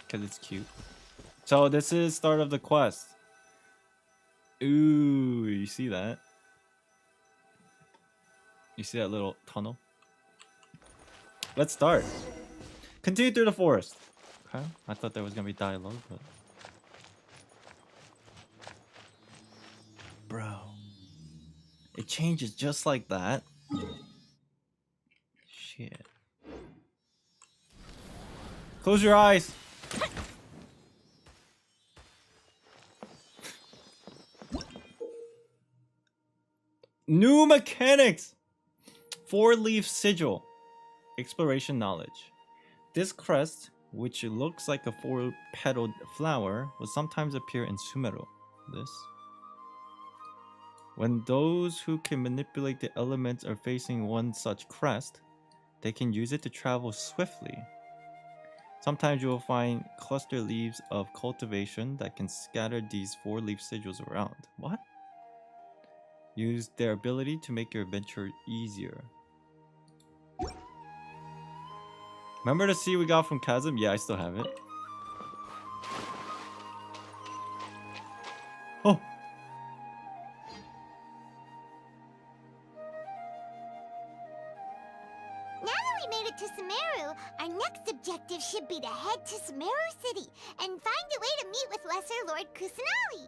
because it's cute. So this is start of the quest. Ooh, you see that? You see that little tunnel? Let's start. Continue through the forest. Okay, I thought there was gonna be dialogue, but bro, it changes just like that. Shit. Close your eyes. New mechanics. 4-leaf sigil. Exploration knowledge. This crest, which looks like a 4-petaled flower, will sometimes appear in Sumeru. This. When those who can manipulate the elements are facing one such crest, they can use it to travel swiftly. Sometimes you will find cluster leaves of cultivation that can scatter these 4-leaf sigils around. What? Use their ability to make your adventure easier. Remember the sea we got from Chasm? Yeah, I still have it. Oh! Now that we made it to Sumeru, our next objective should be to head to Sumeru City and find a way to meet with Lesser Lord Kusanali.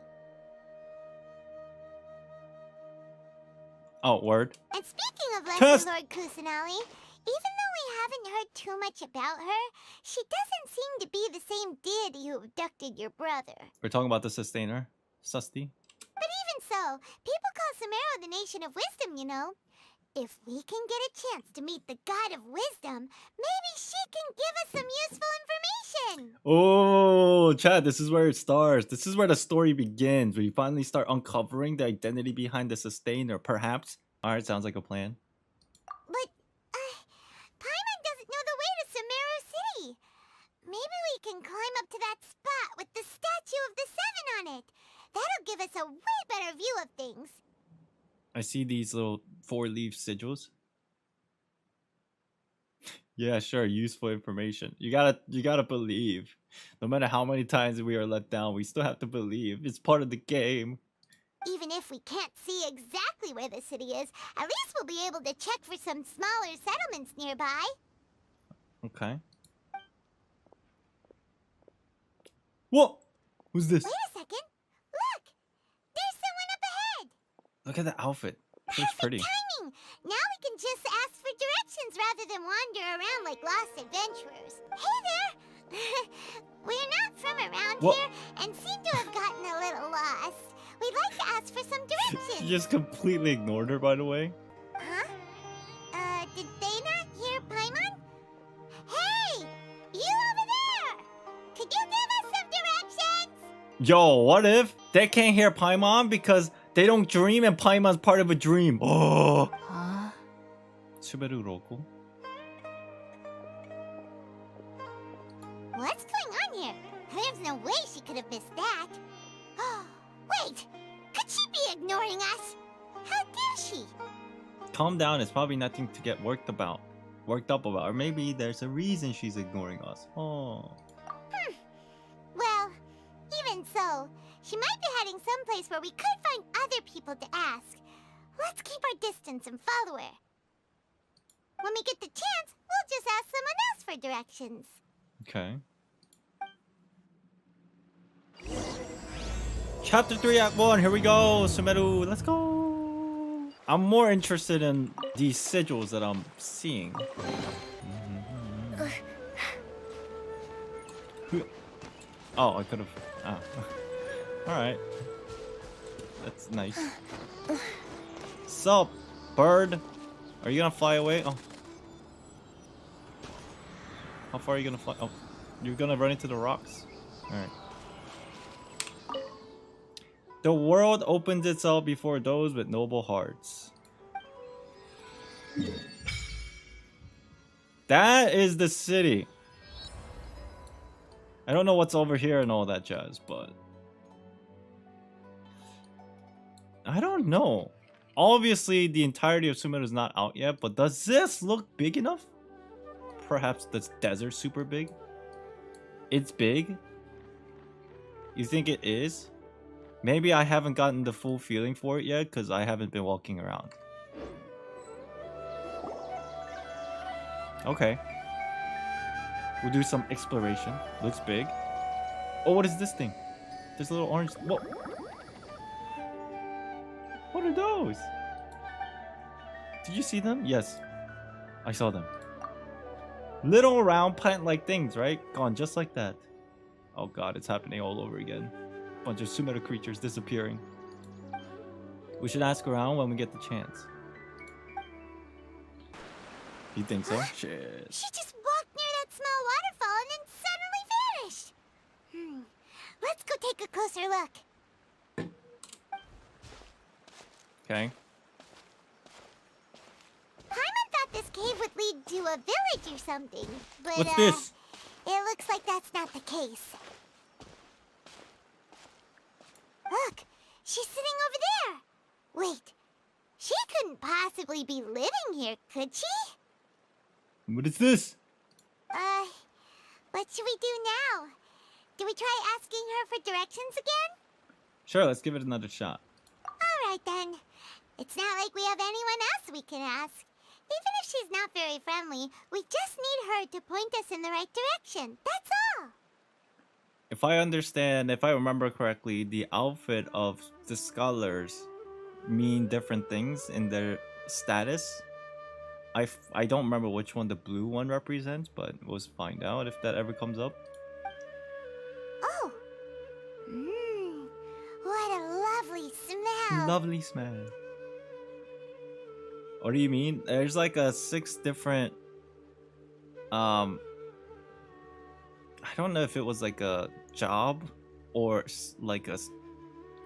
Oh, word. And speaking of Lesser Test. Lord Kusanali, even though we haven't heard too much about her, she doesn't seem to be the same deity who abducted your brother. We're talking about the sustainer, Susti. But even so, people call Sumeru the Nation of Wisdom, you know. If we can get a chance to meet the God of Wisdom, maybe she can give us some useful information. Oh, Chad, this is where it starts. This is where the story begins, where you finally start uncovering the identity behind the sustainer, perhaps. Alright, sounds like a plan. But, Paimon doesn't know the way to Sumeru City. Maybe we can climb up to that spot with the statue of the Seven on it. That'll give us a way better view of things. I see these little 4-leaf sigils. Yeah, sure, useful information. You gotta believe. No matter how many times we are let down, we still have to believe. It's part of the game. Even if we can't see exactly where the city is, at least we'll be able to check for some smaller settlements nearby. Okay. Whoa! Who's this? Wait a second. Look! There's someone up ahead! Look at the outfit. It's pretty. Timing! Now we can just ask for directions rather than wander around like lost adventurers. Hey there! We're not from around What? here and seem to have gotten a little lost. We'd like to ask for some You directions. just completely ignored her, by the way. Huh? Did they not hear Paimon? Hey! You over there! Could you give us some directions? Yo, what if they can't hear Paimon because they don't dream and Paimon's part of a dream? Oh. Huh? Sumeru Roku. What's going on here? There's no way she could have missed that. Wait! Could she be ignoring us? How dare she? Calm down, it's probably nothing to get worked up about. Or maybe there's a reason she's ignoring us. Oh. Well, even so, she might be heading someplace where we could find other people to ask. Let's keep our distance and follow her. When we get the chance, we'll just ask someone else for directions. Okay. Chapter 3, Act 1, here we go, Sumeru, let's go! I'm more interested in these sigils that I'm seeing. Oh, I could've... Ah. Alright. That's nice. Sup, bird? Are you gonna fly away? Oh. How far are you gonna fly? Oh, you're gonna run into the rocks? Alright. The world opens itself before those with noble hearts. That is the city. I don't know what's over here and all that jazz, but... I don't know. Obviously, the entirety of Sumeru is not out yet, but does this look big enough? Perhaps the desert's super big? It's big? You think it is? Maybe I haven't gotten the full feeling for it yet because I haven't been walking around. Okay. We'll do some exploration. Looks big. Oh, what is this thing? There's a little orange... Whoa. What are those? Did you see them? Yes. I saw them. Little round plant-like things, right? Gone just like that. Oh god, it's happening all over again. Bunch of Sumeru creatures disappearing. We should ask around when we get the chance. You think so? Shit. She just walked near that small waterfall and then suddenly vanished. Let's go take a closer look. Okay. Paimon thought this cave would lead to a village or something, but What's this? it looks like that's not the case. Look, she's sitting over there. Wait, she couldn't possibly be living here, could she? What is this? What should we do now? Do we try asking her for directions again? Sure, let's give it another shot. Alright then. It's not like we have anyone else we can ask. Even if she's not very friendly, we just need her to point us in the right direction. That's all. If I remember correctly, the outfit of the scholars mean different things in their status. I don't remember which one the blue one represents, but we'll find out if that ever comes up. Oh. What a lovely smell. Lovely smell. What do you mean? There's like 6 different I don't know if it was like a job or like a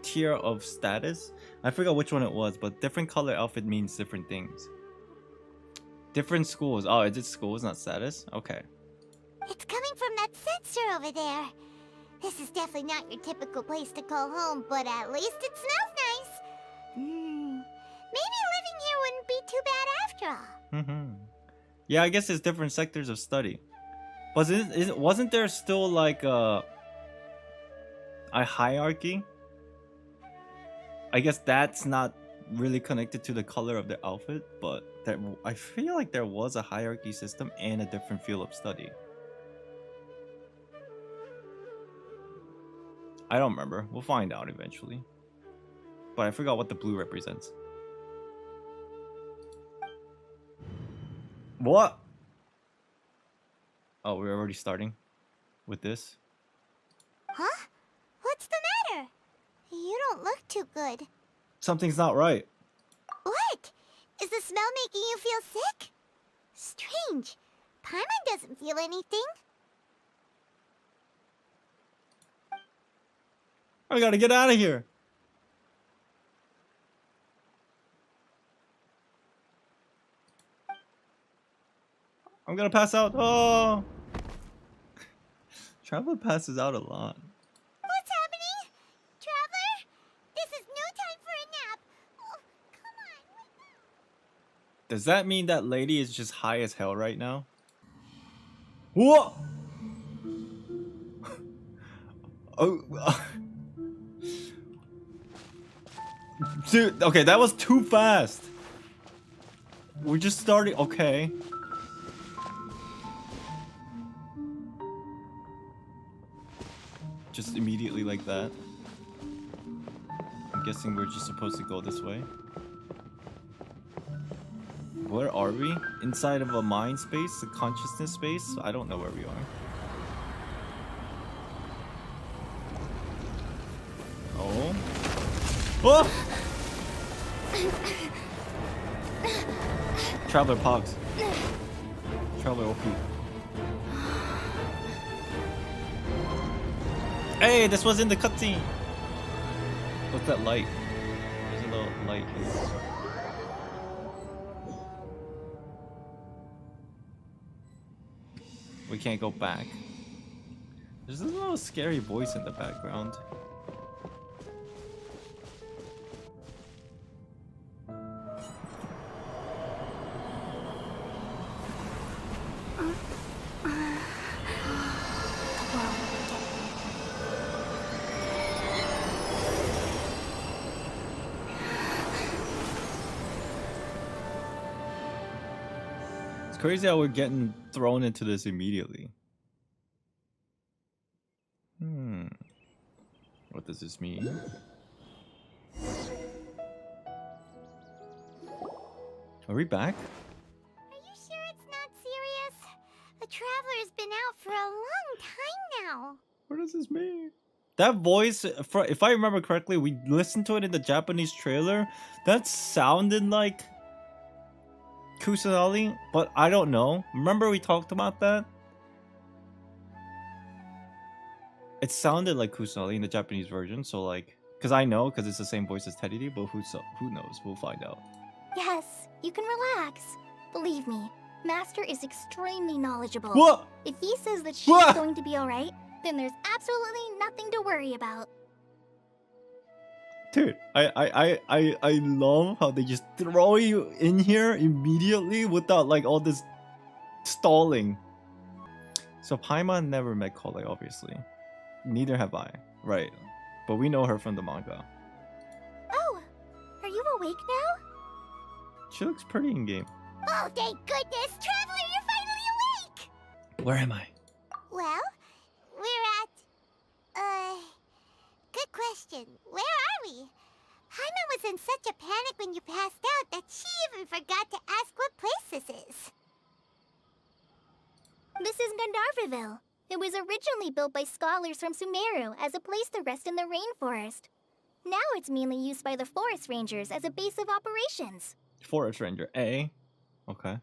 tier of status. I forgot which one it was, but different color outfit means different things. Different schools. Oh, is it schools, not status? Okay. It's coming from that sensor over there. This is definitely not your typical place to call home, but at least it smells nice. Maybe living here wouldn't be too bad after all. Yeah, I guess it's different sectors of study. But wasn't there still like a hierarchy? I guess that's not really connected to the color of the outfit, but I feel like there was a hierarchy system and a different field of study. I don't remember. We'll find out eventually. But I forgot what the blue represents. What? Oh, we're already starting with this? Huh? What's the matter? You don't look too good. Something's not right. What? Is the smell making you feel sick? Strange. Paimon doesn't feel anything. I gotta get out of here. I'm gonna pass out. Oh! Traveler passes out a lot. What's happening? Traveler? This is no time for a nap. Oh, come on, wake up. Does that mean that lady is just high as hell right now? What? Oh. Dude, okay, that was too fast. We're just starting. Okay. Just immediately like that. I'm guessing we're just supposed to go this way. Where are we? Inside of a mind space? A consciousness space? I don't know where we are. Oh. Oh! Traveler Pogs. Traveler OP. Hey, this was in the cutscene! What's that light? There's a little light here. We can't go back. There's a little scary voice in the background. crazy how we're getting thrown into this immediately. What does this mean? Are we back? Are you sure it's not serious? The Traveler's been out for a long time now. What does this mean? That voice, if I remember correctly, we listened to it in the Japanese trailer. That sounded like Kusanali, but I don't know. Remember we talked about that? It sounded like Kusanali in the Japanese version, so like, because I know, because it's the same voice as Teddy, but who knows? We'll find out. Yes, you can relax. Believe me, Master is extremely knowledgeable. What? If he says that she's going to be alright, then there's absolutely nothing to worry about. Dude, I love how they just throw you in here immediately without like all this stalling. So Paimon never met Collei, obviously. Neither have I. Right. But we know her from the manga. Oh, are you awake now? She looks pretty in game. Oh, thank goodness! Traveler, you're finally awake! Where am I? Well, we're at... Good question. Where are we? Paimon was in such a panic when you passed out that she even forgot to ask what place this is. This is Gandharva. It was originally built by scholars from Sumeru as a place to rest in the rainforest. Now it's mainly used by the forest rangers as a base of operations. Forest ranger, eh? Okay.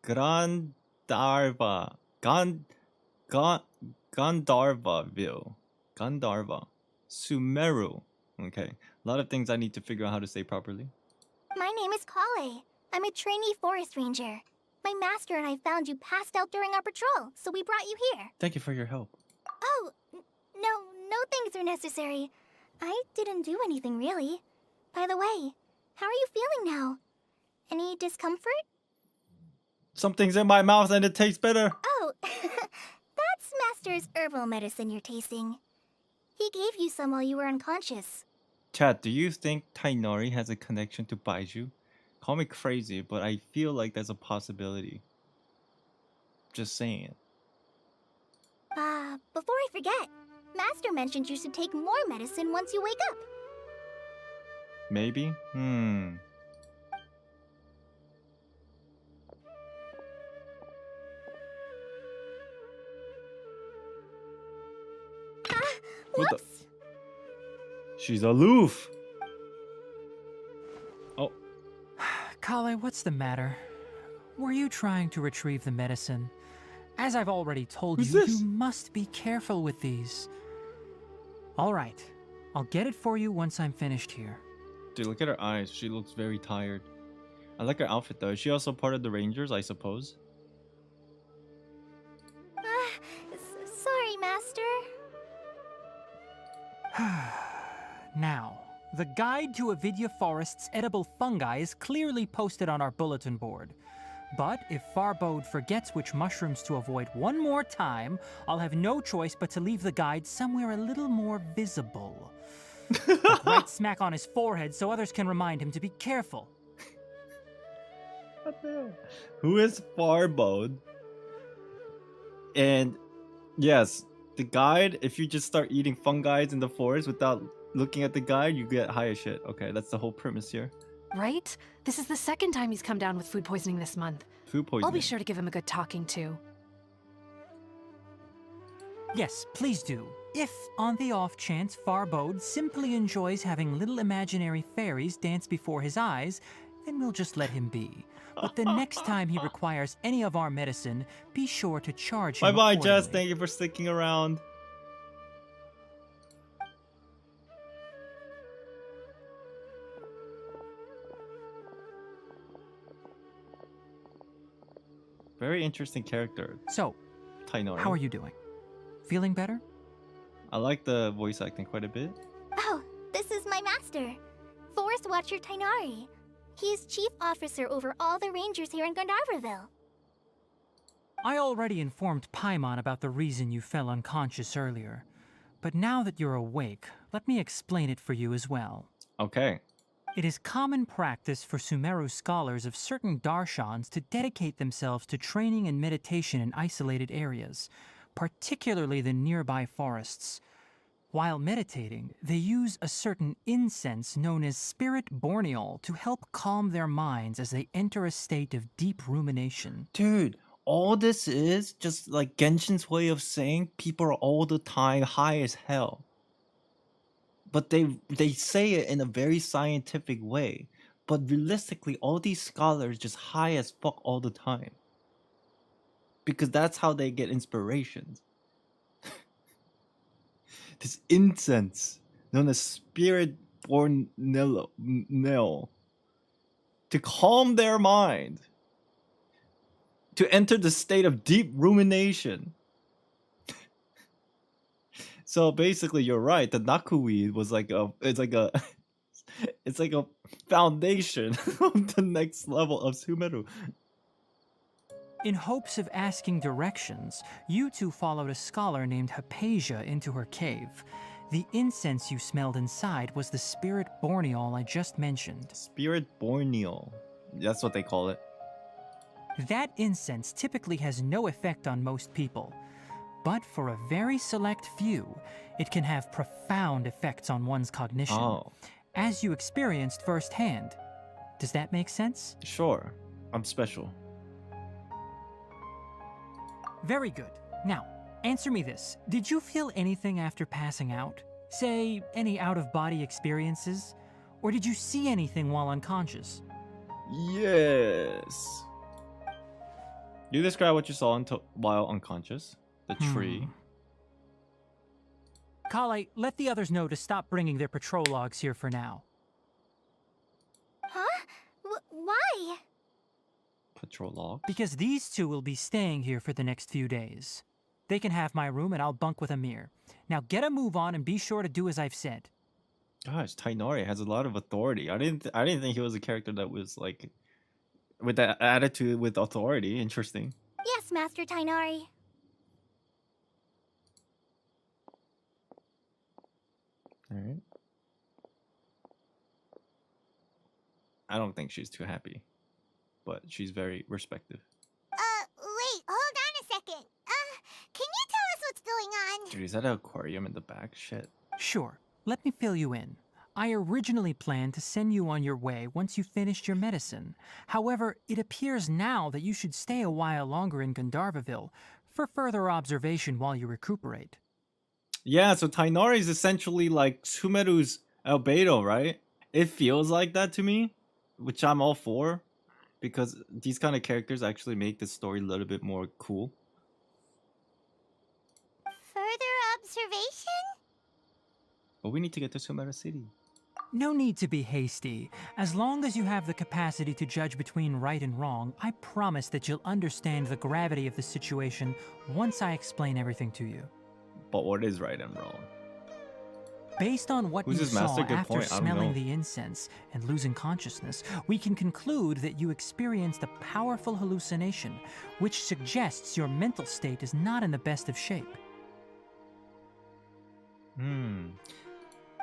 Gandharva. Gandharvaville. Gandharva. Sumeru. Okay. A lot of things I need to figure out how to say properly. My name is Collei. I'm a trainee forest ranger. My master and I found you passed out during our patrol, so we brought you here. Thank you for your help. Oh, no thanks are necessary. I didn't do anything really. By the way, how are you feeling now? Any discomfort? Something's in my mouth and it tastes better. Oh, that's Master's herbal medicine you're tasting. He gave you some while you were unconscious. Chat, do you think Tighnari has a connection to Baiju? Call me crazy, but I feel like there's a possibility. Just saying. Before I forget, Master mentioned you should take more medicine once you wake up. Maybe? Whoops! She's aloof! Oh. Collei, what's the matter? Were you trying to retrieve the medicine? As I've already told you, you must be careful with these. Alright, I'll get it for you once I'm finished here. Dude, look at her eyes. She looks very tired. I like her outfit though. Is she also part of the Rangers, I suppose? Sorry, Master. Now, the guide to Avidya Forest's edible fungi is clearly posted on our bulletin board. But if Farbode forgets which mushrooms to avoid one more time, I'll have no choice but to leave the guide somewhere a little more visible. Like right smack on his forehead so others can remind him to be careful. What the hell? Who is Farbode? And yes, the guide, if you just start eating fungi in the forest without looking at the guide, you get high as shit. Okay, that's the whole premise here. Right? This is the second time he's come down with food poisoning this month. Food poisoning. I'll be sure to give him a good talking to. Yes, please do. If, on the off chance, Farbode simply enjoys having little imaginary fairies dance before his eyes, then we'll just let him be. But the next time he requires any of our medicine, be sure to charge him Bye-bye, accordingly. Jess. Thank you for sticking around. Very interesting character. So, Tighnari. how are you doing? Feeling better? I like the voice acting quite a bit. Oh, this is my master, Forest Watcher Tighnari. He's chief officer over all the rangers here in Gandharva. I already informed Paimon about the reason you fell unconscious earlier. But now that you're awake, let me explain it for you as well. Okay. It is common practice for Sumeru scholars of certain darshans to dedicate themselves to training and meditation in isolated areas, particularly the nearby forests. While meditating, they use a certain incense known as spirit borneol to help calm their minds as they enter a state of deep rumination. Dude, all this is just like Genshin's way of saying people are all the time high as hell. But they say it in a very scientific way. But realistically, all these scholars just high as fuck all the time. Because that's how they get inspirations. This incense, known as spirit born nail, to calm their mind, to enter the state of deep rumination. So basically, you're right. The Nakui was like it's like a foundation of the next level of Sumeru. In hopes of asking directions, you two followed a scholar named Hypatia into her cave. The incense you smelled inside was the spirit borneol I just mentioned. Spirit borneol. That's what they call it. That incense typically has no effect on most people, but for a very select few, it can have profound effects on one's cognition, as you experienced firsthand. Does that make sense? Sure. I'm special. Very good. Now, answer me this. Did you feel anything after passing out? Say, any out-of-body experiences? Or did you see anything while unconscious? Yes. You describe what you saw while unconscious. The tree. Collei, let the others know to stop bringing their patrol logs here for now. Huh? Why? Patrol log? Because these two will be staying here for the next few days. They can have my room and I'll bunk with Amir. Now get a move on and be sure to do as I've said. Gosh, Tighnari has a lot of authority. I didn't think he was a character that was like with that attitude with authority. Interesting. Yes, Master Tighnari. All right. I don't think she's too happy, but she's very respective. Wait, hold on a second. Can you tell us what's going on? Dude, is that an aquarium in the back? Shit. Sure, let me fill you in. I originally planned to send you on your way once you finished your medicine. However, it appears now that you should stay a while longer in Gandharva for further observation while you recuperate. Yeah, so Tighnari is essentially like Sumeru's albedo, right? It feels like that to me, which I'm all for, because these kind of characters actually make the story a little bit more cool. Further observation? But we need to get to Sumeru City. No need to be hasty. As long as you have the capacity to judge between right and wrong, I promise that you'll understand the gravity of the situation once I explain everything to you. But what is right and wrong? Based on what Who's you this master? saw Good after point. I don't smelling know. the incense and losing consciousness, we can conclude that you experienced a powerful hallucination, which suggests your mental state is not in the best of shape.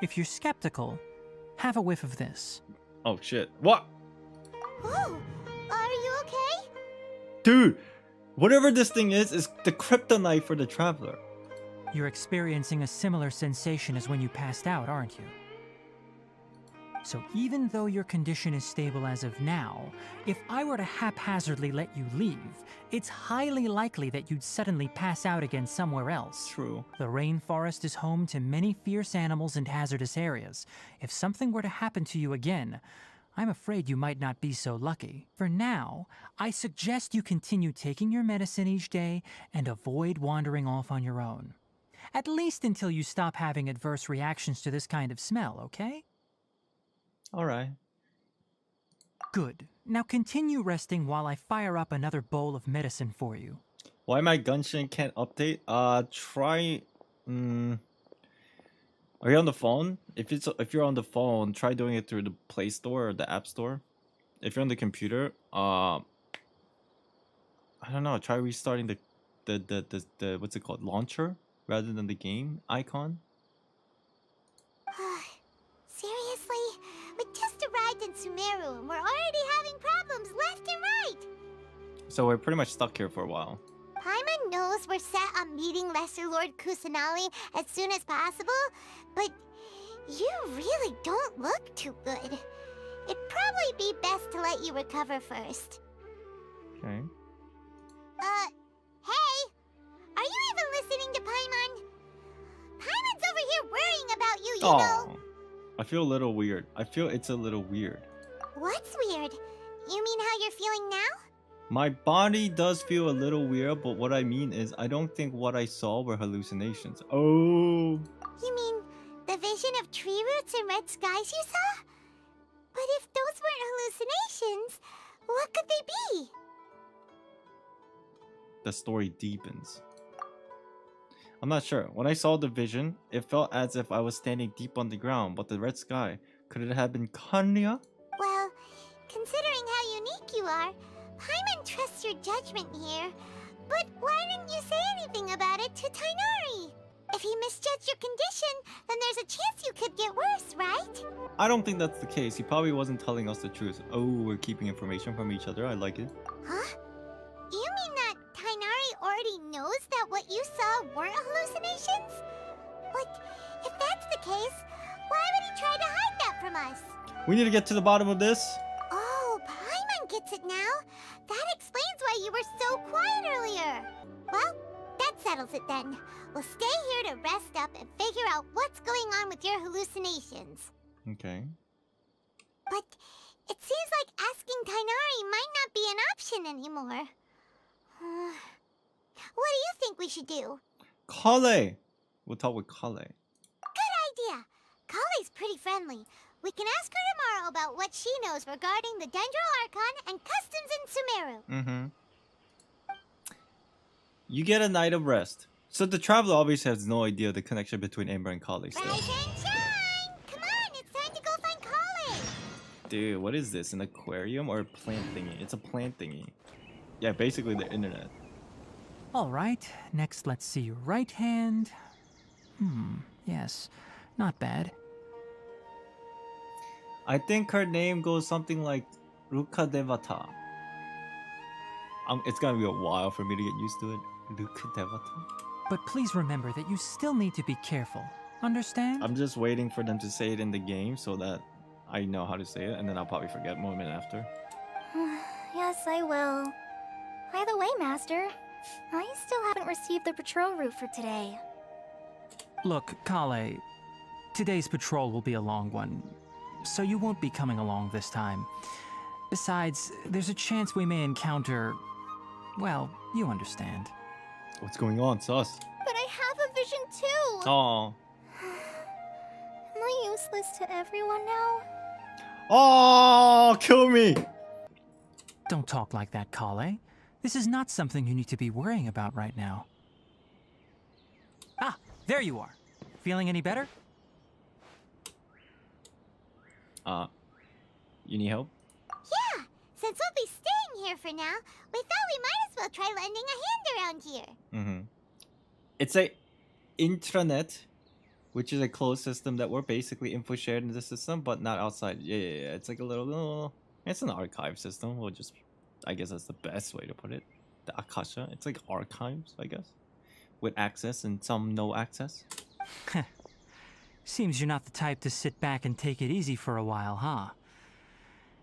If you're skeptical, have a whiff of this. Oh shit. What? Whoa, are you okay? Dude, whatever this thing is the kryptonite for the traveler. You're experiencing a similar sensation as when you passed out, aren't you? So even though your condition is stable as of now, if I were to haphazardly let you leave, it's highly likely that you'd suddenly pass out again somewhere else. True. The rainforest is home to many fierce animals and hazardous areas. If something were to happen to you again, I'm afraid you might not be so lucky. For now, I suggest you continue taking your medicine each day and avoid wandering off on your own. At least until you stop having adverse reactions to this kind of smell, okay? Alright. Good. Now continue resting while I fire up another bowl of medicine for you. Why my Gunshin can't update? Try. Are you on the phone? If you're on the phone, try doing it through the Play Store or the App Store. If you're on the computer, I don't know. Try restarting the what's it called, launcher, rather than the game icon. Seriously? We just arrived Sumeru, and we're already having problems left and right. So we're pretty much stuck here for a while. Paimon knows we're set on meeting Lesser Lord Kusanali as soon as possible, but you really don't look too good. It'd probably be best to let you recover first. Okay. Hey! Are you even listening to Paimon? Paimon's over here worrying about you, you know. I feel a little weird. I feel it's a little weird. What's weird? You mean how you're feeling now? My body does feel a little weird, but what I mean is I don't think what I saw were hallucinations. Oh. You mean the vision of tree roots and red skies you saw? But if those weren't hallucinations, what could they be? The story deepens. I'm not sure. When I saw the vision, it felt as if I was standing deep on the ground, but the red sky, could it have been Kanya? Well, considering how unique you are, Paimon trusts your judgment here. But why didn't you say anything about it to Tighnari? If he misjudged your condition, then there's a chance you could get worse, right? I don't think that's the case. He probably wasn't telling us the truth. Oh, we're keeping information from each other. I like it. Huh? You mean that Tighnari already knows that what you saw weren't hallucinations? But if that's the case, why would he try to hide that from us? We need to get to the bottom of this. Oh, Paimon gets it now. That explains why you were so quiet earlier. Well, that settles it then. We'll stay here to rest up and figure out what's going on with your hallucinations. Okay. But it seems like asking Tighnari might not be an option anymore. What do you think we should do? Collei! We'll talk with Collei. Good idea. Collei's pretty friendly. We can ask her tomorrow about what she knows regarding the Dendro Archon and customs in Sumeru. Mm-hmm. You get a night of rest. So the traveler obviously has no idea the connection between Amber and Collei still. Rise and shine! Come on, it's time to go find Collei! Dude, what is this? An aquarium or a plant thingy? It's a plant thingy. Yeah, basically the internet. All right, next let's see your right hand. Yes, not bad. I think her name goes something like Ruka Devata. It's gonna be a while for me to get used to it. Ruka Devata? But please remember that you still need to be careful. Understand? I'm just waiting for them to say it in the game so that I know how to say it, and then I'll probably forget a moment after. Yes, I will. By the way, Master, I still haven't received the patrol route for today. Look, Collei, today's patrol will be a long one, so you won't be coming along this time. Besides, there's a chance we may encounter... well, you understand. What's going on, sus? But I have a vision too! Oh. Am I useless to everyone now? Oh, kill me! Don't talk like that, Collei. This is not something you need to be worrying about right now. Ah, there you are. Feeling any better? You need help? Yeah, since we'll be staying here for now, we thought we might as well try lending a hand around here. Mm-hmm. It's a intranet, which is a closed system that we're basically info shared in the system, but not outside. Yeah. It's like a little... It's an archive system. We'll just... I guess that's the best way to put it. The Akasha. It's like archives, I guess. With access and some no access. Seems you're not the type to sit back and take it easy for a while, huh?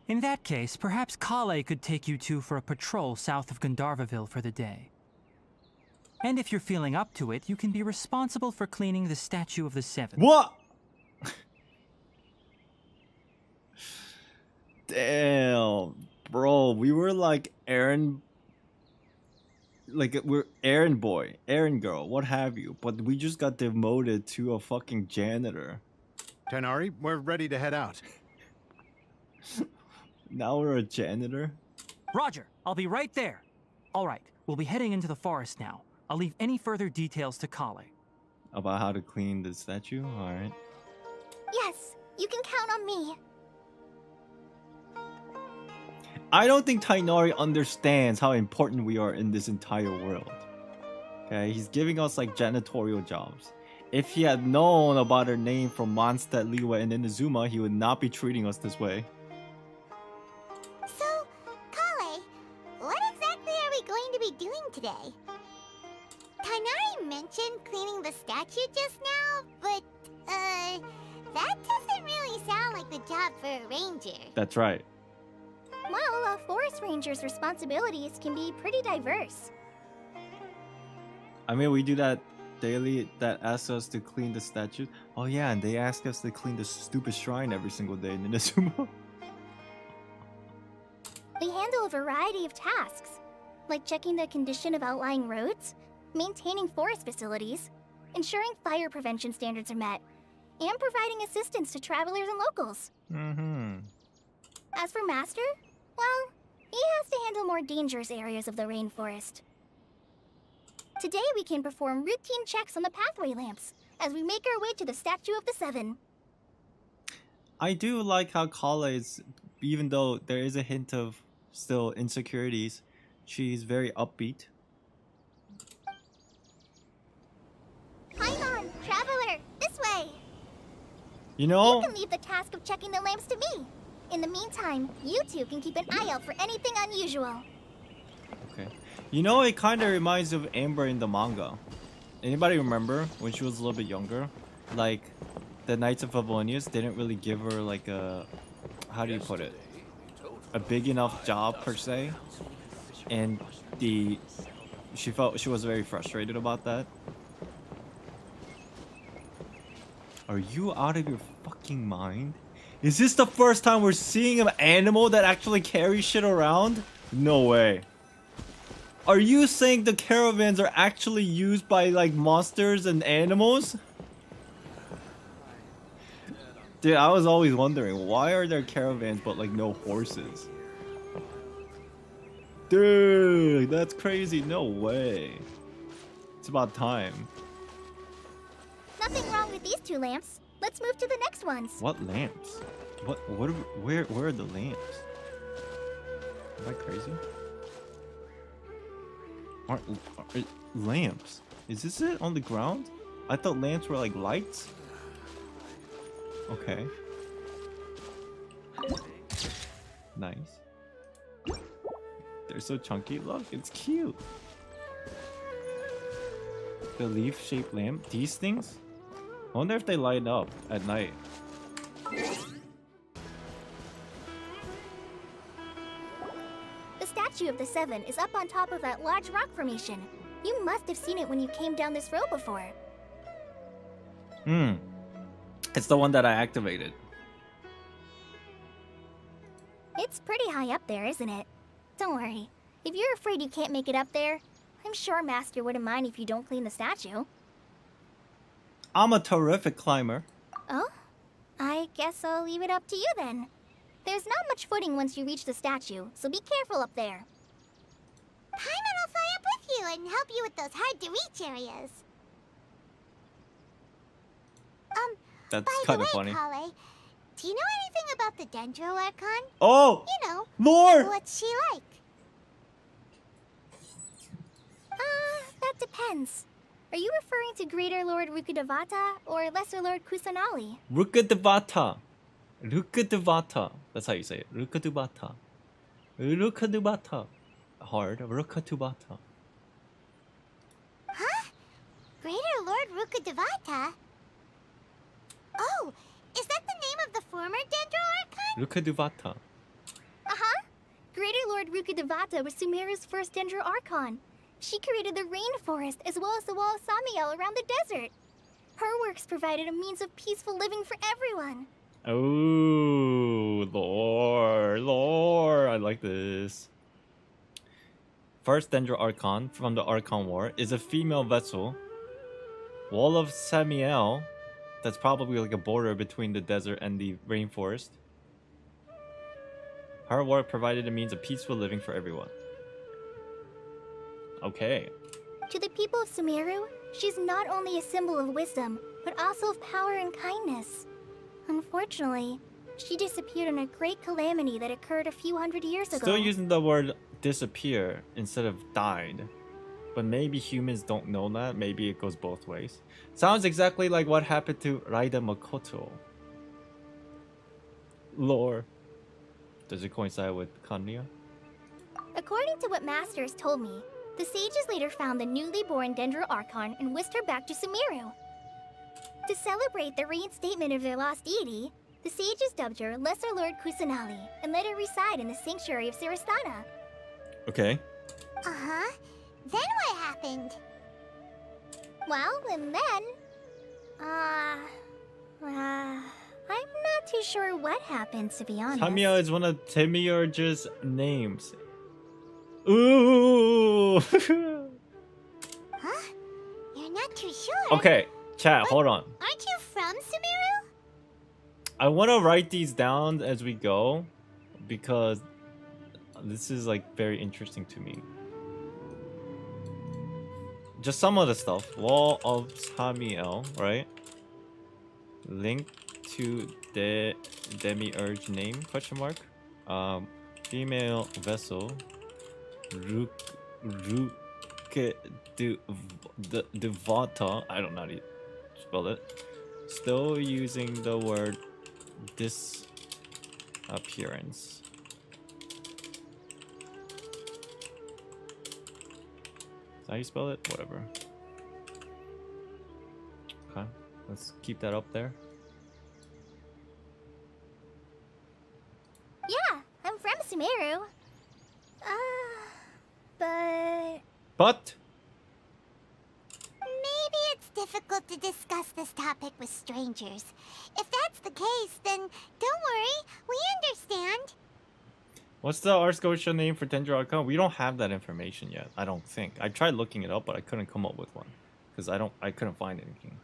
In that case, perhaps Collei could take you two for a patrol south of Gandharva for the day. And if you're feeling up to it, you can be responsible for cleaning the Statue of the Seven. What? Damn, bro, we were like Aaron, like we're Aaron boy, Aaron girl, what have you, but we just got demoted to a fucking janitor. Tighnari, we're ready to head out. Now we're a janitor? Roger, I'll be right there. All right, we'll be heading into the forest now. I'll leave any further details to Collei. About how to clean the statue? Alright. Yes, you can count on me. I don't think Tighnari understands how important we are in this entire world. Okay, he's giving us like janitorial jobs. If he had known about our name from Mondstadt, Liyue, and Inazuma, he would not be treating us this way. mentioned cleaning the statue just now, but, that doesn't really sound like the job for a ranger. That's right. Well, a forest ranger's responsibilities can be pretty diverse. I mean, we do that daily. That asks us to clean the statues. Oh yeah, and they ask us to clean the stupid shrine every single day in Inazuma. We handle a variety of tasks, like checking the condition of outlying roads, maintaining forest facilities, ensuring fire prevention standards are met, and providing assistance to travelers and locals. As for Master, well, he has to handle more dangerous areas of the rainforest. Today we can perform routine checks on the pathway lamps as we make our way to the Statue of the Seven. I do like how Collei, even though there is a hint of still insecurities, she's very upbeat. Paimon, traveler, this way! You know? You can leave the task of checking the lamps to me. In the meantime, you two can keep an eye out for anything unusual. Okay. You know, it kind of reminds of Amber in the manga. Anybody remember when she was a little bit younger? Like, the Knights of Favonius didn't really give her like a... How do you put it? A big enough job, per se. And she felt she was very frustrated about that. Are you out of your fucking mind? Is this the first time we're seeing an animal that actually carries shit around? No way. Are you saying the caravans are actually used by like monsters and animals? Dude, I was always wondering, why are there caravans but like no horses? Dude, that's crazy. No way. It's about time. Nothing wrong with these two lamps. Let's move to the next ones. What lamps? Where are the lamps? Am I crazy? Are lamps? Is this it on the ground? I thought lamps were like lights. Okay. Nice. They're so chunky. Look, it's cute. The leaf-shaped lamp. These things? I wonder if they light up at night. The Statue of the Seven is up on top of that large rock formation. You must have seen it when you came down this road before. It's the one that I activated. It's pretty high up there, isn't it? Don't worry. If you're afraid you can't make it up there, I'm sure Master wouldn't mind if you don't clean the statue. I'm a terrific climber. Oh? I guess I'll leave it up to you then. There's not much footing once you reach the statue, so be careful up there. Paimon will fly up with you and help you with those hard-to-reach areas. That's by kind the of way, funny. Collei, do you know anything about the Dendro Archon? Oh! You know, Lord! what's she like? That depends. Are you referring to Greater Lord Rukkhadevata or Lesser Lord Kusanali? Rukkhadevata. Rukkhadevata. That's how you say it. Rukkhadevata. Rukkhadevata. Hard. Rukkhadevata. Huh? Greater Lord Rukkhadevata? Oh, is that the name of the former Dendro Archon? Rukkhadevata. Uh-huh. Greater Lord Rukkhadevata was Sumeru's first Dendro Archon. She created the rainforest as well as the wall of Samiel around the desert. Her works provided a means of peaceful living for everyone. Oh, lore. I like this. First Dendro Archon from the Archon War is a female vessel. Wall of Samiel. That's probably like a border between the desert and the rainforest. Her work provided a means of peaceful living for everyone. Okay. To the people of Sumeru, she's not only a symbol of wisdom, but also of power and kindness. Unfortunately, she disappeared in a great calamity that occurred a few hundred years ago. Still using the word disappear instead of died. But maybe humans don't know that. Maybe it goes both ways. Sounds exactly like what happened to Raida Makoto. Lore. Does it coincide with Kanya? According to what Master has told me, The sages later found the newly born Dendro Archon and whisked her back to Sumeru. To celebrate the reinstatement of their lost deity, the sages dubbed her Lesser Lord Kusanali and let her reside in the sanctuary of Sarastana. Okay. Uh-huh. Then what happened? Well, and then... I'm not too sure what happened, to be honest. Tamia is one of Temiurge's names. Ooh! Huh? You're not too sure? Okay, chat, hold on. Aren't you from Sumeru? I want to write these down as we go because this is like very interesting to me. Just some of the stuff. Wall of Samiel, right? Link to the demiurge name? Question mark. Female vessel. Devata. I don't know how to spell it. Still using the word disappearance. Is that how you spell it? Whatever. Okay, let's keep that up there. Yeah, I'm from Sumeru. But Maybe it's difficult to discuss this topic with strangers. If that's the case, then don't worry, we understand. what's the Archscotia name for Dendro Archon? We don't have that information yet. I don't think. I tried looking it up, but I couldn't come up with one because I couldn't find anything.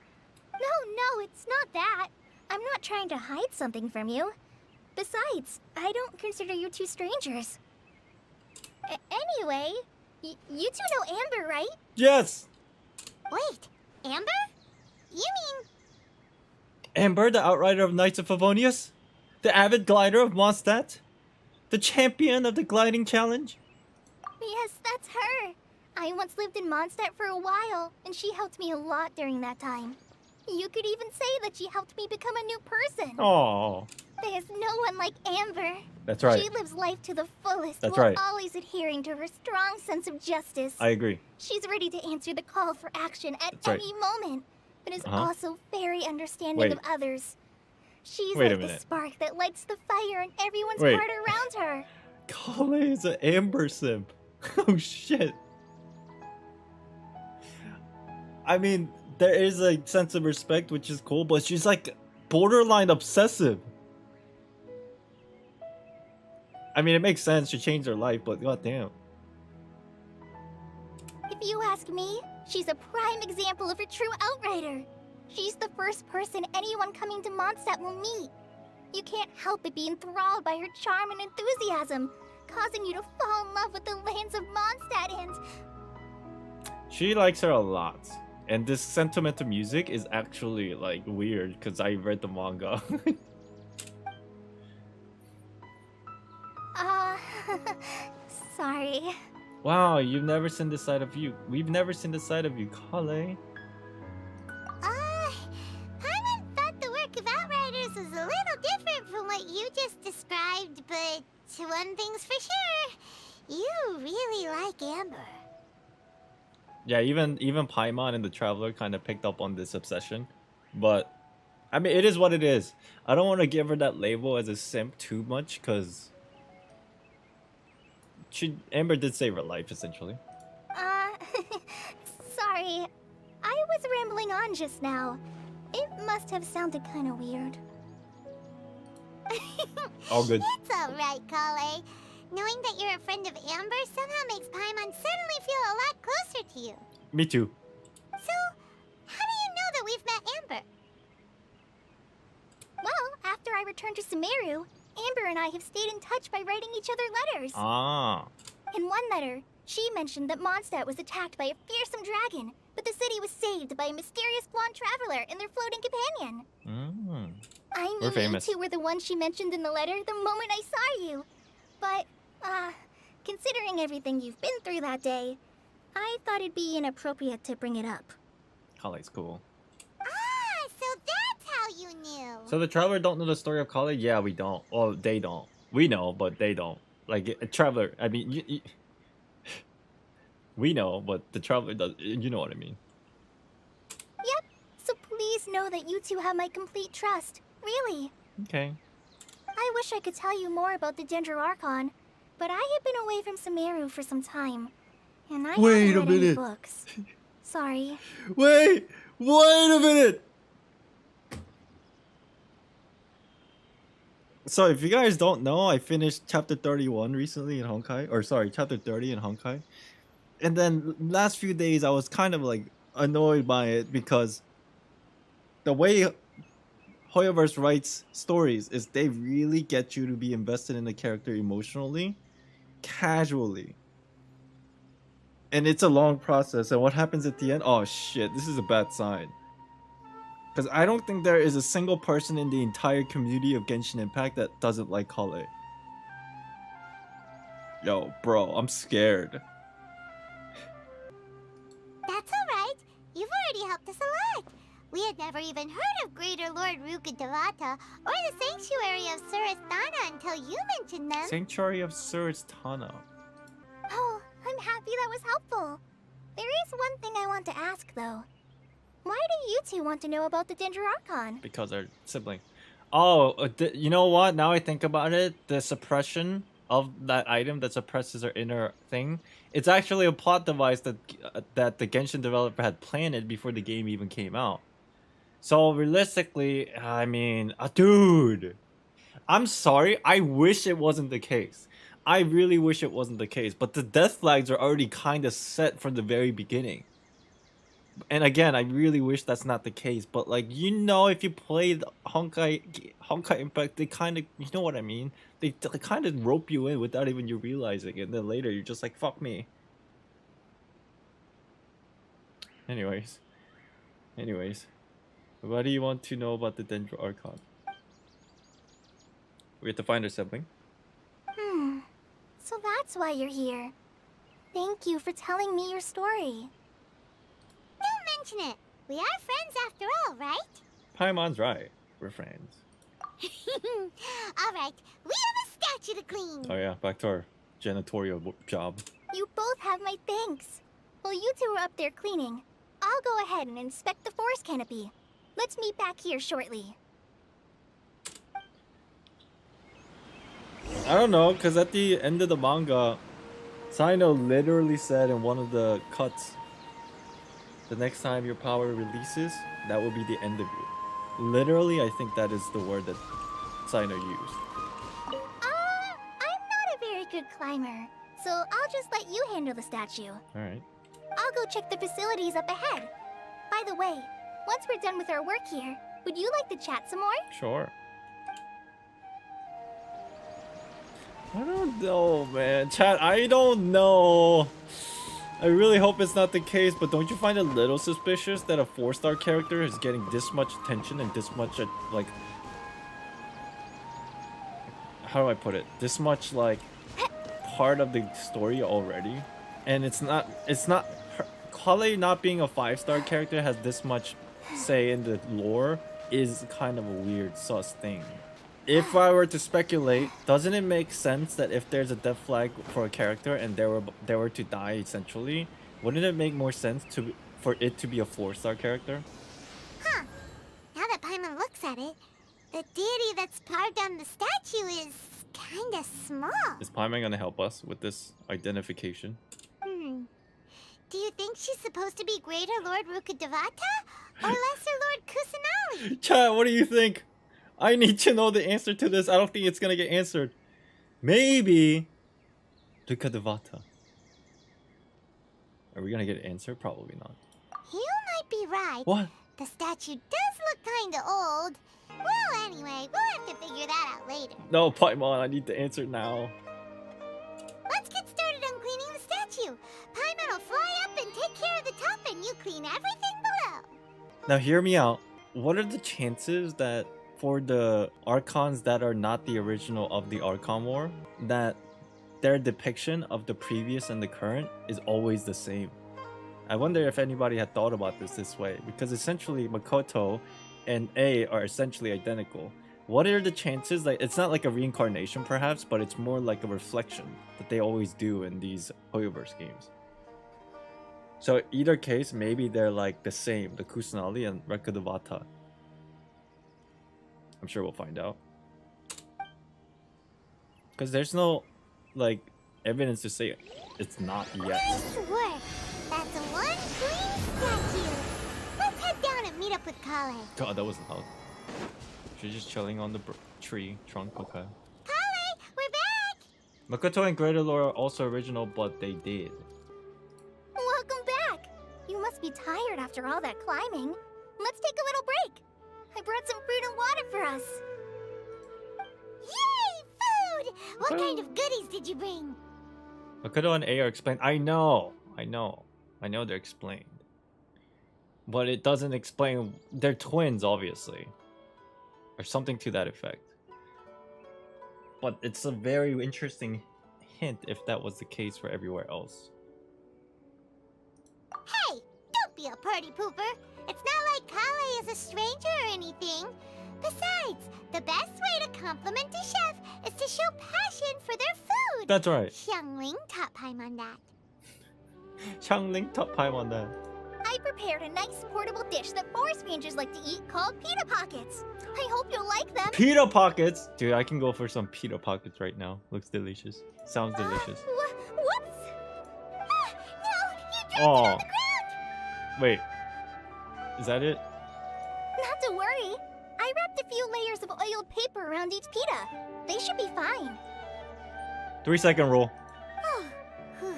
No, it's not that. I'm not trying to hide something from you. Besides, I don't consider you two strangers. Anyway, you two know Amber, right? Yes, Wait, Amber? You mean... Amber, the outrider of Knights of Favonius, the avid glider of Mondstadt, the champion of the gliding challenge. Yes, that's her. I once lived in Mondstadt for a while, and she helped me a lot during that time. You could even say that she helped me become a new person. Oh, There's no one like Amber. that's right. She lives life to the fullest That's while right. always adhering to her strong sense of justice. I agree. She's ready to answer the call for action at That's right. any moment, but is Uh-huh. also very understanding Wait. of others. She's Wait a like the minute. spark that lights the fire in everyone's Wait. heart around her. Collei is an Amber simp. Oh shit. I mean, there is a sense of respect, which is cool, but she's like borderline obsessive. I mean, it makes sense. She changed her life, but goddamn. If you ask me, she's a prime example of a true outrider. She's the first person anyone coming to Mondstadt will meet. You can't help but be enthralled by her charm and enthusiasm, causing you to fall in love with the lands of Mondstadt and... She likes her a lot. And this sentimental music is actually like weird because I read the manga. Sorry. Wow, you've never seen this side of you. We've never seen this side of you, Collei. Paimon thought the work of Outriders was a little different from what you just described, but one thing's for sure, you really like Amber. Yeah, even Paimon and the Traveler kind of picked up on this obsession. But, I mean, it is what it is. I don't want to give her that label as a simp too much, because... Amber did save her life, essentially. Sorry. I was rambling on just now. It must have sounded kind of weird. All good. It's alright, Collei. Knowing that you're a friend of Amber somehow makes Paimon suddenly feel a lot closer to you. Me too. So, how do you know that we've met Amber? Well, after I returned to Sumeru, Amber and I have stayed in touch by writing each other letters. Ah. In one letter, she mentioned that Mondstadt was attacked by a fearsome dragon, but the city was saved by a mysterious blonde traveler and their floating companion. Mm. I We're knew you famous. two were the ones she mentioned in the letter the moment I saw you. But, considering everything you've been through that day, I thought it'd be inappropriate to bring it up. Collei's cool. Ah, so that's how you knew. So the Traveler don't know the story of Collei? Yeah, we don't. Well, they don't. We know, but they don't. Like, a Traveler, I mean, We know, but the traveler does. You know what I mean. Yep, so please know that you two have my complete trust. Really. Okay. I wish I could tell you more about the Dendro Archon, but I have been away from Sumeru for some time, and I Wait haven't a read any minute. books. Sorry. Wait a minute. So if you guys don't know, I finished chapter 31 recently in Honkai, or sorry, chapter 30 in Honkai. And then last few days I was kind of like annoyed by it because the way Hoyoverse writes stories is they really get you to be invested in the character emotionally, casually. And it's a long process, and what happens at the end? Oh shit, this is a bad sign. Because I don't think there is a single person in the entire community of Genshin Impact that doesn't like Collei. Yo, bro, I'm scared. That's alright. You've already helped us a lot. We had never even heard of Greater Lord Rukkhadevata or the Sanctuary of Surasthana until you mentioned them. Sanctuary of Surasthana. Oh, I'm happy that was helpful. There is one thing I want to ask, though. Why do you two want to know about the Dendro Archon? Because they're siblings. Oh, you know what? Now I think about it, the suppression of that item that suppresses her inner thing, it's actually a plot device that that the Genshin developer had planned before the game even came out. So realistically, I mean, dude, I'm sorry. I wish it wasn't the case. I really wish it wasn't the case. But the death flags are already kind of set from the very beginning. And again, I really wish that's not the case. But like, you know, if you played Honkai Impact, they kind of, you know what I mean? They kind of rope you in without even you realizing it. And then later, you're just like, fuck me. Anyways. What do you want to know about the Dendro Archon? We have to find our sibling. So that's why you're here. Thank you for telling me your story. Don't mention it. We are friends after all, right? Paimon's right. We're friends. Alright, we have a statue to clean. Oh yeah, back to our janitorial job. You both have my thanks. While you two are up there cleaning, I'll go ahead and inspect the forest canopy. Let's meet back here shortly. I don't know, because at the end of the manga, Saino literally said in one of the cuts, the next time your power releases, that will be the end of you. Literally, I think that is the word that Saino used. I'm not a very good climber, so I'll just let you handle the statue. Alright. I'll go check the facilities up ahead. By the way, once we're done with our work here, would you like to chat some more? Sure. I don't know, man. Chat, I don't know. I really hope it's not the case, but don't you find it a little suspicious that a 4-star character is getting this much attention and this much, like... How do I put it? This much, like, part of the story already? And it's not... Collei not being a 5-star character has this much say in the lore is kind of a weird sus thing. If I were to speculate, doesn't it make sense that if there's a death flag for a character and they were to die essentially, wouldn't it make more sense for it to be a 4-star character? Huh. Now that Paimon looks at it, the deity that's carved on the statue is kinda small. Is Paimon gonna help us with this identification? Do you think she's supposed to be Greater Lord Rukkhadevata or Lesser Lord Kusanali? Chat, what do you think? I need to know the answer to this. I don't think it's gonna get answered. Maybe Rukkhadevata. Are we gonna get an answer? Probably not. You might be right. What? The statue does look kinda old. Well, anyway, we'll have to figure that out later. No, Paimon, I need the answer now. Let's get started on cleaning the statue. Paimon will fly up and take care of the top, and you clean everything below. Now hear me out. What are the chances that for the Archons that are not the original of the Archon War, that their depiction of the previous and the current is always the same? I wonder if anybody had thought about this way, because essentially Makoto and A are essentially identical. What are the chances that it's not like a reincarnation perhaps, but it's more like a reflection that they always do in these Hoyoverse games? So either case, maybe they're like the same, the Kusanali and Recuperating. I'm sure we'll find out. Because there's no, like, evidence to say it's not yet. Nice work. That's one clean statue. Let's head down and meet up with Collei. God, that was loud. She's just chilling on the tree trunk. Okay. Collei, we're back. Makoto and Greater Lore are also original, but they did. Welcome back. You must be tired after all that climbing. Let's take a little break. I brought some fruit and water for us. Yay, food! What kind of goodies did you bring? Makoto and A are explained. I know they're explained. But it doesn't explain. They're twins, obviously. Or something to that effect. But it's a very interesting hint if that was the case for everywhere else. Hey, don't be a party pooper. It's not like Collei is a stranger or anything. Besides, the best way to compliment a chef is to show passion for their food. That's right. Xiangling taught Paimon that. Changling top pie on that. I prepared a nice portable dish that forest rangers like to eat called Pita Pockets. I hope you'll like them. Pita Pockets! Dude, I can go for some Pita Pockets right now. Looks delicious. Sounds delicious. Whoops! Ah, no, you dropped it Oh. on the ground! Wait. Is that it? Not to worry. I wrapped a few layers of oiled paper around each pita. They should be fine. 3-second rule. Whew.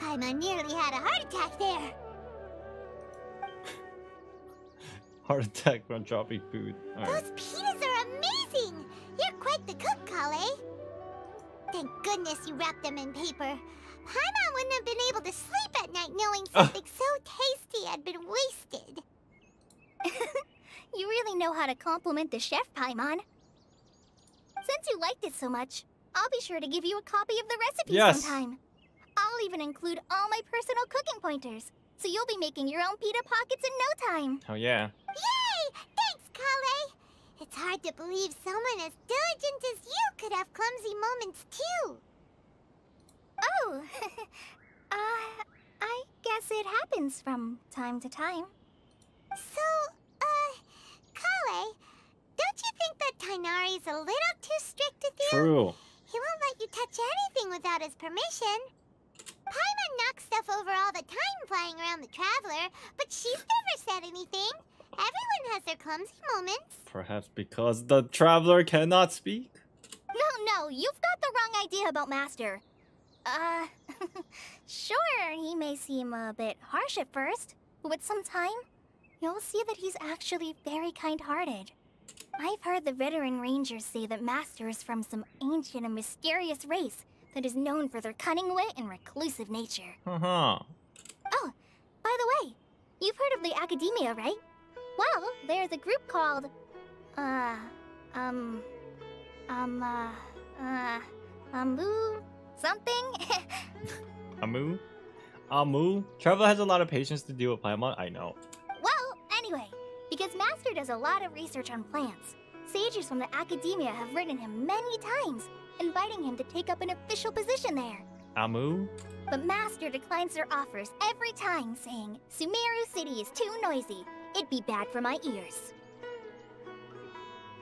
Paimon nearly had a heart attack there. Heart attack from dropping food. Alright. Those pitas are amazing! You're quite the cook, Collei. Thank goodness you wrapped them in paper. Paimon wouldn't have been able to sleep at night knowing something so tasty had been wasted. You really know how to compliment the chef, Paimon. Since you liked it so much, I'll be sure to give you a copy of the recipe Yes. sometime. I'll even include all my personal cooking pointers, so you'll be making your own Pita Pockets in no time. Oh yeah. Yay! Thanks, Collei. It's hard to believe someone as diligent as you could have clumsy moments too. Oh, I guess it happens from time to time. So, Collei, don't you think that Tighnari's a little too strict with you? True. He won't let you touch anything without his permission. Paimon knocks stuff over all the time flying around the Traveler, but she's never said anything. Everyone has their clumsy moments. Perhaps because the traveler cannot speak? No, you've got the wrong idea about Master. Sure, he may seem a bit harsh at first, but with some time, you'll see that he's actually very kind-hearted. I've heard the veteran rangers say that Master is from some ancient and mysterious race that is known for their cunning wit and reclusive nature. Uh-huh. Oh, by the way, you've heard of the Academia, right? Well, there's a group called, something? Amu? Traveler has a lot of patience to deal with Paimon, I know. Well, anyway, because Master does a lot of research on plants, sages from the Academia have written him many times, inviting him to take up an official position there. Amu? But Master declines their offers every time, saying, Sumeru City is too noisy. It'd be bad for my ears.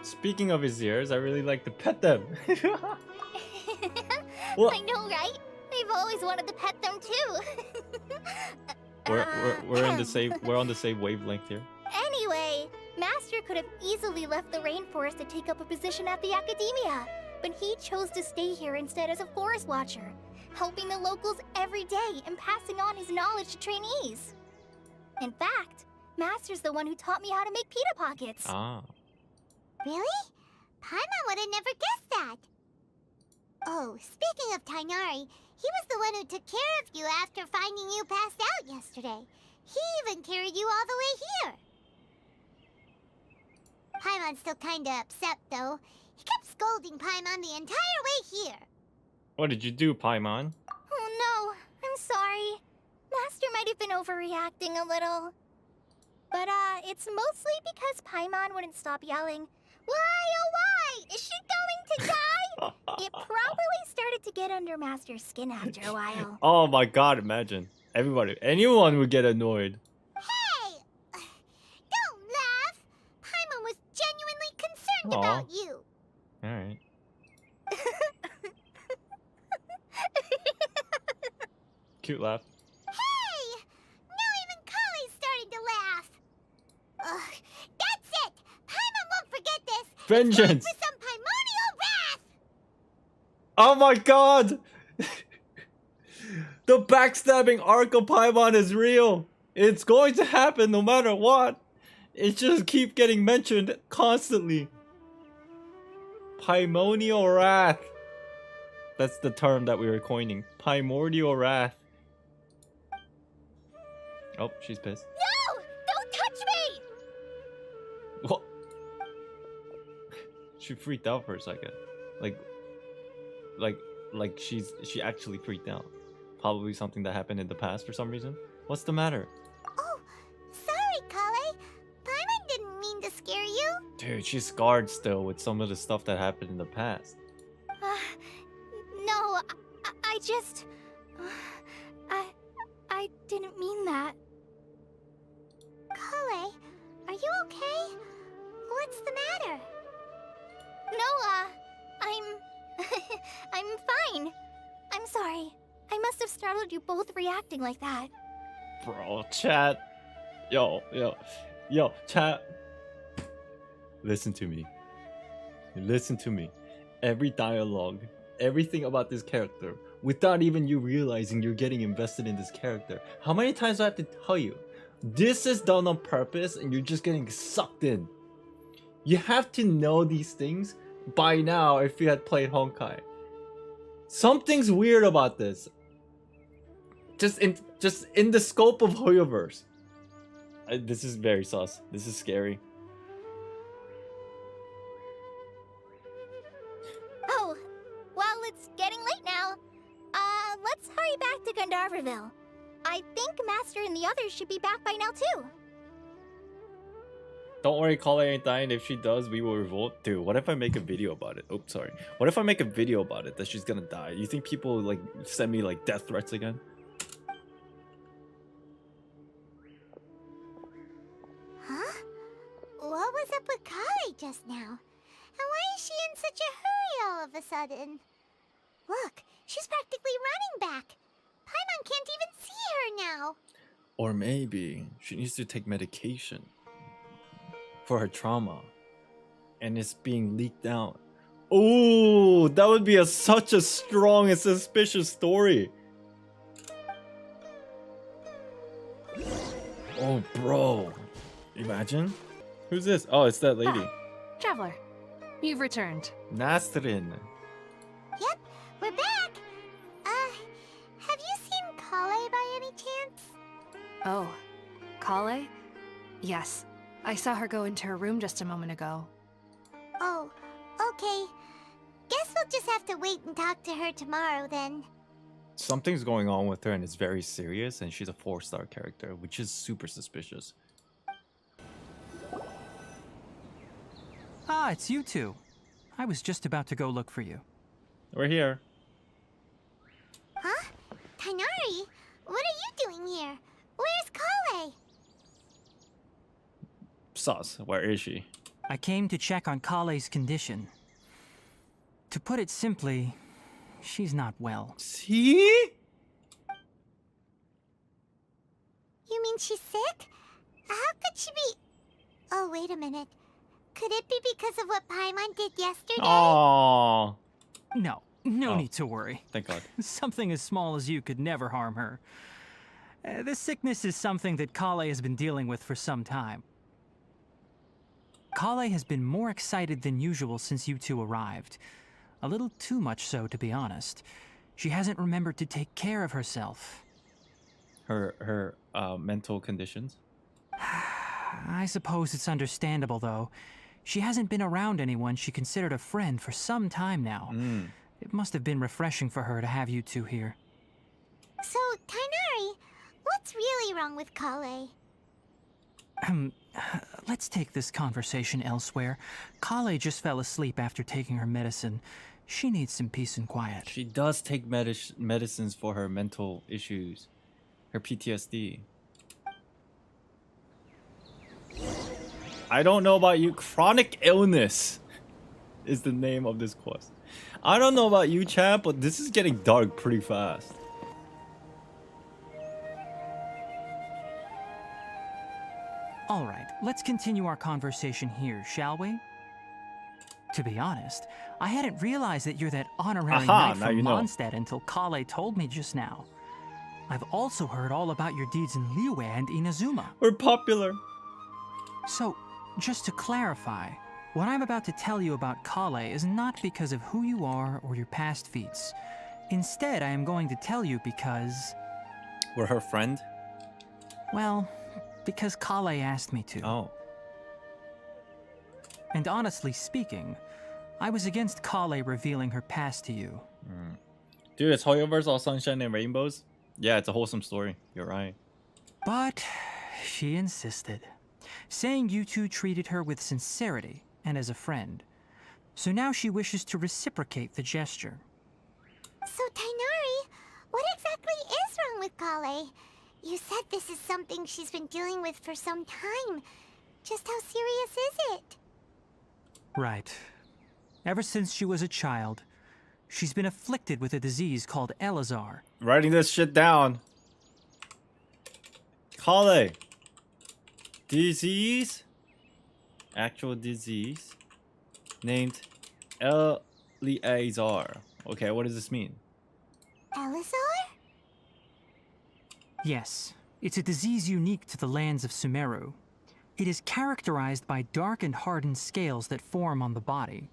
Speaking of his ears, I really like to pet them. Well- I know, right? I've always wanted to pet them too. We're in the same we're on the same wavelength here. Anyway, Master could have easily left the rainforest to take up a position at the Academia, but he chose to stay here instead as a forest watcher, helping the locals every day and passing on his knowledge to trainees. In fact, Master's the one who taught me how to make Pita Pockets. Ah. Really? Paimon would have never guessed that. Oh, speaking of Tighnari, he was the one who took care of you after finding you passed out yesterday. He even carried you all the way here. Paimon's still kinda upset, though. He kept scolding Paimon the entire way here. What did you do, Paimon? Oh no, I'm sorry. Master might have been overreacting a little. But, it's mostly because Paimon wouldn't stop yelling, "Why, oh why? Is she going to die?" It probably started to get under Master's skin after a while. Oh my god, imagine. Everybody, anyone would get annoyed. Hey! Don't laugh! Paimon was genuinely concerned Aw. about you. Alright. Cute laugh. Hey! Now even Collei started to laugh. Ugh, that's it! Paimon won't forget this! Vengeance! For some primordial wrath! Oh my god! The backstabbing arc of Paimon is real! It's going to happen no matter what! It just keep getting mentioned constantly. Primordial wrath. That's the term that we were coining. Primordial wrath. Oh, she's pissed. No! Don't touch me! What? She freaked out for a second. Like she actually freaked out. Probably something that happened in the past for some reason. What's the matter? Oh, sorry, Collei. Paimon didn't mean to scare you. Dude, she's scarred still with some of the stuff that happened in the past. No, I just... I didn't mean that. Collei, are you okay? What's the matter? No, I'm fine. I'm sorry. I must have startled you both reacting like that. Bro, chat. Yo, chat. Listen to me. Listen to me. Every dialogue, everything about this character, without even you realizing you're getting invested in this character. How many times do I have to tell you? This is done on purpose and you're just getting sucked in. You have to know these things by now if you had played Honkai. Something's weird about this. Just in the scope of Hoyoverse. This is very sus. This is scary. Oh, well, it's getting late now. Let's hurry back to Gandharva. I think Master and the others should be back by now too. Don't worry, Collei ain't dying. If she does, we will revolt. Dude, what if I make a video about it? Oops, sorry. What if I make a video about it that she's gonna die? You think people like send me like death threats again? Huh? What was up with Collei just now? And why is she in such a hurry all of a sudden? Look, she's practically running back. Paimon can't even see her now. Or maybe she needs to take medication for her trauma, and it's being leaked out. Ooh, that would be such a strong and suspicious story. Oh, bro. Imagine. Who's this? Oh, it's that lady. Traveler, you've returned. Nastrin. Yep, we're back. Have you seen Collei by any chance? Oh, Collei? Yes, I saw her go into her room just a moment ago. Oh, okay. Guess we'll just have to wait and talk to her tomorrow then. Something's going on with her and it's very serious, and she's a 4-star character, which is super suspicious. Ah, it's you two. I was just about to go look for you. We're here. Huh? Tighnari? What are you doing here? Where's Collei? Sus, where is she? I came to check on Collei's condition. To put it simply, she's not well. See? You mean she's sick? How could she be... Oh, wait a minute. Could it be because of what Paimon did yesterday? Aww. No need to worry. Thank God. Something as small as you could never harm her. This sickness is something that Collei has been dealing with for some time. Collei has been more excited than usual since you two arrived. A little too much so, to be honest. She hasn't remembered to take care of herself. Her mental conditions? I suppose it's understandable, though. She hasn't been around anyone she considered a friend for some time now. It must have been refreshing for her to have you two here. So, Tighnari, what's really wrong with Collei? Let's take this conversation elsewhere. Collei just fell asleep after taking her medicine. She needs some peace and quiet. She does take medicines for her mental issues. Her PTSD. I don't know about you. Chronic illness is the name of this quest. I don't know about you, chat, but this is getting dark pretty fast. Alright, let's continue our conversation here, shall we? To be honest, I hadn't realized that you're that honorary knight now from you know. Mondstadt until Collei told me just now. I've also heard all about your deeds in Liyue and Inazuma. We're popular. So, just to clarify, what I'm about to tell you about Collei is not because of who you are or your past feats. Instead, I am going to tell you because... We're her friend? well, because Collei asked me to. Oh. And honestly speaking, I was against Collei revealing her past to you. Dude, it's Hoyoverse all sunshine and rainbows? Yeah, it's a wholesome story. You're right. But she insisted, saying you two treated her with sincerity and as a friend. So now she wishes to reciprocate the gesture. So, Tighnari, what exactly is wrong with Collei? You said this is something she's been dealing with for some time. Just how serious is it? Right. Ever since she was a child, she's been afflicted with a disease called Eleazar. Writing this shit down. Collei. Disease? Actual disease. Named Eleazar. Okay, what does this mean? Eleazar? Yes, it's a disease unique to the lands of Sumeru. It is characterized by dark and hardened scales that form on the body.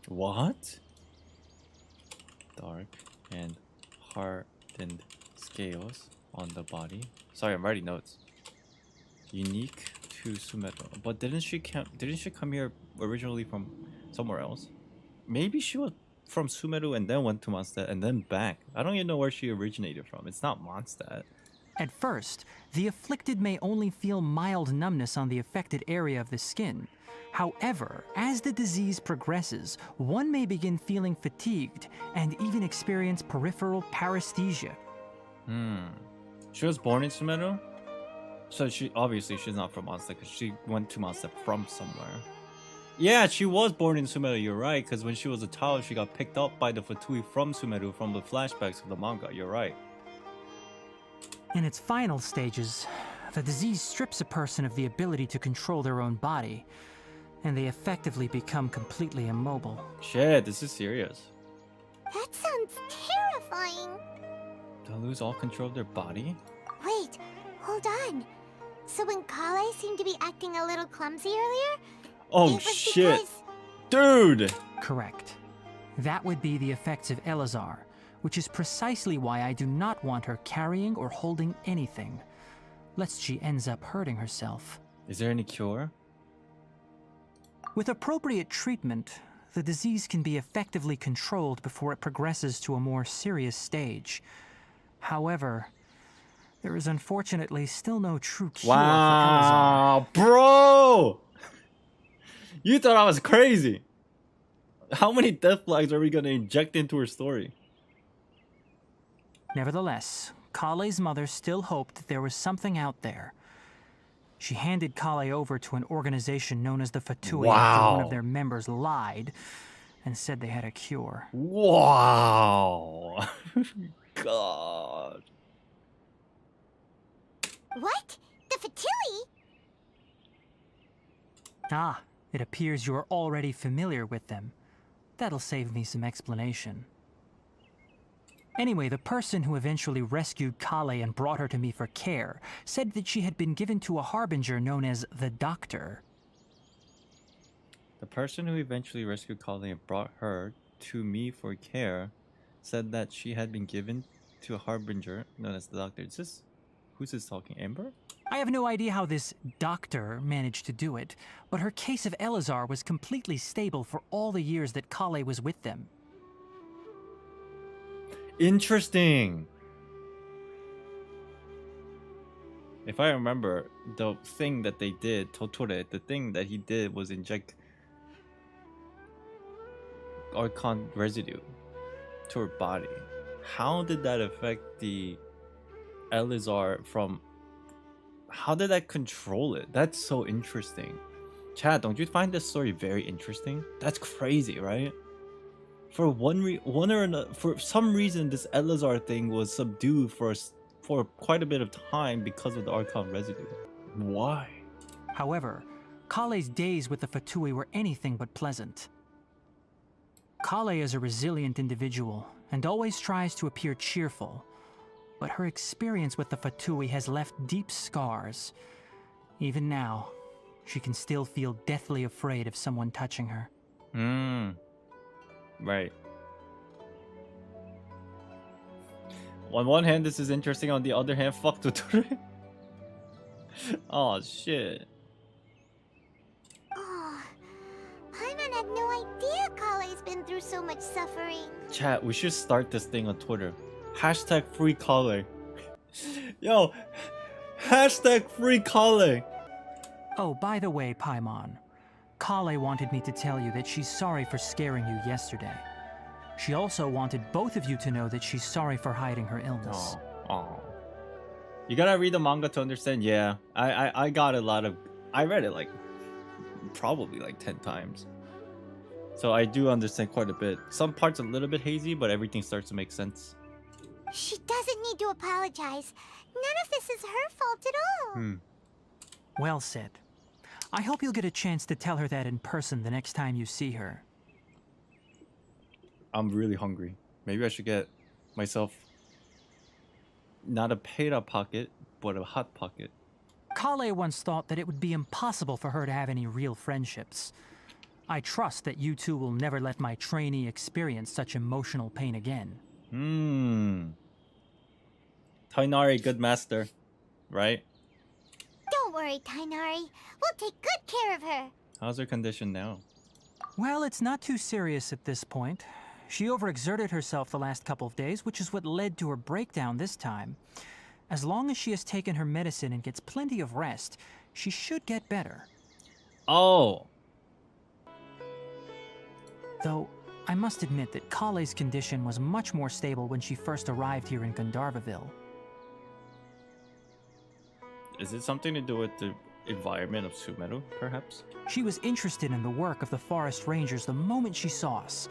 What? Dark and hardened scales on the body. Sorry, I'm writing notes. Unique to Sumeru. But didn't she come here originally from somewhere else? Maybe she was from Sumeru and then went to Mondstadt and then back. I don't even know where she originated from. It's not Mondstadt. At first, the afflicted may only feel mild numbness on the affected area of the skin. However, as the disease progresses, one may begin feeling fatigued and even experience peripheral paresthesia. She was born in Sumeru? So she's not from Mondstadt because she went to Mondstadt from somewhere. Yeah, she was born in Sumeru, you're right, because when she was a child, she got picked up by the Fatui from Sumeru from the flashbacks of the manga, you're right. In its final stages, the disease strips a person of the ability to control their own body, and they effectively become completely immobile. Shit, this is serious. That sounds terrifying. They'll lose all control of their body? Wait, hold on. So when Collei seemed to be acting a little clumsy earlier, Oh it was shit. because... Dude! Correct. That would be the effects of Eleazar, which is precisely why I do not want her carrying or holding anything, lest she ends up hurting herself. Is there any cure? With appropriate treatment, the disease can be effectively controlled before it progresses to a more serious stage. However, there is unfortunately still no true cure for Eleazar. Wow, bro! You thought I was crazy. How many death flags are we gonna inject into her story? Nevertheless, Collei's mother still hoped that there was something out there. She handed Collei over to an organization known as the Fatui after one of their members lied and said they had a cure. Wow. God. What? The Fatui? Ah, it appears you are already familiar with them. That'll save me some explanation. Anyway, the person who eventually rescued Collei and brought her to me for care said that she had been given to a harbinger known as the Doctor. The person who eventually rescued Collei and brought her to me for care said that she had been given to a harbinger known as the Doctor. Who's this talking? Amber? I have no idea how this doctor managed to do it, but her case of Eleazar was completely stable for all the years that Collei was with them. Interesting. If I remember, the thing that they did, Totore, the thing that he did was inject Archon residue to her body. How did that affect the Eleazar from... How did that control it? That's so interesting. Chad, don't you find this story very interesting? That's crazy, right? For for some reason, this Eleazar thing was subdued for quite a bit of time because of the Archon residue. Why? However, Collei's days with the Fatui were anything but pleasant. Collei is a resilient individual and always tries to appear cheerful, but her experience with the Fatui has left deep scars. Even now, she can still feel deathly afraid of someone touching her. Right. On one hand, this is interesting. On the other hand, fuck Tutore. Oh shit. Oh, Paimon had no idea Collei's been through so much suffering. Chat, we should start this thing on Twitter. Hashtag free Collei. Yo, hashtag free Collei. Oh, by the way, Paimon, Collei wanted me to tell you that she's sorry for scaring you yesterday. She also wanted both of you to know that she's sorry for hiding her illness. Oh. You gotta read the manga to understand. Yeah, I got a lot of... I read it like probably like 10 times. So I do understand quite a bit. Some parts a little bit hazy, but everything starts to make sense. She doesn't need to apologize. None of this is her fault at all. Well said. I hope you'll get a chance to tell her that in person the next time you see her. I'm really hungry. Maybe I should get myself not a Pita Pocket, but a Hot Pocket. Collei once thought that it would be impossible for her to have any real friendships. I trust that you two will never let my trainee experience such emotional pain again. Tighnari, good master, right? Don't worry, Tighnari. We'll take good care of her. How's her condition now? Well, it's not too serious at this point. She overexerted herself the last couple of days, which is what led to her breakdown this time. As long as she has taken her medicine and gets plenty of rest, she should get better. Oh! Though, I must admit that Collei's condition was much more stable when she first arrived here in Gandharva Ville. Is it something to do with the environment of Sumeru, perhaps? She was interested in the work of the forest rangers the moment she saw us.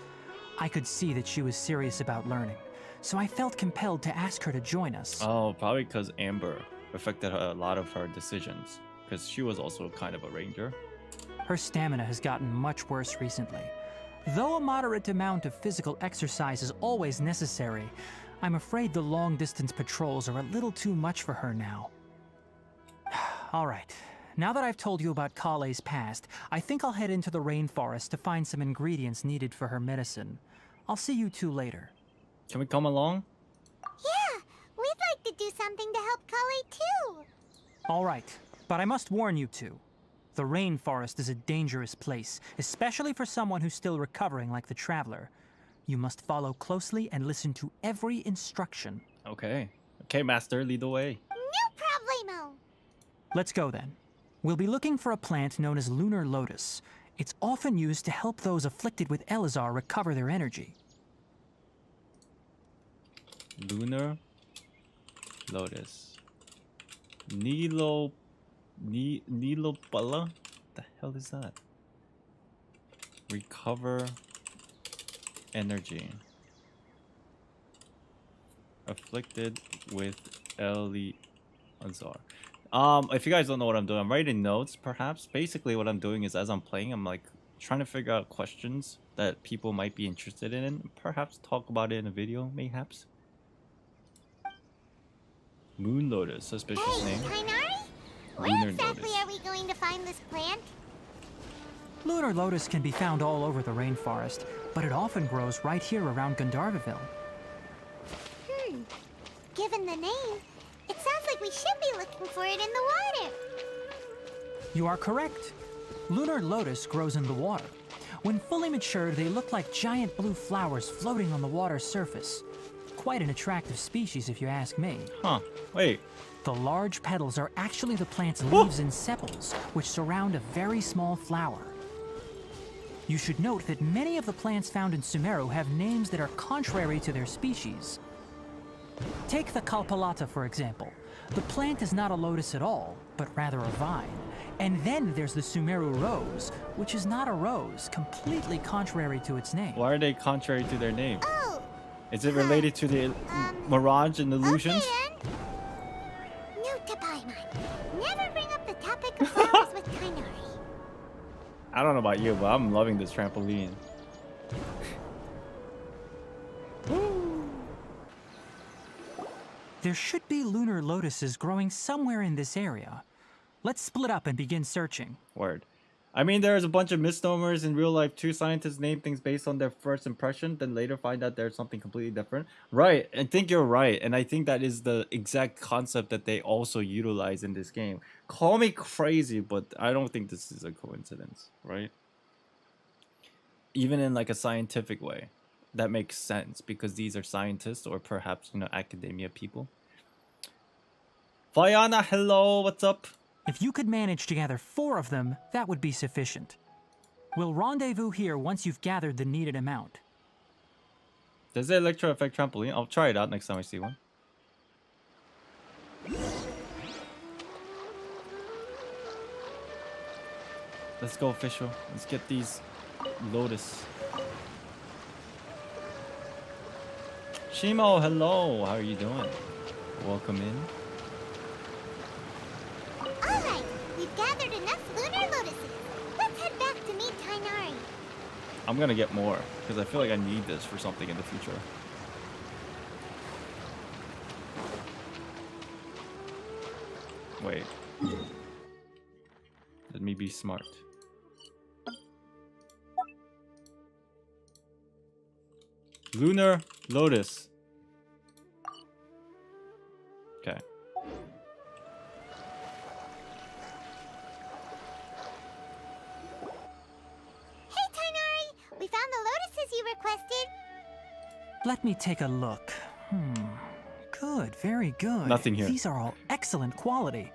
I could see that she was serious about learning, so I felt compelled to ask her to join us. Oh, probably because Amber affected a lot of her decisions, because she was also kind of a ranger. Her stamina has gotten much worse recently. Though a moderate amount of physical exercise is always necessary, I'm afraid the long-distance patrols are a little too much for her now. All right. Now that I've told you about Collei's past, I think I'll head into the rainforest to find some ingredients needed for her medicine. I'll see you two later. Can we come along? Yeah, we'd like to do something to help Collei too. All right, but I must warn you two. The rainforest is a dangerous place, especially for someone who's still recovering like the Traveler. You must follow closely and listen to every instruction. Okay. Okay, Master, lead the way. No problemo. Let's go then. We'll be looking for a plant known as Lunar Lotus. It's often used to help those afflicted with Eleazar recover their energy. Lunar Lotus. Nilopala? The hell is that? Recover energy. Afflicted with Eleazar. If you guys don't know what I'm doing, I'm writing notes, perhaps. Basically, what I'm doing is as I'm playing, I'm like trying to figure out questions that people might be interested in, and perhaps talk about it in a video, mayhaps. Moon Lotus, suspicious name. Tighnari? Where Lunar exactly Lotus. are we going to find this plant? Lunar Lotus can be found all over the rainforest, but it often grows right here around Gandharva Ville. Given the name, it sounds like we should be looking for it in the water. You are correct. Lunar Lotus grows in the water. When fully matured, they look like giant blue flowers floating on the water's surface. Quite an attractive species, if you ask me. Huh. Wait. The large petals are actually the plant's leaves and sepals, which surround a very small flower. You should note that many of the plants found in Sumeru have names that are contrary to their species. Take the Kalpalata, for example. The plant is not a lotus at all, but rather a vine. And then there's the Sumeru rose, which is not a rose, completely contrary to its name. Why are they contrary to their name? Oh, Is it related to the mirage and illusions? okay then. Note to Paimon. Never bring up the topic of flowers with Tighnari. I don't know about you, but I'm loving this trampoline. There should be lunar lotuses growing somewhere in this area. Let's split up and begin searching. Word. I mean, there's a bunch of misnomers in real life too. Scientists name things based on their first impression, then later find out there's something completely different. Right, I think you're right. And I think that is the exact concept that they also utilize in this game. Call me crazy, but I don't think this is a coincidence, right? Even in like a scientific way. That makes sense because these are scientists or perhaps, you know, academia people. Vayana, hello, what's up? If you could manage to gather 4 of them, that would be sufficient. We'll rendezvous here once you've gathered the needed amount. Does the electro affect trampoline? I'll try it out next time I see one. Let's go official. Let's get these lotus. Shimo, hello. How are you doing? Welcome in. Alright, we've gathered enough lunar lotuses. Let's head back to meet Tighnari. I'm gonna get more because I feel like I need this for something in the future. Wait. Let me be smart. Lunar Lotus. Okay. Hey Tighnari, we found the lotuses you requested. Let me take a look. Good, very good. Nothing here. These are all excellent quality.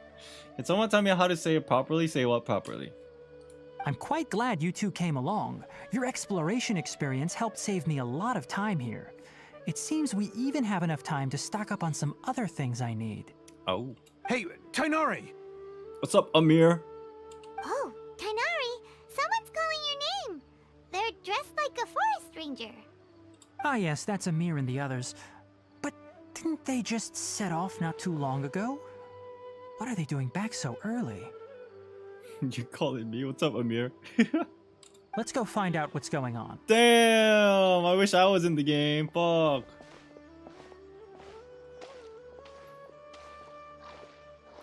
Can someone tell me how to say it properly? Say what properly? I'm quite glad you two came along. Your exploration experience helped save me a lot of time here. It seems we even have enough time to stock up on some other things I need. Oh. Hey, Tighnari! What's up, Amir? Oh, Tighnari, someone's calling your name. They're dressed like a forest ranger. Ah yes, that's Amir and the others. But didn't they just set off not too long ago? What are they doing back so early? You calling me? What's up, Amir? Let's go find out what's going on. Damn! I wish I was in the game. Fuck.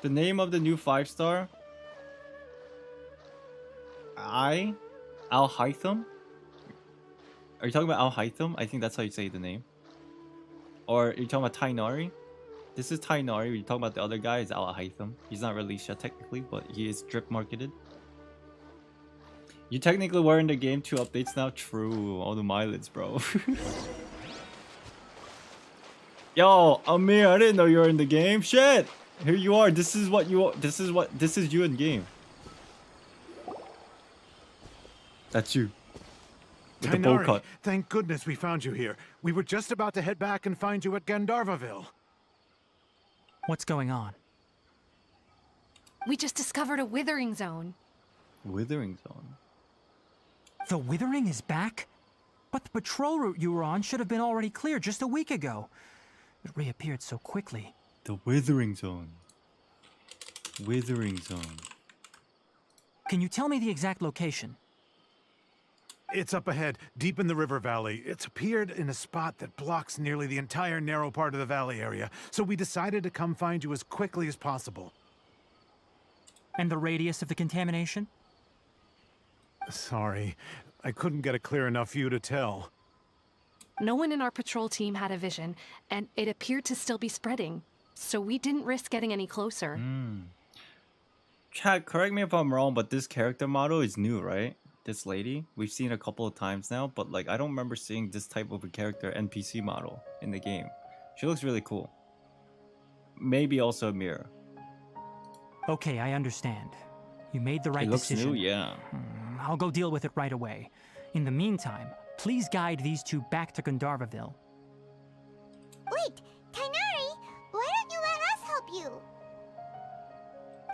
The name of the new 5-star? Al-Haytham? Are you talking about Al-Haytham? I think that's how you say the name. Or are you talking about Tighnari? This is Tighnari. We're talking about the other guy is Al-Haytham. He's not released yet technically, but he is drip marketed. You technically were in the game 2 updates now. True. All the mileage, bro. Yo, Amir, I didn't know you were in the game. Shit. Here you are. This is what you. This is you in game. That's you. With the bowl Tighnari, cut. thank goodness we found you here. We were just about to head back and find you at Gandharva. What's going on? We just discovered a Withering Zone. Withering Zone. The Withering is back? But the patrol route you were on should have been already clear just a week ago. It reappeared so quickly. The Withering Zone. Withering Zone. Can you tell me the exact location? It's up ahead, deep in the river valley. It's appeared in a spot that blocks nearly the entire narrow part of the valley area, so we decided to come find you as quickly as possible. And the radius of the contamination? Sorry, I couldn't get a clear enough view to tell. No one in our patrol team had a vision, and it appeared to still be spreading. So we didn't risk getting any closer. Chat, correct me if I'm wrong, but this character model is new, right? This lady, we've seen a couple of times now, but like I don't remember seeing this type of a character NPC model in the game. She looks really cool. Maybe also a mirror. Okay, I understand. You made the right It looks decision. new, yeah. I'll go deal with it right away. In the meantime, please guide these two back to Gandharva. Wait, Tighnari,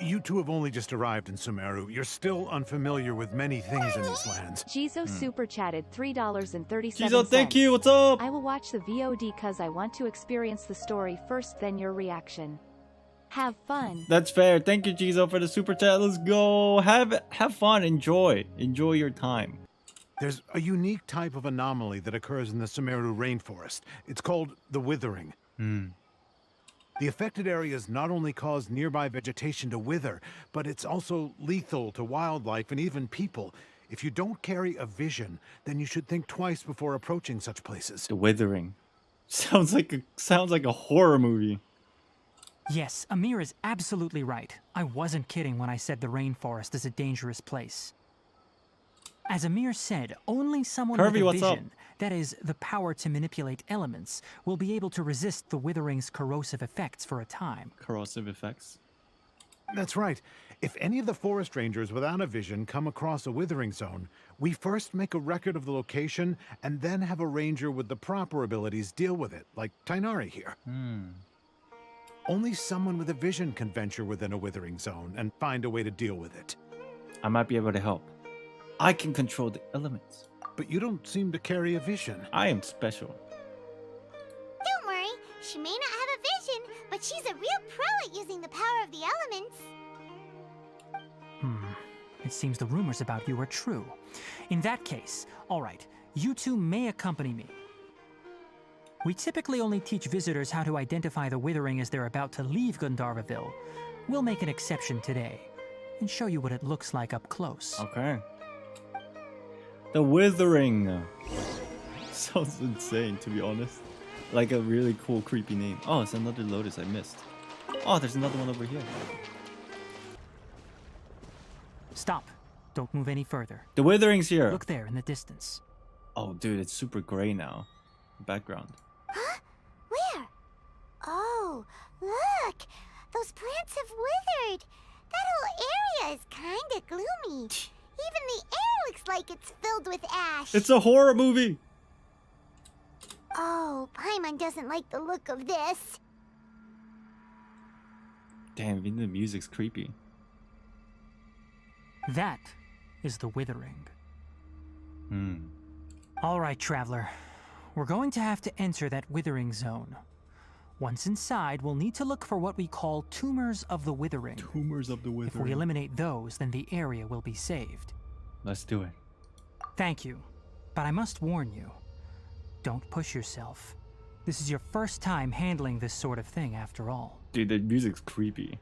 You two have only just arrived in Sumeru. You're still unfamiliar with many things in these lands. Jizo super chatted $3.37. Jizo, thank you. What's up? I will watch the VOD cause I want to experience the story first, then your reaction. Have fun. That's fair. Thank you, Jizo, for the super chat. Let's go. Have fun. Enjoy your time. There's a unique type of anomaly that occurs in the Sumeru rainforest. It's called the Withering. The affected areas not only cause nearby vegetation to wither, but it's also lethal to wildlife and even people. If you don't carry a vision, then you should think twice before approaching such places. The Withering. Sounds like a horror movie. Yes, Amir is absolutely right. I wasn't kidding when I said the rainforest is a dangerous place. As Amir said, only someone Kirby, with a what's up? vision, that is, the power to manipulate elements, will be able to resist the Withering's corrosive effects for a time. Corrosive effects. That's right. If any of the forest rangers without a vision come across a Withering Zone, we first make a record of the location and then have a ranger with the proper abilities deal with it, like Tighnari here. Only someone with a vision can venture within a Withering Zone and find a way to deal with it. I might be able to help. I can control the elements. But you don't seem to carry a vision. I am special. Don't worry, she may not have a vision, but she's a real pro at using the power of the elements. It seems the rumors about you are true. In that case, all right, you two may accompany me. We typically only teach visitors how to identify the Withering as they're about to leave Gandharva Ville. We'll make an exception today and show you what it looks like up close. Okay. The Withering. Sounds insane, to be honest. Like a really cool, creepy name. Oh, it's another lotus I missed. Oh, there's another one over here. Stop. Don't move any further. The Withering's here. Look there in the distance. Oh, dude, it's super gray now. Background. Huh? Where? Oh, look! Those plants have withered. That whole area is kinda gloomy. Even the air looks like it's filled with ash. It's a horror movie. Oh, Paimon doesn't like the look of this. Damn, even the music's creepy. That is the Withering. Hmm. All right, traveler. We're going to have to enter that Withering Zone. Once inside, we'll need to look for what we call tumors of the Withering. Tumors of the If we eliminate those, then the area will be saved. Let's do it. Thank you, but I must warn you. Don't push yourself. This is your first time handling this sort of thing, after all. Dude, the music's creepy.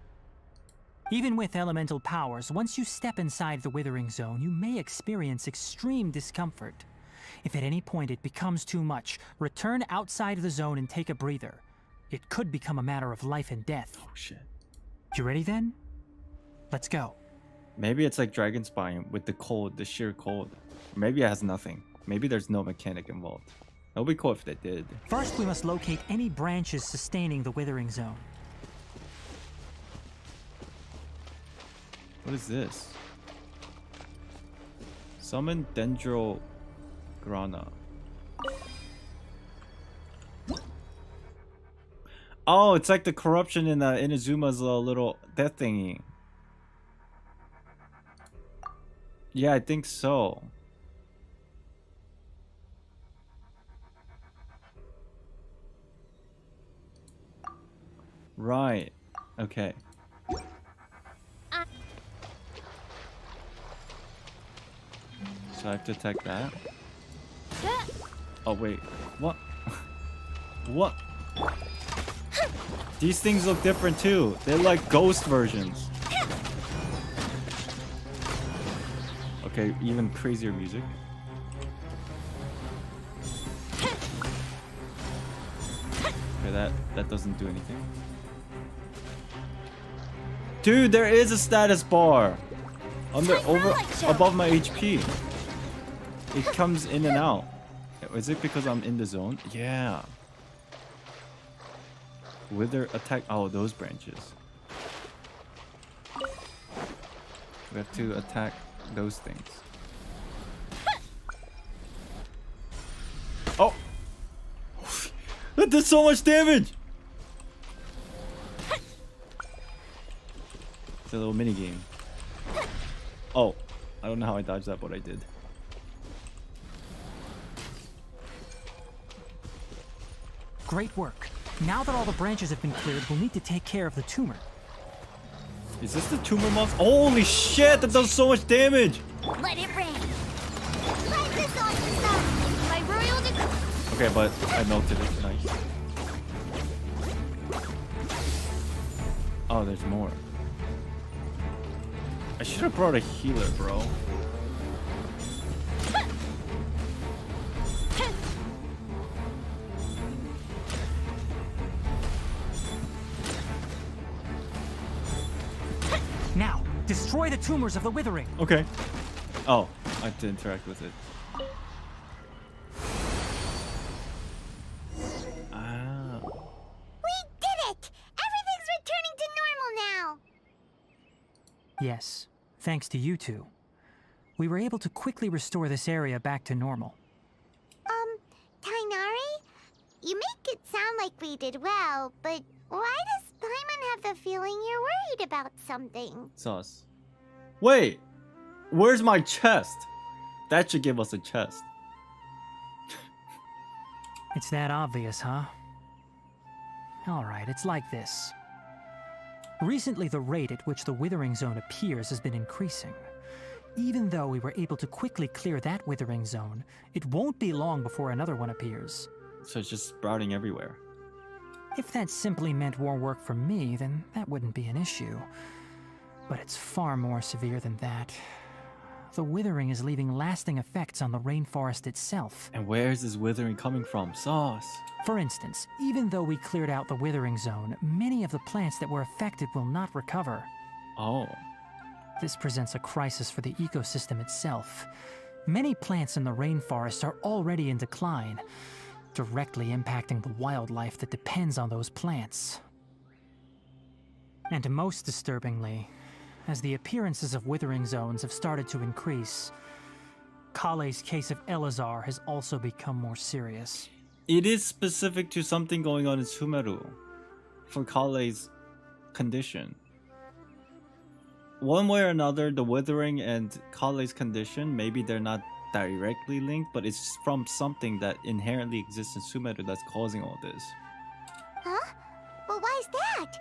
Even with elemental powers, once you step inside the Withering Zone, you may experience extreme discomfort. If at any point it becomes too much, return outside the zone and take a breather. It could become a matter of life and death. Oh shit. You ready then? Let's go. Maybe it's like Dragon Spine with the cold, the sheer cold. Or maybe it has nothing. Maybe there's no mechanic involved. That would be cool if they did. First, we must locate any branches sustaining the Withering Zone. What is this? Summon Dendro Grana. Oh, it's like the corruption in Inazuma's little death thingy. Yeah, I think so. Right. Okay. So I have to attack that? Oh wait, what? What? These things look different too. They're like ghost versions. Okay, even crazier music. Okay, that doesn't do anything. Dude, there is a status bar above my HP. It comes in and out. Is it because I'm in the zone? Yeah. Wither attack. Oh, those branches. We have to attack those things. Oh! That did so much damage! It's a little mini game. Oh, I don't know how I dodged that, but I did. Great work. Now that all the branches have been cleared, we'll need to take care of the tumor. Is this the tumor monster? Holy shit, that does so much damage! Let it rain. Light this awesome stuff. My royal decree. Okay, but I melted it. Nice. Oh, there's more. I should have brought a healer, bro. Now, destroy the tumors of the Withering. Okay. Oh, I have to interact with it. Ah. We did it! Everything's returning to normal now. Yes, thanks to you two. We were able to quickly restore this area back to normal. Tighnari? You make it sound like we did well, but why does Paimon have the feeling you're worried about something? Sus. Wait! Where's my chest? That should give us a chest. It's that obvious, huh? Alright, it's like this. Recently, the rate at which the Withering Zone appears has been increasing. Even though we were able to quickly clear that Withering Zone, it won't be long before another one appears. So it's just sprouting everywhere. If that simply meant more work for me, then that wouldn't be an issue. But it's far more severe than that. The Withering is leaving lasting effects on the rainforest itself. And where is this withering coming from? Sauce. For instance, even though we cleared out the Withering Zone, many of the plants that were affected will not recover. Oh. This presents a crisis for the ecosystem itself. Many plants in the rainforest are already in decline, directly impacting the wildlife that depends on those plants. And most disturbingly, as the appearances of Withering Zones have started to increase, Collei's case of Eleazar has also become more serious. It is specific to something going on in Sumeru for Collei's condition. One way or another, the Withering and Collei's condition, maybe they're not directly linked, but it's from something that inherently exists in Sumeru that's causing all this. Huh? But why is that?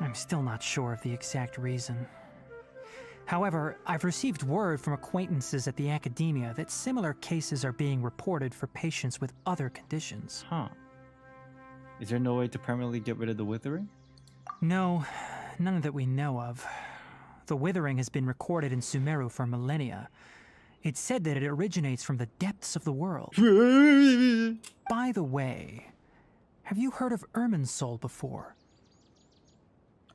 I'm still not sure of the exact reason. However, I've received word from acquaintances at the academia that similar cases are being reported for patients with other conditions. Huh. Is there no way to permanently get rid of the Withering? No, none that we know of. The Withering has been recorded in Sumeru for millennia. It's said that it originates from the depths of the world. By the way, have you heard of Irminsul before?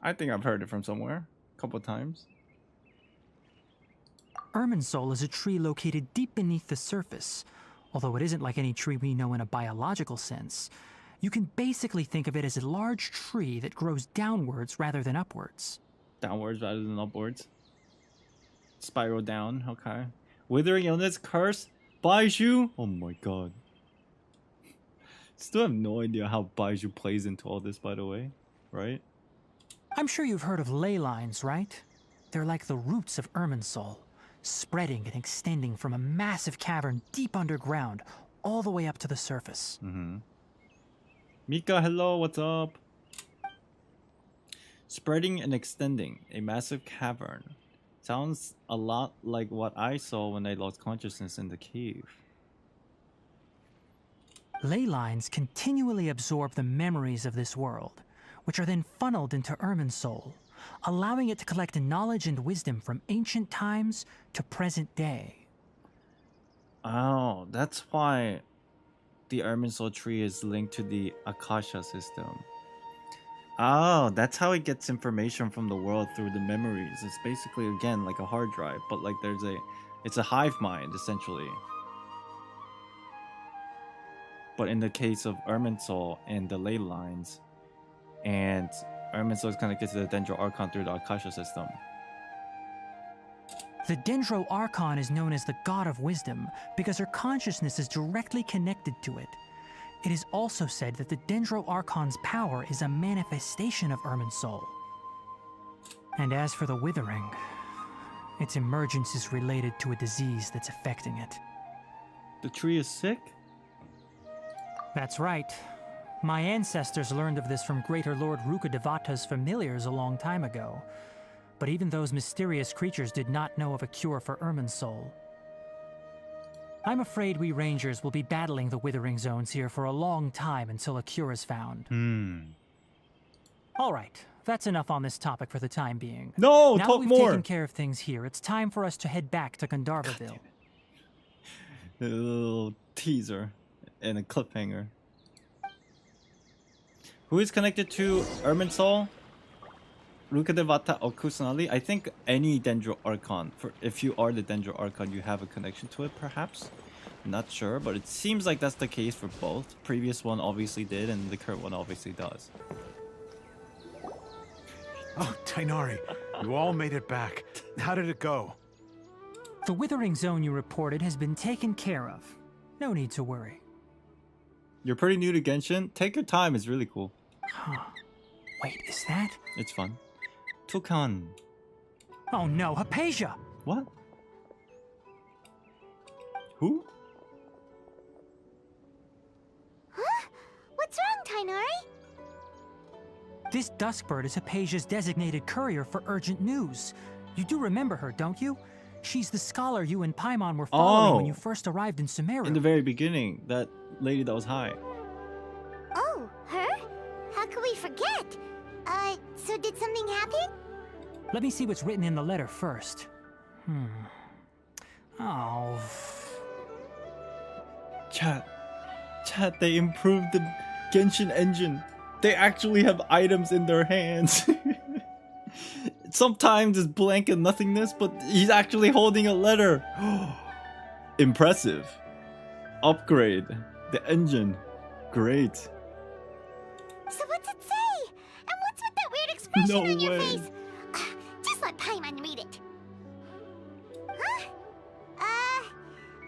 I think I've heard it from somewhere. A couple times. Irminsul is a tree located deep beneath the surface. Although it isn't like any tree we know in a biological sense. You can basically think of it as a large tree that grows downwards rather than upwards. Downwards rather than upwards. Spiral down, okay. Withering illness, curse, Baiju. Oh my god. Still have no idea how Baiju plays into all this, by the way. Right? I'm sure you've heard of ley lines, right? They're like the roots of Irminsul, spreading and extending from a massive cavern deep underground all the way up to the surface. Mm-hmm. Mika, hello, what's up? Spreading and extending, a massive cavern. Sounds a lot like what I saw when I lost consciousness in the cave. Ley lines continually absorb the memories of this world, which are then funneled into Irminsul, allowing it to collect knowledge and wisdom from ancient times to present day. Oh, that's why the Irminsul tree is linked to the Akasha system. Oh, that's how it gets information from the world through the memories. It's basically, again, like a hard drive, but like it's a hive mind, essentially. But in the case of Irminsul and the ley lines, and Irminsul is connected to the Dendro Archon through the Akasha system. The Dendro Archon is known as the God of Wisdom because her consciousness is directly connected to it. It is also said that the Dendro Archon's power is a manifestation of Irminsul. And as for the Withering, its emergence is related to a disease that's affecting it. The tree is sick? That's right. My ancestors learned of this from Greater Lord Rukkhadevata's familiars a long time ago. But even those mysterious creatures did not know of a cure for Irminsul. I'm afraid we rangers will be battling the Withering Zones here for a long time until a cure is found. Alright, that's enough on this topic for the time being. No, now talk we've more! taken care of things here, it's time for us to head back to Gandharva. A little teaser and a cliffhanger. Who is connected to Irminsul? Rukkhadevata or Kusanali? I think any Dendro Archon. If you are the Dendro Archon, you have a connection to it, perhaps? I'm not sure, but it seems like that's the case for both. Previous one obviously did, and the current one obviously does. Oh, Tighnari, you all made it back. How did it go? The Withering Zone you reported has been taken care of. No need to worry. You're pretty new to Genshin. Take your time, it's really cool. Huh. Wait, is that? It's fun. Tukan. Oh no, Hypatia! What? Who? Huh? What's wrong, Tighnari? This Duskbird is Hypatia's designated courier for urgent news. You do remember her, don't you? She's the scholar you and Paimon were following when you first arrived in Sumeru. In the very beginning, that lady that was high. Oh, her? How could we forget? So did something happen? Let me see what's written in the letter first. Oh. Chat, they improved the Genshin engine. They actually have items in their hands. Sometimes it's blank and nothingness, but he's actually holding a letter. Impressive. Upgrade the engine. Great. So what's it say? And what's with that weird expression No on your way. face? Just let Paimon read it. Huh?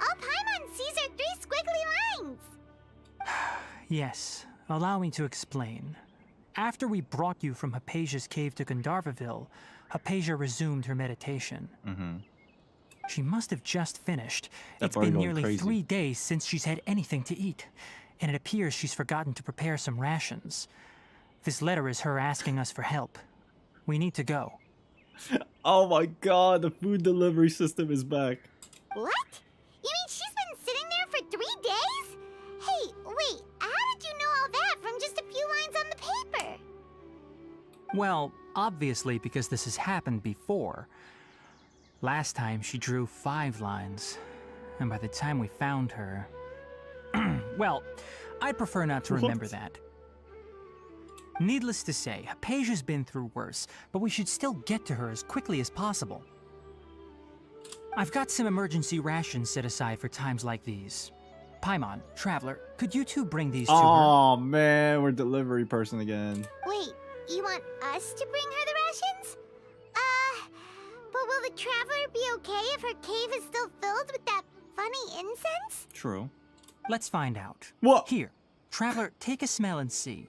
All Paimon sees are 3 squiggly lines. Yes, allow me to explain. After we brought you from Hypatia's cave to Gandharva, Hypatia resumed her meditation. She must have just finished. It's been nearly 3 days since she's had anything to eat, and it appears she's forgotten to prepare some rations. This letter is her asking us for help. We need to go. Oh my god, the food delivery system is back. What? You mean she's been sitting there for 3 days? Hey, wait, how did you know all that from just a few lines on the paper? Well, obviously because this has happened before. Last time she drew 5 lines, and by the time we found her... well, I'd prefer not to remember that. Needless to say, Hypatia's been through worse, but we should still get to her as quickly as possible. I've got some emergency rations set aside for times like these. Paimon, Traveler, could you two bring these to her? Oh man, we're delivery person again. Wait, you want us to bring her the rations? But will the Traveler be okay if her cave is still filled with that funny incense? True. Let's find out. What? Here, Traveler, take a smell and see.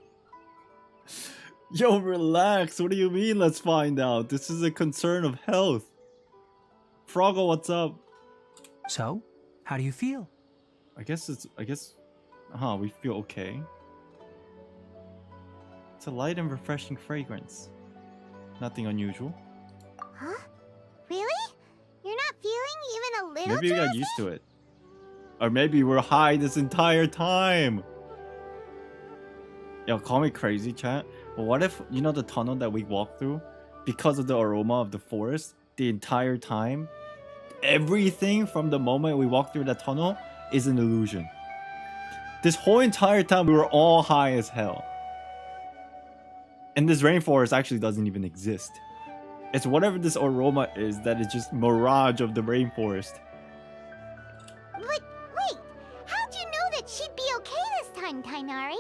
Yo, relax. What do you mean, let's find out? This is a concern of health. Froggle, what's up? So, how do you feel? I guess, we feel okay. It's a light and refreshing fragrance. Nothing unusual. Huh? Really? You're not feeling even a little Maybe we got drowsy? used to it. Or maybe we're high this entire time. Yo, call me crazy, chat. But what if, you know the tunnel that we walked through? Because of the aroma of the forest, the entire time, everything from the moment we walked through that tunnel is an illusion. This whole entire time we were all high as hell. And this rainforest actually doesn't even exist. It's whatever this aroma is that is just mirage of the rainforest. But wait, how'd you know that she'd be okay this time, Tighnari?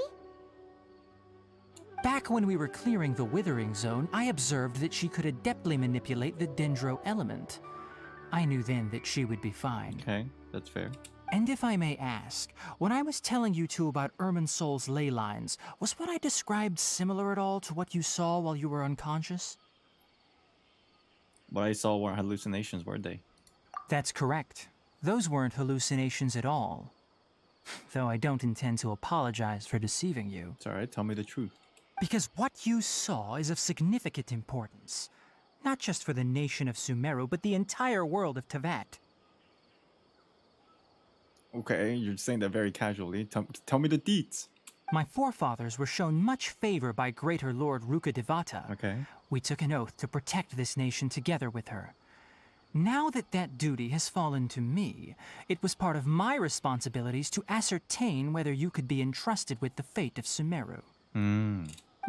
Back when we were clearing the Withering Zone, I observed that she could adeptly manipulate the Dendro element. I knew then that she would be fine. Okay, that's fair. And if I may ask, when I was telling you two about Irminsul's ley lines, was what I described similar at all to what you saw while you were unconscious? What I saw were hallucinations, weren't they? That's correct. Those weren't hallucinations at all. Though I don't intend to apologize for deceiving you. It's alright, tell me the truth. Because what you saw is of significant importance. Not just for the nation of Sumeru, but the entire world of Teyvat. Okay, you're saying that very casually. Tell me the deets. My forefathers were shown much favor by Greater Lord Rukkhadevata. Okay. We took an oath to protect this nation together with her. Now that that duty has fallen to me, it was part of my responsibilities to ascertain whether you could be entrusted with the fate of Sumeru.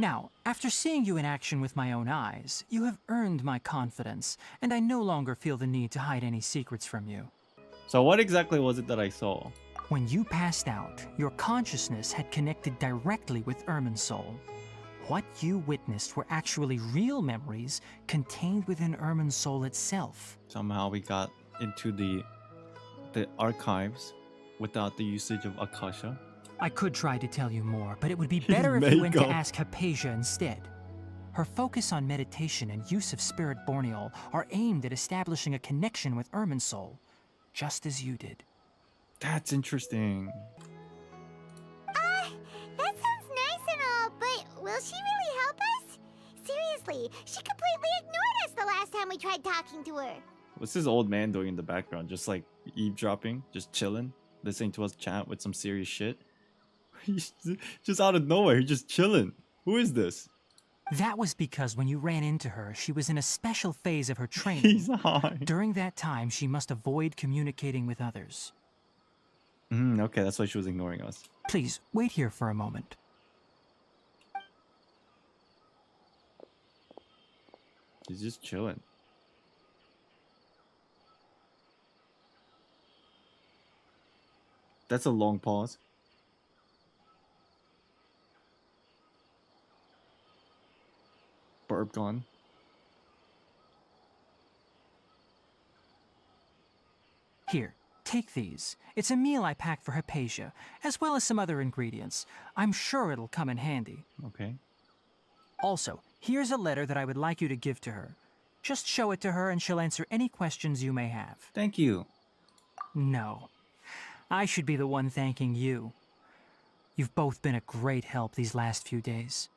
Now, after seeing you in action with my own eyes, you have earned my confidence, and I no longer feel the need to hide any secrets from you. So what exactly was it that I saw? When you passed out, your consciousness had connected directly with Irminsul. What you witnessed were actually real memories contained within Irminsul itself. Somehow we got into the archives without the usage of Akasha. I could try to tell you more, but it would be better if you went to makeup. ask Hypatia instead. Her focus on meditation and use of Spirit Borneal are aimed at establishing a connection with Irminsul, just as you did. That's interesting. That sounds nice and all, but will she really help us? Seriously, she completely ignored us the last time we tried talking to her. What's this old man doing in the background? Just like eavesdropping? Just chilling? Listening to us chat with some serious shit? He's just out of nowhere, he's just chilling. Who is this? That was because when you ran into her, she was in a special phase of her training. He's high. During that time, she must avoid communicating with others. Okay, that's why she was ignoring us. Please, wait here for a moment. He's just chilling. That's a long pause. Burp gone. Here, take these. It's a meal I packed for Hypatia, as well as some other ingredients. I'm sure it'll come in handy. Okay. Also, here's a letter that I would like you to give to her. Just show it to her and she'll answer any questions you may have. Thank you. No. I should be the one thanking you. You've both been a great help these last few days.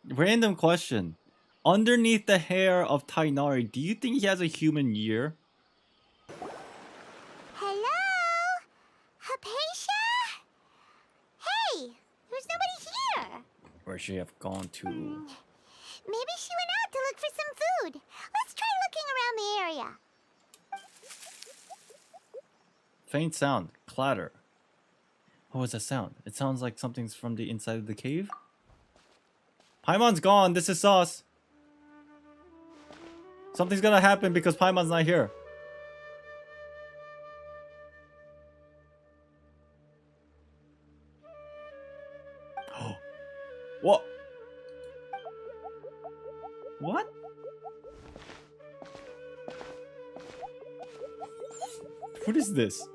Random question. Underneath the hair of Tighnari, do you think he has a human year? Hello? Hypatia? Hey, there's nobody here. Where she have gone to? Maybe she went out to look for some food. Let's try looking around the area. Faint sound. Clatter. What was that sound? It sounds like something's from the inside of the cave. Paimon's gone. This is sus. Something's gonna happen because Paimon's not here. What? What? What is this?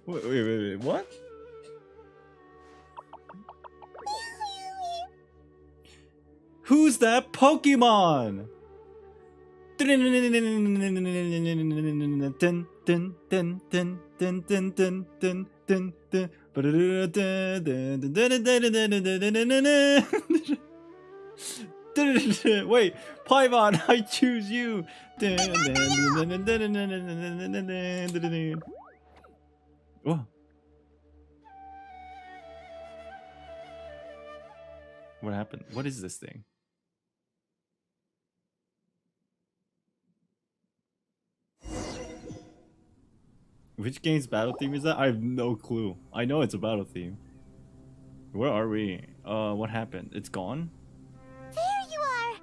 Wait, what? Who's that Pokemon? Wait, Paimon, I choose you. Whoa. What happened? What is this thing? Which game's battle theme is that? I have no clue. I know it's a battle theme. Where are we? What happened? It's gone? There you are.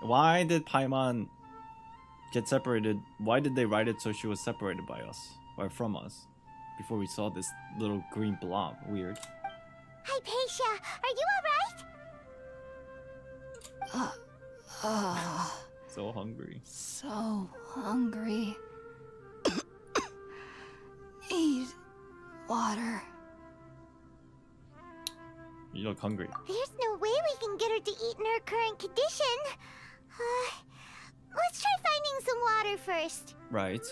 Why did Paimon get separated? Why did they write it so she was separated by us? Or from us? Before we saw this little green blob. Weird. Hypatia, are you alright? So hungry. So hungry. Need water. You look hungry. There's no way we can get her to eat in her current condition. Let's try finding some water first. Right.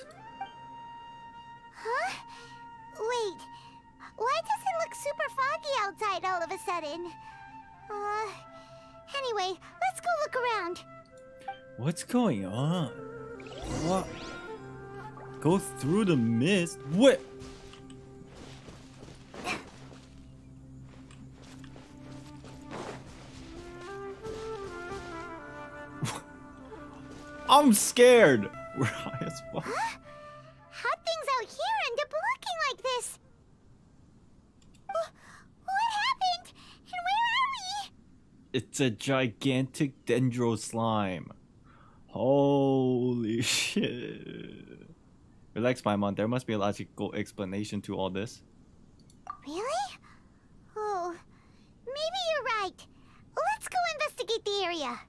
Huh? Wait. Why does it look super foggy outside all of a sudden? Anyway, let's go look around. What's going on? What? Go through the mist? What? I'm scared. We're high as fuck. Huh? How'd things out here end up looking like this? What happened? And where are we? It's a gigantic Dendro slime. Holy shit. Relax, Paimon. There must be a logical explanation to all this. Really? Oh, maybe you're right. Let's go investigate the area.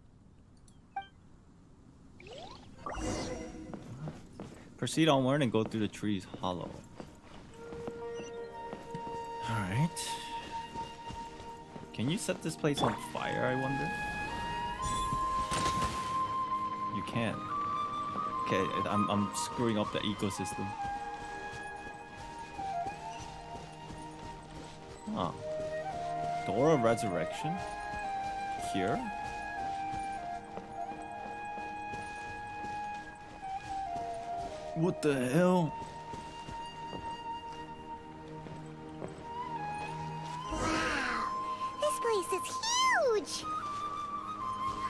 Proceed onward and go through the trees hollow. Alright. Can you set this place on fire, I wonder? You can. Okay, I'm screwing up the ecosystem. Ah. Door of Resurrection? Here? What the hell? Wow, this place is huge!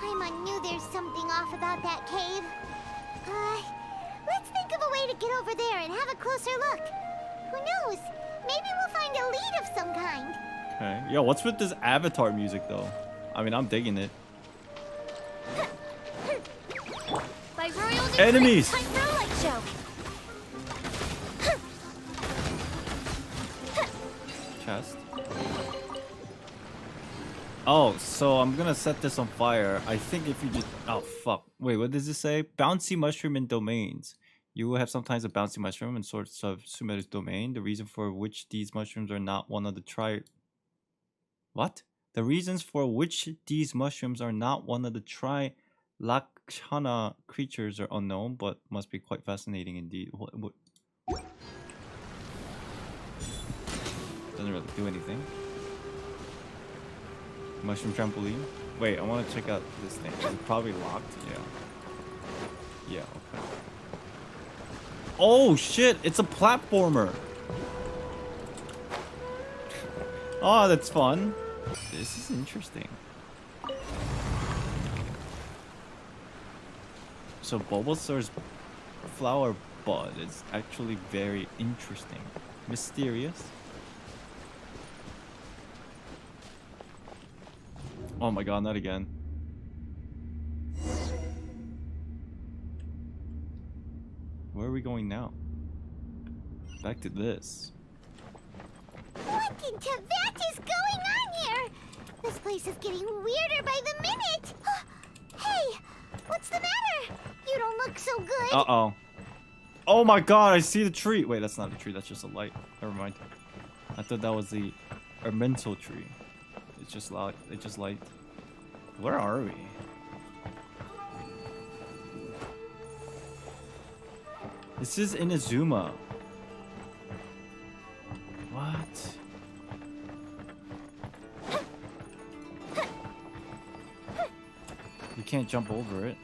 Paimon knew there's something off about that cave. Let's think of a way to get over there and have a closer look. Who knows? Maybe we'll find a lead of some kind. Okay. Yo, what's with this Avatar music though? I mean, I'm digging it. By royal decree, Enemies! time for a light show. Chest. Oh, so I'm gonna set this on fire. I think if you just... Oh, fuck. Wait, what does it say? Bouncy mushroom in domains. You will have sometimes a bouncy mushroom in sorts of Sumeru's domain. The reason for which these mushrooms are not one of the What? The reasons for which these mushrooms are not one of the Lakshana creatures are unknown, but must be quite fascinating indeed. What? Doesn't really do anything. Mushroom trampoline. Wait, I want to check out this thing. Is it probably locked? Yeah. Yeah, okay. Oh shit! It's a platformer! Oh, that's fun. This is interesting. So Bulbasaur's flower bud is actually very interesting. Mysterious. Oh my god, not again. Where are we going now? Back to this. What into that is going on here? This place is getting weirder by the minute. Hey, what's the matter? You don't look so good. Uh-oh. Oh my god, I see the tree. Wait, that's not a tree, that's just a light. Never mind. I thought that was the Irminsul tree. It's just light. It's just light. Where are we? This is Inazuma. What? You can't jump over it.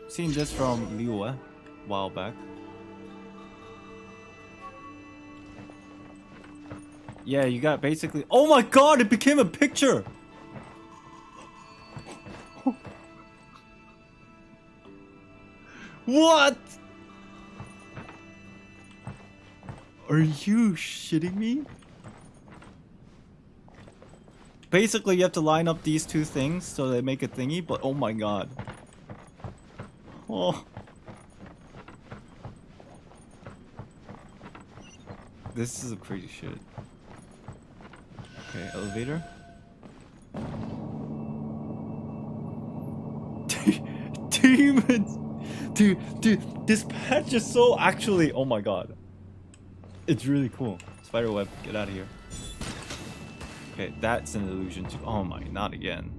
Seen this from Liu a while back. Yeah, you got basically... Oh my god, it became a picture! What? Are you shitting me? Basically, you have to line up these two things so they make a thingy, but oh my god. Oh. This is a crazy shit. Okay, elevator. Demons! Dude, this patch is so actually. Oh my god. It's really cool. Spiderweb, get out of here. Okay, that's an illusion too. Oh my, not again.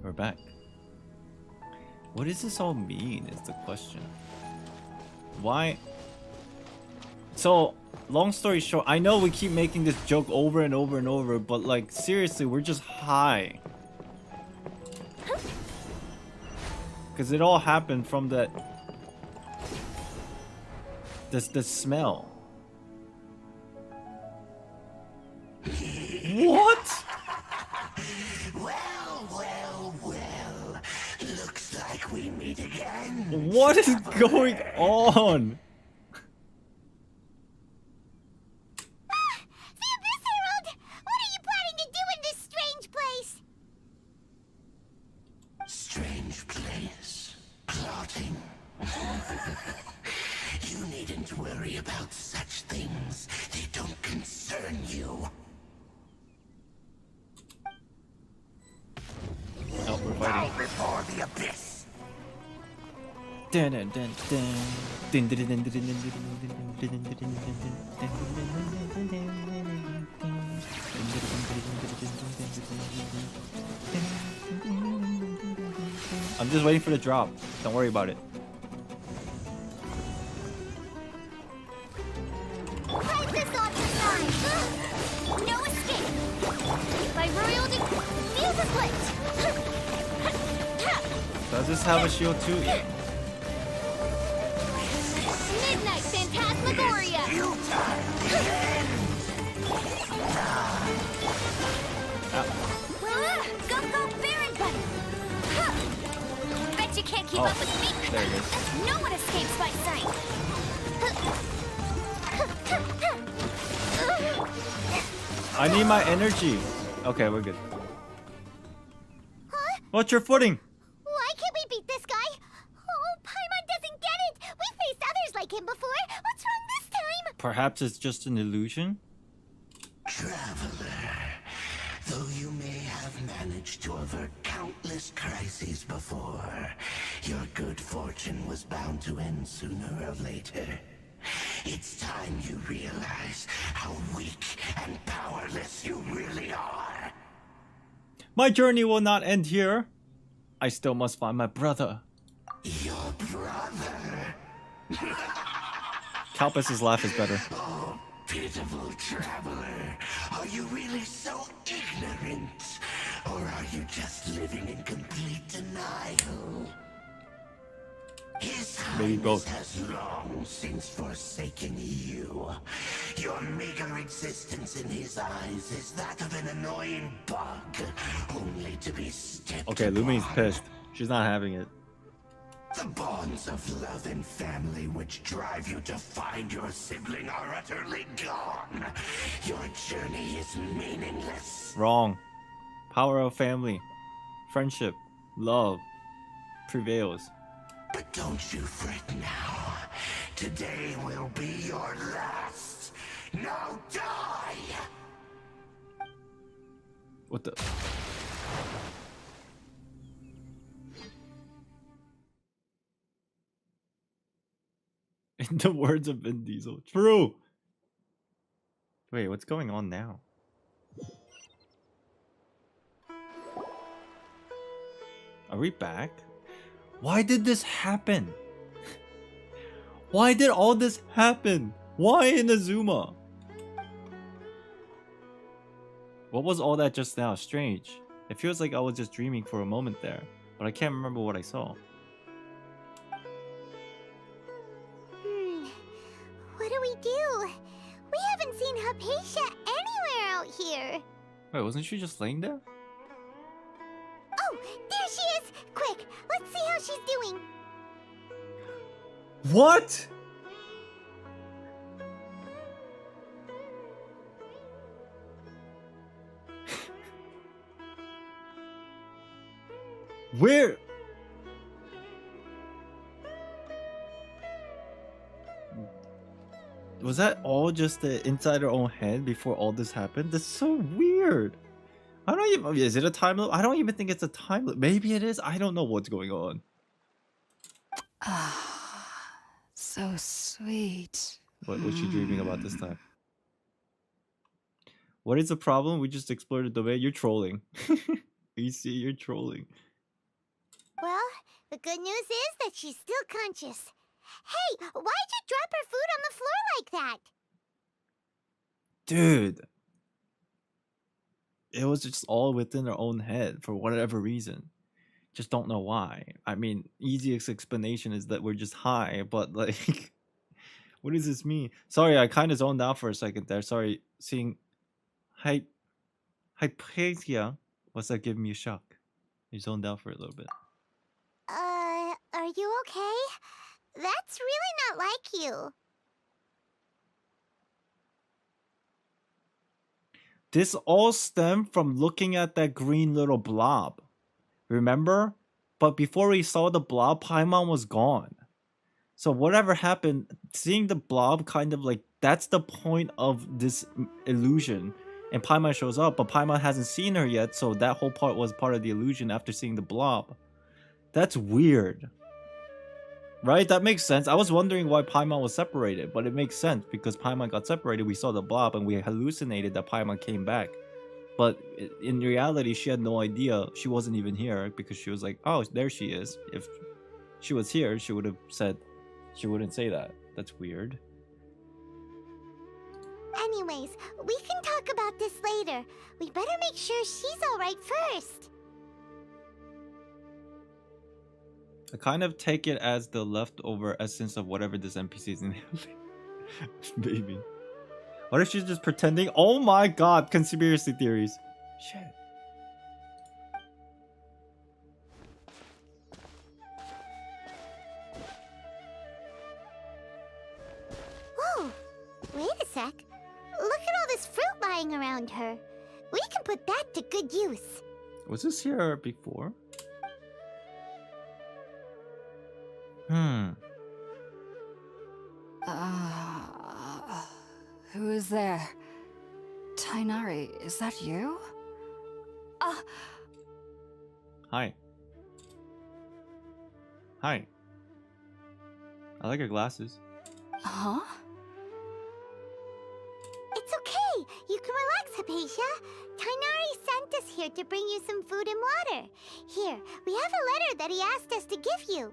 We're back. What does this all mean is the question. Why? So, long story short, I know we keep making this joke over and over and over, but like, seriously, we're just high. Because it all happened from that... The smell. What? Well. Looks like we meet again. What is going on? The Abyss, Herald! What are you planning to do in this strange place? Strange place. Plotting. You needn't worry about such things. They don't concern you. Oh, we're Bow fighting. before the Abyss. I'm just waiting for the drop. Don't worry about it. Fight this off the side! No escape! By royal feel the split! Does this have a shield too? Yeah. Midnight Phantasmagoria! Go, Baron Bunny! Bet you can't keep up with me! There it is. No one escapes by sight! I need my energy. Okay, we're good. Huh? What's your footing? Why can't we beat this guy? Oh, Paimon doesn't get it! We faced others like him before! What's wrong this time? Perhaps it's just an illusion? Traveler, though you may have managed to avert countless crises before, your good fortune was bound to end sooner or later. It's time you realize how weak and powerless you really are. My journey will not end here. I still must find my brother. Your brother? Kalpas's laugh is better. Oh, pitiful traveler. Are you really so ignorant? Or are you just living in complete denial? His Maybe both. Highness has long since forsaken you. Your meager existence in his eyes is that of an annoying bug, only to be stepped Okay, Lumi's upon. pissed. She's not having it. The bonds of love and family which drive you to find your sibling are utterly gone. Your journey is meaningless. Wrong. Power of family, friendship, love prevails. But don't you fret now. Today will be your last. Now die! What the? In the words of Vin Diesel, true. Wait, what's going on now? Are we back? Why did this happen? Why did all this happen? Why in Azuma? What was all that just now? Strange. It feels like I was just dreaming for a moment there, but I can't remember what I saw. What do we do? We haven't seen Hypatia anywhere out here. Wait, wasn't she just laying there? Oh, there she is! Quick, let's see how she's doing. What? Where? Was that all just inside her own head before all this happened? That's so weird. weird. I don't even. Is it a time loop? I don't even think it's a time loop. Maybe it is. I don't know what's going on. So sweet. What was she dreaming about this time? What is the problem? We just explored the domain. You're trolling. You see, you're trolling. Well, the good news is that she's still conscious. Hey, why'd you drop her food on the floor like that? Dude. It was just all within her own head for whatever reason. Just don't know why. I mean, easiest explanation is that we're just high, but like, what does this mean? Sorry, I kind of zoned out for a second there. Sorry, seeing Hypatia was that giving me a shock. You zoned out for a little bit. Are you okay? That's really not like you. This all stemmed from looking at that green little blob. Remember? But before we saw the blob, Paimon was gone. So whatever happened, seeing the blob kind of like, that's the point of this illusion. And Paimon shows up, but Paimon hasn't seen her yet, so that whole part was part of the illusion after seeing the blob. That's weird. Right? That makes sense. I was wondering why Paimon was separated, but it makes sense because Paimon got separated, we saw the blob, and we hallucinated that Paimon came back. But in reality, she had no idea. She wasn't even here because she was like, oh, there she is. If she was here, she would have said, she wouldn't say that. That's weird. Anyways, we can talk about this later. We better make sure she's alright first. I kind of take it as the leftover essence of whatever this NPC is in. Maybe. What if she's just pretending? Oh my god, conspiracy theories. Shit. Whoa! Wait a sec. Look at all this fruit lying around her. We can put that to good use. Was this here before? Who is there? Tighnari, is that you? Hi. Hi. I like your glasses. Huh? It's okay. You can relax, Hypatia. Tighnari sent us here to bring you some food and water. Here, we have a letter that he asked us to give you.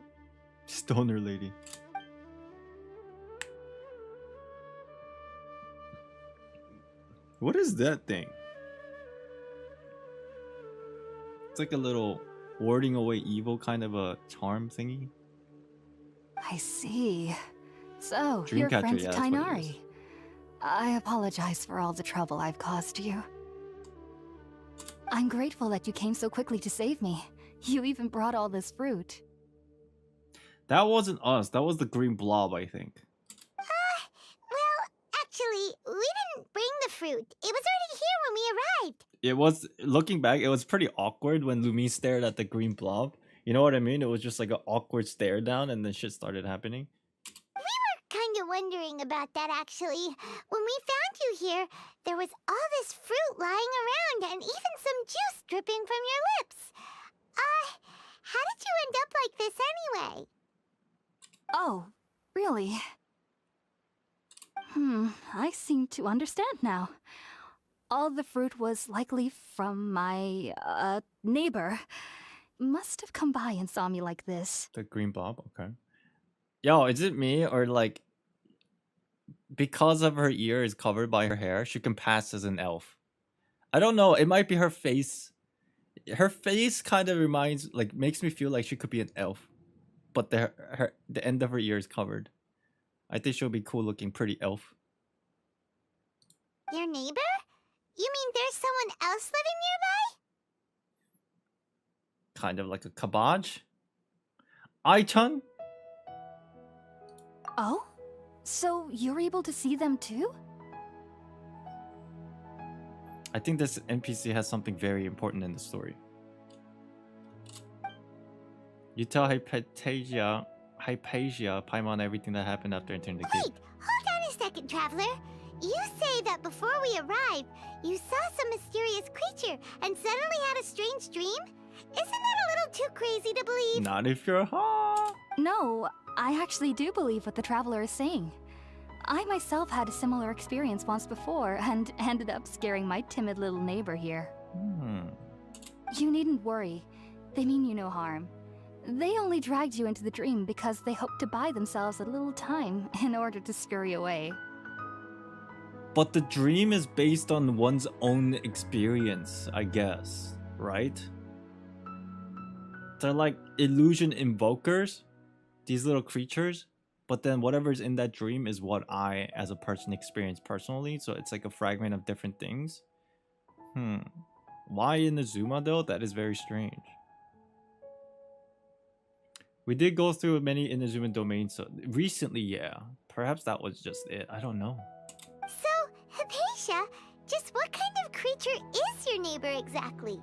Stoner lady. What is that thing? It's like a little warding away evil kind of a charm thingy. I see. So, Dreamcatcher, you're friends yeah, with that's what it Tighnari. is. I apologize for all the trouble I've caused you. I'm grateful that you came so quickly to save me. You even brought all this fruit. That wasn't us. That was the green blob, I think. Well, actually, we didn't bring the fruit. It was already here when we arrived. It was, looking back, it was pretty awkward when Lumi stared at the green blob. You know what I mean? It was just like an awkward stare down and then shit started happening. We were kind of wondering about that, actually. When we found you here, there was all this fruit lying around and even some juice dripping from your lips. How did you end up like this anyway? Oh, really? I seem to understand now. All the fruit was likely from my, neighbor. Must have come by and saw me like this. The green blob, okay. Yo, is it me or like because of her ear is covered by her hair, she can pass as an elf? I don't know. It might be her face. Her face kind of reminds, like, makes me feel like she could be an elf, but the end of her ear is covered. I think she'll be cool looking, pretty elf. Your neighbor? You mean there's someone else living nearby? Kind of like a cabbage. Ai-chan? Oh? So you're able to see them too? I think this NPC has something very important in the story. You tell Hypatia, Paimon everything that happened after entering the gate. Wait, hold on a second, Traveler. You say that before we arrived, you saw some mysterious creature and suddenly had a strange dream? Isn't that a little too crazy to believe? Not if you're hot. No, I actually do believe what the traveler is saying. I myself had a similar experience once before and ended up scaring my timid little neighbor here. You needn't worry. They mean you no harm. They only dragged you into the dream because they hoped to buy themselves a little time in order to scurry away. But the dream is based on one's own experience, I guess, right? They're like illusion invokers, these little creatures, but then whatever's in that dream is what I, as a person, experience personally, so it's like a fragment of different things. Why Inazuma though? That is very strange. We did go through many Inazuma domains so recently, yeah. Perhaps that was just it, I don't know. So, Hypatia, just what kind of creature is your neighbor exactly?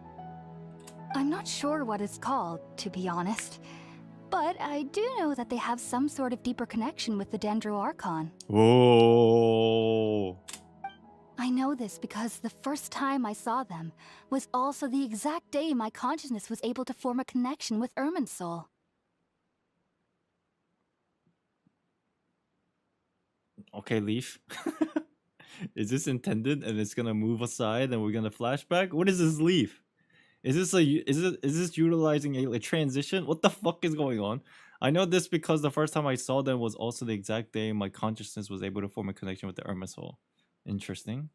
I'm not sure what it's called, to be honest. But I do know that they have some sort of deeper connection with the Dendro Archon. Whoa! I know this because the first time I saw them was also the exact day my consciousness was able to form a connection with Irminsul. Okay, Leaf. Is this intended and it's gonna move aside and we're gonna flashback? What is this, Leaf? Is this utilizing a transition? What the fuck is going on? I know this because the first time I saw them was also the exact day my consciousness was able to form a connection with the Irminsul. Interesting.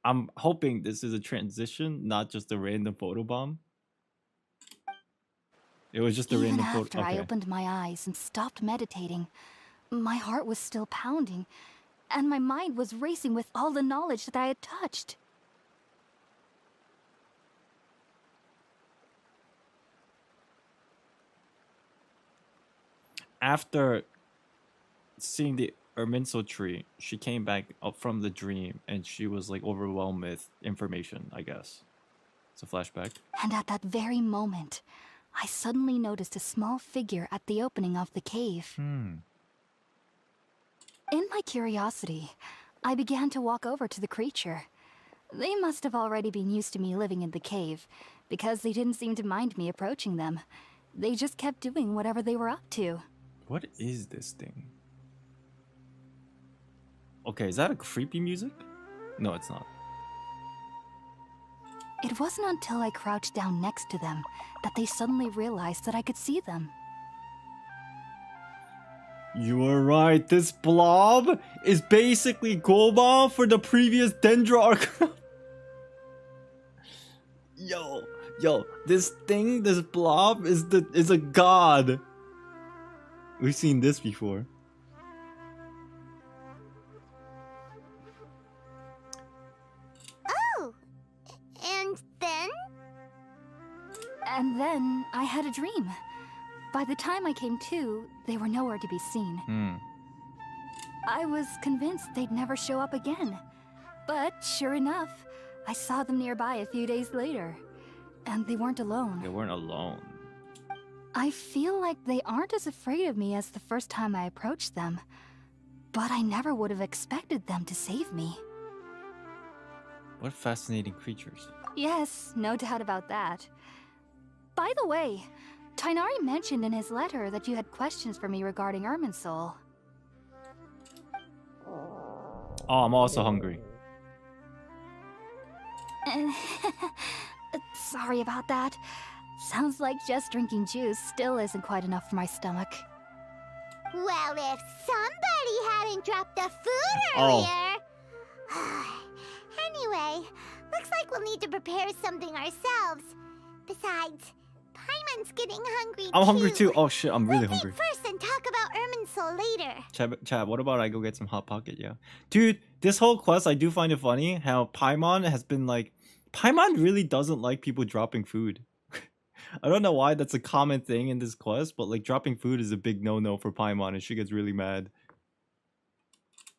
I'm hoping this is a transition, not just a random photobomb. It was just a Even random photo. after I opened my eyes and stopped meditating, my heart was still pounding, and my mind was racing with all the knowledge that I had touched. After seeing the Irminsul tree, she came back up from the dream and she was like overwhelmed with information, I guess. It's a flashback. And at that very moment, I suddenly noticed a small figure at the opening of the cave. In my curiosity, I began to walk over to the creature. They must have already been used to me living in the cave, because they didn't seem to mind me approaching them. They just kept doing whatever they were up to. What is this thing? Okay, is that a creepy music? No, it's not. It wasn't until I crouched down next to them that they suddenly realized that I could see them. You were right, this blob is basically Goba for the previous Dendro Archon. Yo, this thing, this blob is a god. We've seen this before. Oh, and then? And then I had a dream. By the time I came to, they were nowhere to be seen. I was convinced they'd never show up again. But sure enough, I saw them nearby a few days later. And they weren't alone. They weren't alone. I feel like they aren't as afraid of me as the first time I approached them. But I never would have expected them to save me. What fascinating creatures. Yes, no doubt about that. By the way, Tighnari mentioned in his letter that you had questions for me regarding Irminsul. Oh, I'm also hungry. Sorry about that. Sounds like just drinking juice still isn't quite enough for my stomach. Well, if somebody hadn't dropped the food earlier... Anyway, looks like we'll need to prepare something ourselves. Besides, Paimon's getting hungry I'm hungry too. Oh shit, I'm really Let's hungry. eat first and talk about Irminsul later. Chad, what about I go get some Hot Pocket, yeah? Dude, this whole quest, I do find it funny how Paimon has been like... Paimon really doesn't like people dropping food. I don't know why that's a common thing in this quest, but like dropping food is a big no-no for Paimon and she gets really mad.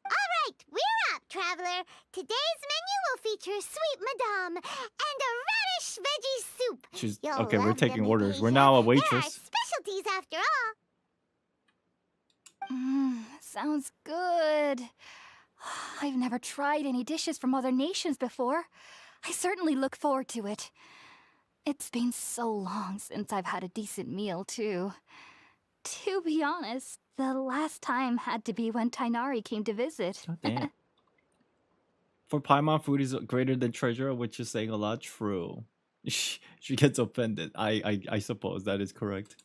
Alright, we're up, traveler. Today's menu will feature sweet madame and a radish veggie soup. She's You'll okay, we're love taking them, orders. We're Hypatia. now a There are waitress. specialties after all. Sounds good. I've never tried any dishes from other nations before. I certainly look forward to it. It's been so long since I've had a decent meal, too. To be honest, the last time had to be when Tighnari came to visit. Oh, damn. For Paimon, food is greater than treasure, which is saying a lot. True. She gets offended. I suppose that is correct.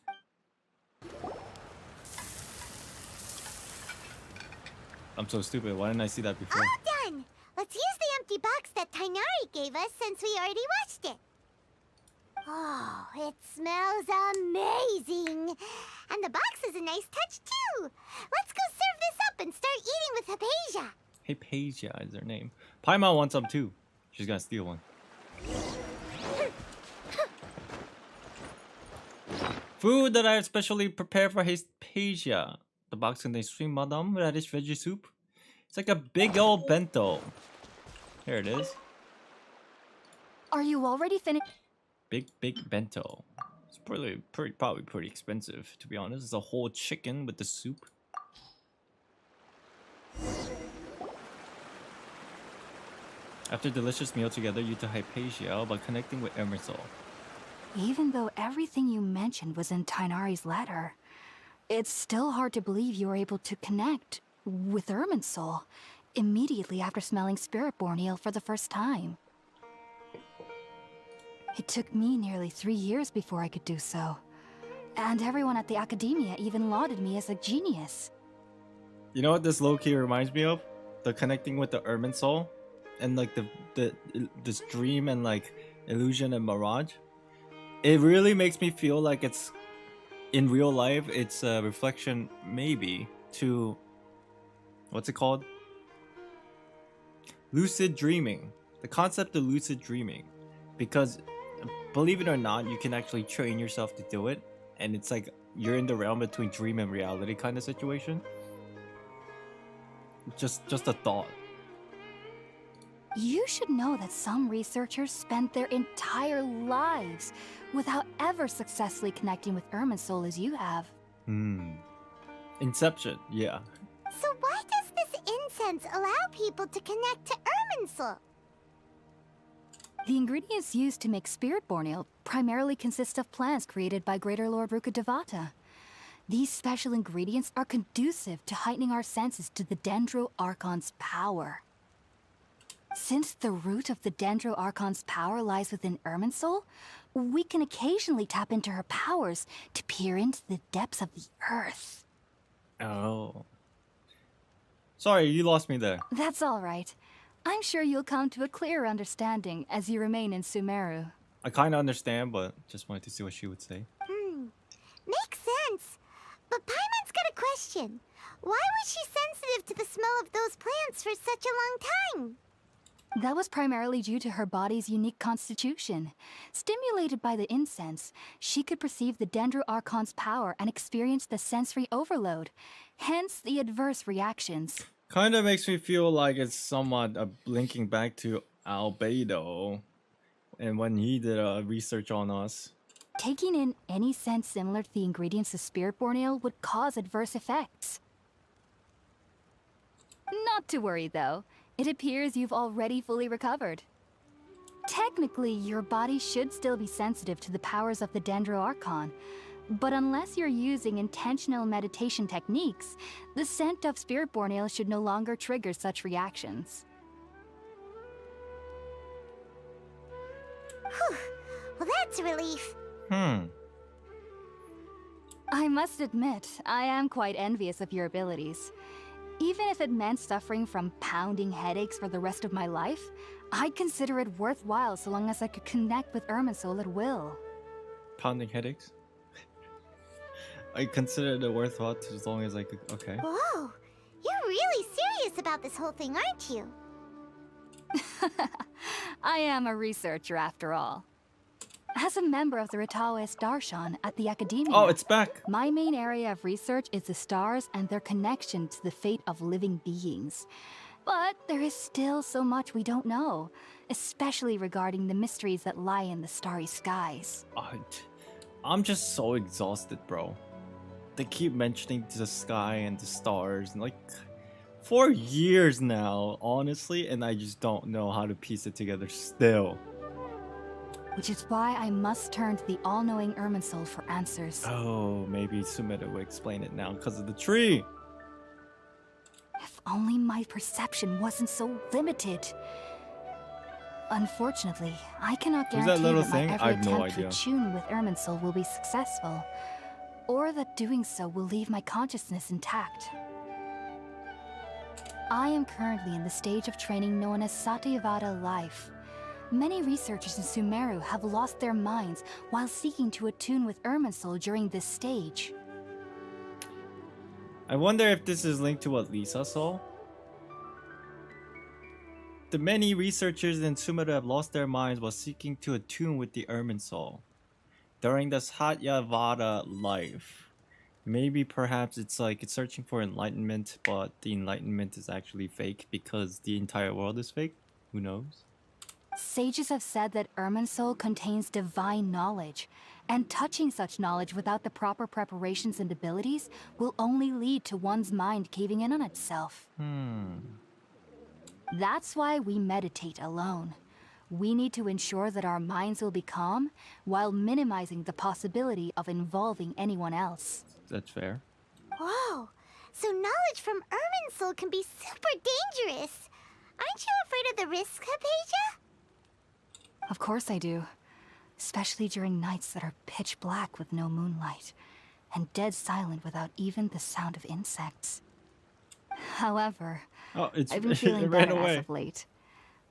I'm so stupid. Why didn't I see that before? All done! Let's use the empty box that Tighnari gave us since we already watched it. Oh, it smells amazing! And the box is a nice touch, too! Let's go serve this up and start eating with Hypatia! Hypatia is her name. Paimon wants some too. She's gonna steal one. Food that I have specially prepared for Hypatia. The box contains sweet madam, radish veggie soup. It's like a big old bento. Here it is. Are you already finished? Big bento. It's probably pretty expensive, to be honest. It's a whole chicken with the soup. After a delicious meal together, you to Hypatia by connecting with Irminsul. Even though everything you mentioned was in Tighnari's letter, it's still hard to believe you were able to connect with Irminsul immediately after smelling Spiritborn ale for the first time. It took me nearly 3 years before I could do so. And everyone at the Academia even lauded me as a genius. You know what this low-key reminds me of? The connecting with the Irminsul and like this dream and like illusion and mirage. It really makes me feel like it's in real life. It's a reflection maybe to what's it called? Lucid dreaming. The concept of lucid dreaming, because believe it or not, you can actually train yourself to do it, and it's like you're in the realm between dream and reality kind of situation. Just a thought. You should know that some researchers spent their entire lives without ever successfully connecting with Irminsul as you have. Inception, yeah. So why does this incense allow people to connect to Irminsul? The ingredients used to make Spiritborn ale primarily consist of plants created by Greater Lord Rukkhadevata. These special ingredients are conducive to heightening our senses to the Dendro Archon's power. Since the root of the Dendro Archon's power lies within Irminsul, we can occasionally tap into her powers to peer into the depths of the earth. Oh. Sorry, you lost me there. That's all right. I'm sure you'll come to a clearer understanding as you remain in Sumeru. I kind of understand, but just wanted to see what she would say. Makes sense. But Paimon's got a question. Why was she sensitive to the smell of those plants for such a long time? That was primarily due to her body's unique constitution. Stimulated by the incense, she could perceive the Dendro Archon's power and experience the sensory overload, hence the adverse reactions. Kind of makes me feel like it's somewhat linking back to Albedo and when he did research on us. Taking in any scent similar to the ingredients of Spiritborn ale would cause adverse effects. Not to worry, though. It appears you've already fully recovered. Technically, your body should still be sensitive to the powers of the Dendro Archon, but unless you're using intentional meditation techniques, the scent of Spiritborn ale should no longer trigger such reactions. Whew. Well, that's a relief. I must admit, I am quite envious of your abilities. Even if it meant suffering from pounding headaches for the rest of my life, I'd consider it worthwhile so long as I could connect with Irminsul at will. Pounding headaches? I consider it worthwhile as long as I could. Okay. Whoa, you're really serious about this whole thing, aren't you? I am a researcher after all. As a member of the Ritaoist Darshan at the Academia, Oh, it's back. my main area of research is the stars and their connection to the fate of living beings. But there is still so much we don't know, especially regarding the mysteries that lie in the starry skies. I'm just so exhausted, bro. They keep mentioning the sky and the stars, and like, For years now, honestly, and I just don't know how to piece it together still. Which is why I must turn to the all-knowing Irminsul for answers. Oh, maybe Sumeru will explain it now because of the tree. If only my perception wasn't so limited. Unfortunately, I cannot Who's guarantee that little that thing? my I every have no attempt to idea. attune with Irminsul will be successful, or that doing so will leave my consciousness intact. I am currently in the stage of training known as Satyavada life. Many researchers in Sumeru have lost their minds while seeking to attune with Irminsul during this stage. I wonder if this is linked to what Lisa saw. The many researchers in Sumeru have lost their minds while seeking to attune with the Irminsul during the Satyavada life. Maybe perhaps it's like it's searching for enlightenment, but the enlightenment is actually fake because the entire world is fake. Who knows? Sages have said that Irminsul contains divine knowledge, and touching such knowledge without the proper preparations and abilities will only lead to one's mind caving in on itself. That's why we meditate alone. We need to ensure that our minds will be calm while minimizing the possibility of involving anyone else. That's fair. Whoa, so knowledge from Irminsul can be super dangerous. Aren't you afraid of the risks, Hypatia? Of course I do. Especially during nights that are pitch black with no moonlight, and dead silent without even the sound of insects. However, I've been feeling better as of late.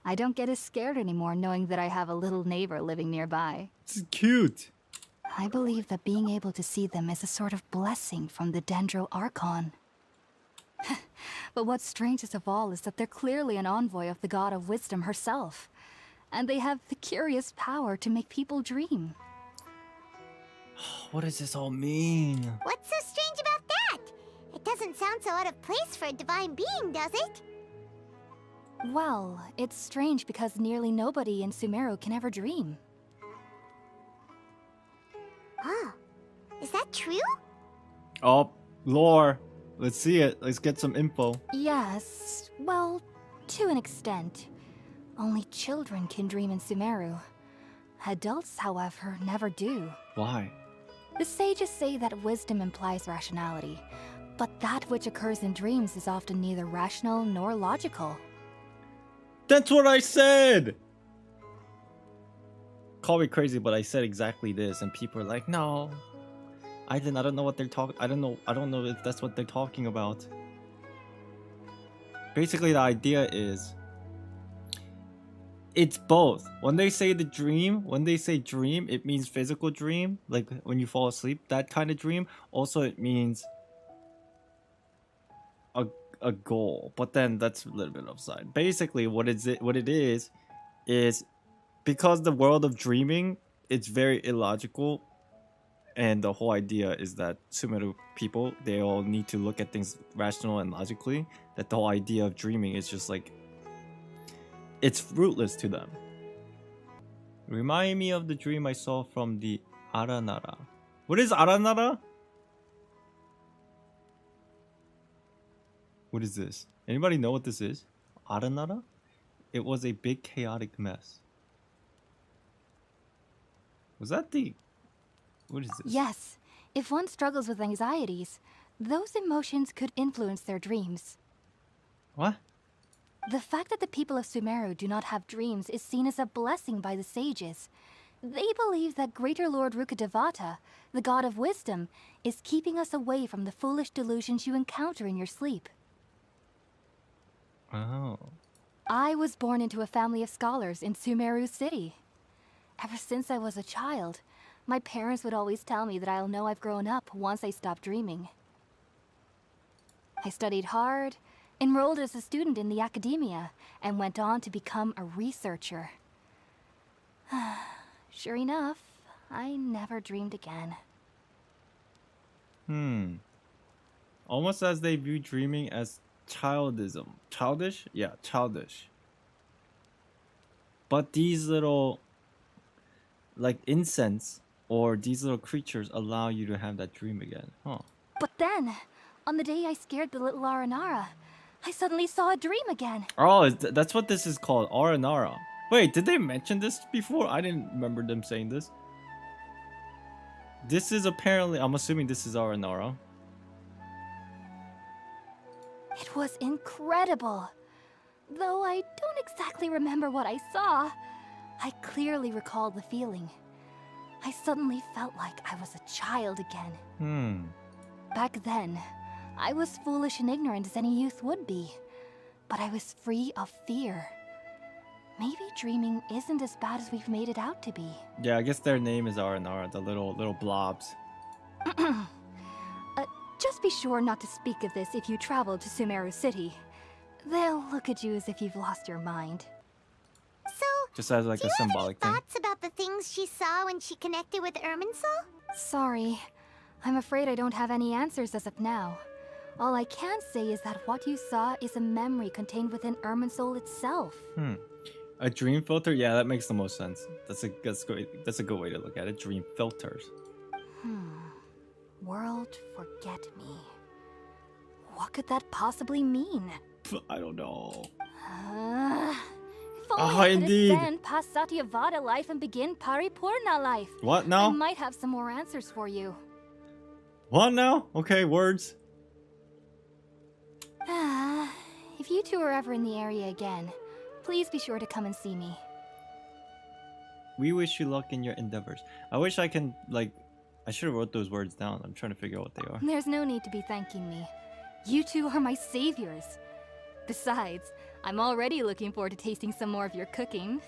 I don't get as scared anymore knowing that I have a little neighbor living nearby. It's cute. I believe that being able to see them is a sort of blessing from the Dendro Archon. But what's strangest of all is that they're clearly an envoy of the God of Wisdom herself. And they have the curious power to make people dream. What does this all mean? What's so strange about that? It doesn't sound so out of place for a divine being, does it? Well, it's strange because nearly nobody in Sumeru can ever dream. Oh, is that true? Oh, lore. Let's see it. Let's get some info. Yes, well, to an extent. Only children can dream in Sumeru. Adults, however, never do. Why? The sages say that wisdom implies rationality, but that which occurs in dreams is often neither rational nor logical. That's what I said! Call me crazy, but I said exactly this, and people are like, no. I don't know what they're talking. I don't know if that's what they're talking about. Basically, the idea is it's both. When they say the dream, when they say dream, it means physical dream, like when you fall asleep, that kind of dream. Also, it means a goal, but then that's a little bit offside. Basically, what it is because the world of dreaming, it's very illogical, and the whole idea is that Sumeru people, they all need to look at things rational and logically. That the whole idea of dreaming is just like, it's fruitless to them. Remind me of the dream I saw from the Arinara. What is Arinara? What is this? Anybody know what this is? Arinara? It was a big chaotic mess. Was that the... What is this? Yes, if one struggles with anxieties, those emotions could influence their dreams. What? The fact that the people of Sumeru do not have dreams is seen as a blessing by the sages. They believe that Greater Lord Rukkhadevata, the God of Wisdom, is keeping us away from the foolish delusions you encounter in your sleep. Oh. I was born into a family of scholars in Sumeru City. Ever since I was a child, my parents would always tell me that I'll know I've grown up once I stop dreaming. I studied hard, enrolled as a student in the academia, and went on to become a researcher. Sure enough, I never dreamed again. Almost as they view dreaming as childism. Childish? Yeah, childish. But these little, like incense, or these little creatures allow you to have that dream again. Huh. But then, on the day I scared the little Arinara, I suddenly saw a dream again. Oh, that's what this is called, Arinara. Wait, did they mention this before? I didn't remember them saying this. This is apparently, I'm assuming this is Arinara. It was incredible. Though I don't exactly remember what I saw, I clearly recall the feeling. I suddenly felt like I was a child again. Back then, I was foolish and ignorant as any youth would be, but I was free of fear. Maybe dreaming isn't as bad as we've made it out to be. Yeah, I guess their name is Arinara, the little blobs. Just be sure not to speak of this if you travel to Sumeru City. They'll look at you as if you've lost your mind. So, Just as like a symbolic do you thing. have any thoughts about the things she saw when she connected with Irminsul? Sorry. I'm afraid I don't have any answers as of now. All I can say is that what you saw is a memory contained within Irminsul itself. A dream filter? Yeah, that makes the most sense. That's a good way to look at it. Dream filters. World forget me. What could that possibly mean? I don't know. If only I could indeed. ascend past Satyavada life and begin Paripurna life. What I now? might have some more answers for you. What now? Okay, words. If you two are ever in the area again, please be sure to come and see me. We wish you luck in your endeavors. I wish I can, like, I should have wrote those words down. I'm trying to figure out what they are. There's no need to be thanking me. You two are my saviors. Besides, I'm already looking forward to tasting some more of your cooking.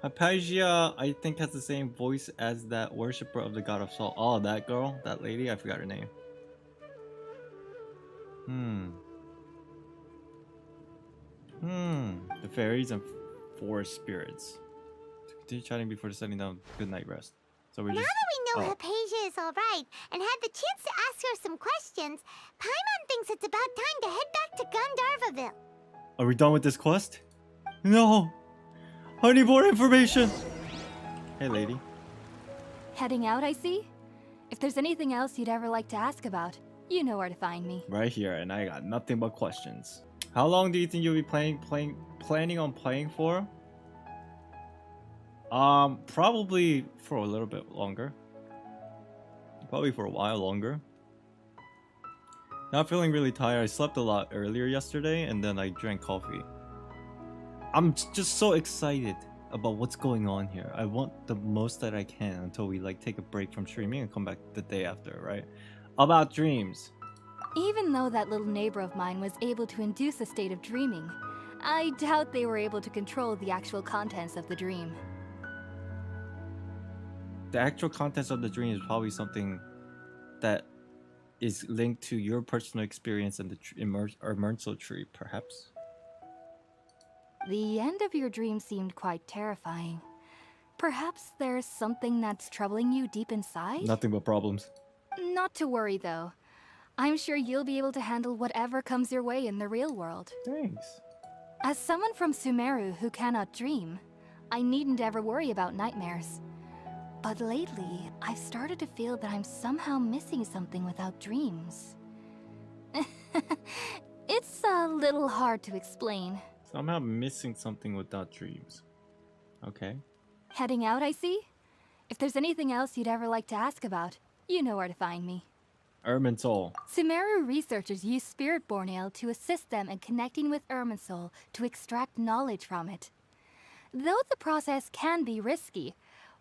Hypatia, I think, has the same voice as that worshipper of the god of salt. Oh, that girl? That lady? I forgot her name. The fairies and forest spirits. Continue chatting before setting down. Good night rest. So we're Now just... that we know Hypatia is alright and had the chance to ask her some questions, Paimon thinks it's about time to head back to Gandharva. Are we done with this quest? No! I need more information! Hey, lady. Heading out, I see? If there's anything else you'd ever like to ask about, you know where to find me. Right here, and I got nothing but questions. How long do you think you'll be planning on playing for? Probably for a little bit longer. Probably for a while longer. Not feeling really tired. I slept a lot earlier yesterday, and then I drank coffee. I'm just so excited about what's going on here. I want the most that I can until we like take a break from streaming and come back the day after, right? About dreams. Even though that little neighbor of mine was able to induce a state of dreaming, I doubt they were able to control the actual contents of the dream. The actual contents of the dream is probably something that is linked to your personal experience in the Irminsul tree, perhaps. The end of your dream seemed quite terrifying. Perhaps there's something that's troubling you deep inside? Nothing but problems. Not to worry, though. I'm sure you'll be able to handle whatever comes your way in the real world. Thanks. As someone from Sumeru who cannot dream, I needn't ever worry about nightmares. But lately, I've started to feel that I'm somehow missing something without dreams. It's a little hard to explain. Somehow missing something without dreams. Okay. Heading out, I see? If there's anything else you'd ever like to ask about, you know where to find me. Irminsul. Sumeru researchers use Spiritborn Ale to assist them in connecting with Irminsul to extract knowledge from it. Though the process can be risky,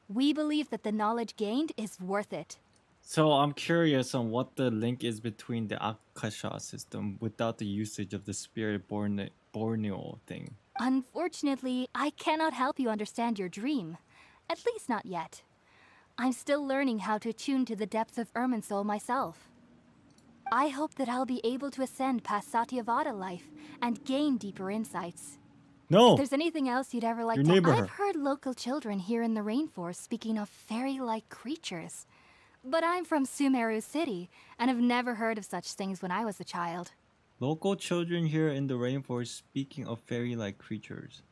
we believe that the knowledge gained is worth it. So I'm curious on what the link is between the Akasha system without the usage of the Spiritborn thing. Unfortunately, I cannot help you understand your dream. At least not yet. I'm still learning how to attune to the depths of Irminsul myself. I hope that I'll be able to ascend past Satyavada life and gain deeper insights. No! If there's anything else you'd ever like to... I've heard local children here in the rainforest speaking of fairy-like creatures. But I'm from Sumeru City, and have never heard of such things when I was a child. Local children here in the rainforest speaking of fairy-like creatures.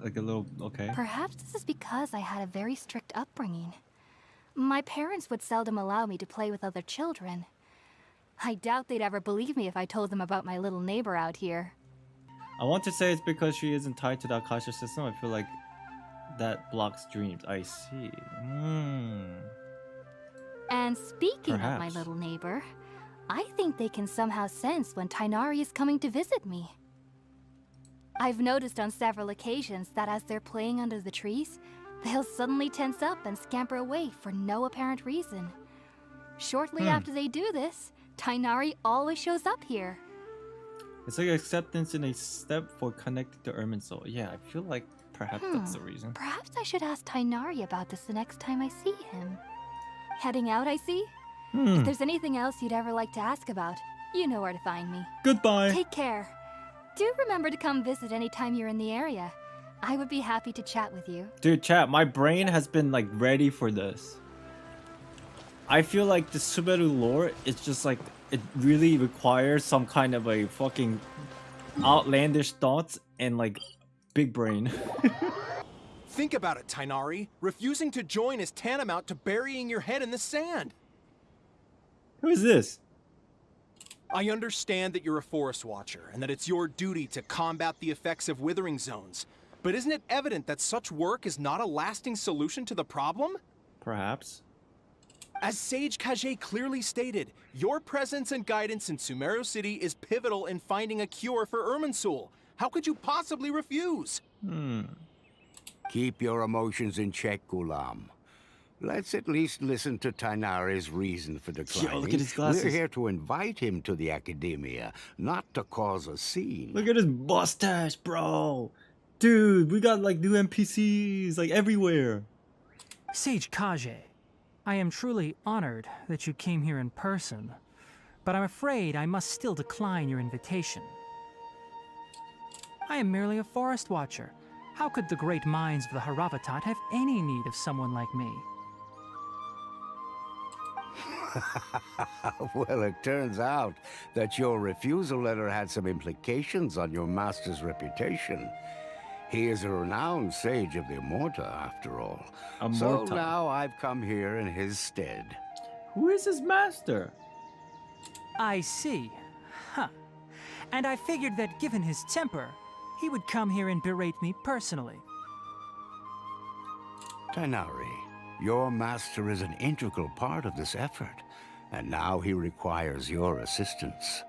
Like a little... okay. Perhaps this is because I had a very strict upbringing. My parents would seldom allow me to play with other children. I doubt they'd ever believe me if I told them about my little neighbor out here. I want to say it's because she isn't tied to the Akasha system. I feel like that blocks dreams. I see. And speaking of my Perhaps. little neighbor, I think they can somehow sense when Tighnari is coming to visit me. I've noticed on several occasions that as they're playing under the trees, they'll suddenly tense up and scamper away for no apparent reason. Shortly after they do this, Tighnari always shows up here. It's like acceptance in a step for connecting to Irminsul. Yeah, I feel like perhaps that's the reason. Perhaps I should ask Tighnari about this the next time I see him. Heading out, I see? If there's anything else you'd ever like to ask about, you know where to find me. Goodbye. Take care. Do remember to come visit anytime you're in the area. I would be happy to chat with you. Dude, chat, my brain has been like ready for this. I feel like the Sumeru lore is just like, it really requires some kind of a fucking outlandish thoughts and like big brain. Think about it, Tighnari. Refusing to join is tantamount to burying your head in the sand. Who is this? I understand that you're a forest watcher and that it's your duty to combat the effects of withering zones. But isn't it evident that such work is not a lasting solution to the problem? Perhaps. As Sage Collei clearly stated, your presence and guidance in Sumeru City is pivotal in finding a cure for Irminsul. How could you possibly refuse? Keep your emotions in check, Ghulam. Let's at least listen to Tighnari's reason for declining. Yo, look at his glasses. We're here to invite him to the academia, not to cause a scene. Look at his mustache, bro. Dude, we got like new NPCs like everywhere. Sage Collei, I am truly honored that you came here in person, but I'm afraid I must still decline your invitation. I am merely a forest watcher. How could the great minds of the Haravatat have any need of someone like me? Well, it turns out that your refusal letter had some implications on your master's reputation. He is a renowned sage of the Immorta, after all. So now I've come here in his stead. Who is his master? I see. Huh. And I figured that given his temper, he would come here and berate me personally. Tighnari, your master is an integral part of this effort, and now he requires your assistance.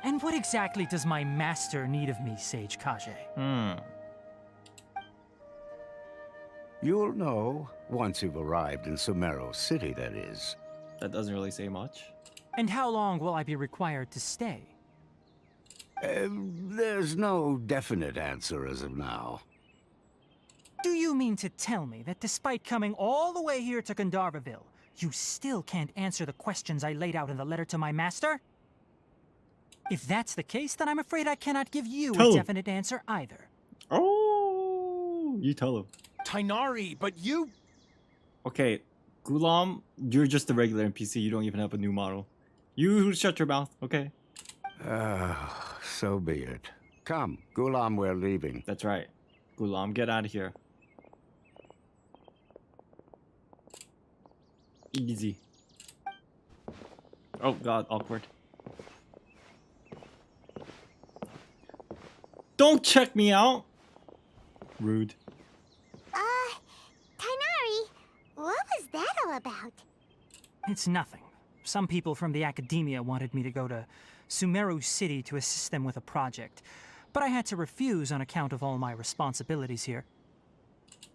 And what exactly does my master need of me, Sage Collei? You'll know once you've arrived in Sumeru City, that is. That doesn't really say much. And how long will I be required to stay? There's no definite answer as of now. Do you mean to tell me that despite coming all the way here to Gandharva Ville, you still can't answer the questions I laid out in the letter to my master? If that's the case, then I'm afraid I cannot give you a definite answer either. Oh, you tell him. Tighnari, but you... Okay, Ghulam, you're just a regular NPC. You don't even have a new model. You shut your mouth, okay? So be it. Come, Ghulam, we're leaving. That's right. Ghulam, get out of here. Easy. Oh god, awkward. Don't check me out! Rude. Tighnari, what was that all about? It's nothing. Some people from the academia wanted me to go to Sumeru City to assist them with a project, but I had to refuse on account of all my responsibilities here.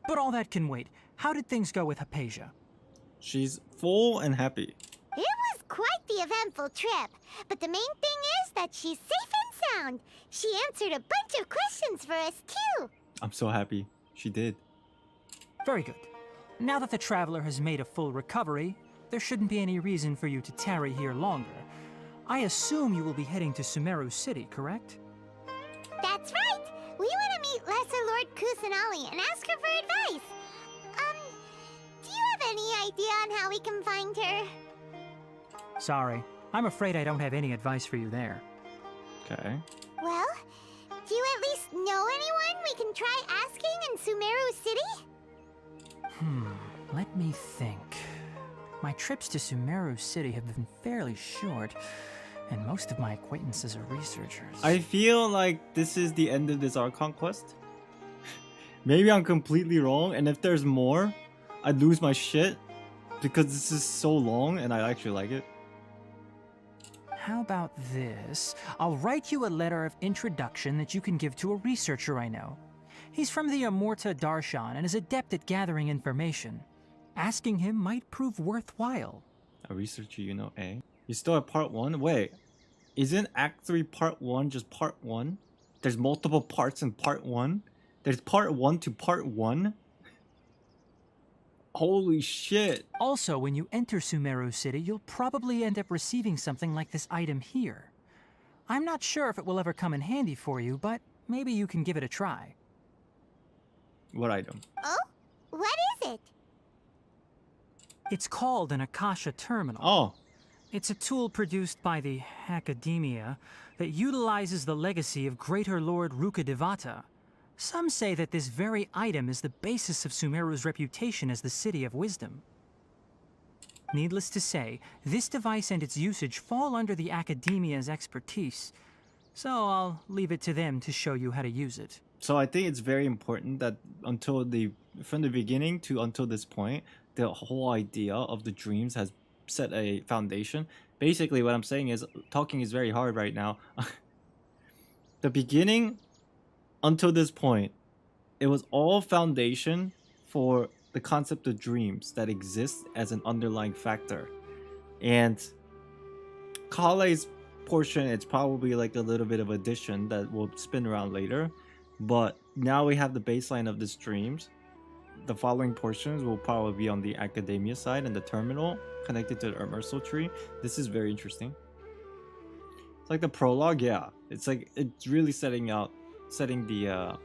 But all that can wait. How did things go with Hypatia? She's full and happy. It was quite the eventful trip, but the main thing is that she's safe and sound. She answered a bunch of questions for us, too. I'm so happy. She did. Very good. Now that the traveler has made a full recovery, there shouldn't be any reason for you to tarry here longer. I assume you will be heading to Sumeru City, correct? That's right. We want to meet Lesser Lord Kusanali and ask her for advice. Do you have any idea on how we can find her? Sorry. I'm afraid I don't have any advice for you there. Okay. Well, do you at least know anyone we can try asking in Sumeru City? Let me think. My trips to Sumeru City have been fairly short, and most of my acquaintances are researchers. I feel like this is the end of this Archon Quest. Maybe I'm completely wrong, and if there's more, I'd lose my shit because this is so long and I actually like it. How about this? I'll write you a letter of introduction that you can give to a researcher I know. He's from the Amorta Darshan and is adept at gathering information. Asking him might prove worthwhile. A researcher you know, eh? You still at part 1? Wait, isn't Act 3 part 1 just part 1? There's multiple parts in part 1? There's part 1 to part 1? Holy shit. Also, when you enter Sumeru City, you'll probably end up receiving something like this item here. I'm not sure if it will ever come in handy for you, but maybe you can give it a try. What item? Oh? What is it? It's called an Akasha terminal. Oh. It's a tool produced by the Academia that utilizes the legacy of Greater Lord Rukkhadevata. Some say that this very item is the basis of Sumeru's reputation as the City of Wisdom. Needless to say, this device and its usage fall under the Academia's expertise, so I'll leave it to them to show you how to use it. So I think it's very important that from the beginning to until this point, the whole idea of the dreams has set a foundation. Basically, what I'm saying is, talking is very hard right now. The beginning until this point, it was all foundation for the concept of dreams that exist as an underlying factor. And Collei's portion, it's probably like a little bit of addition that will spin around later. But now we have the baseline of the dreams. The following portions will probably be on the Academia side and the terminal connected to the Irminsul tree. This is very interesting. It's like the prologue, yeah. It's like it's really setting the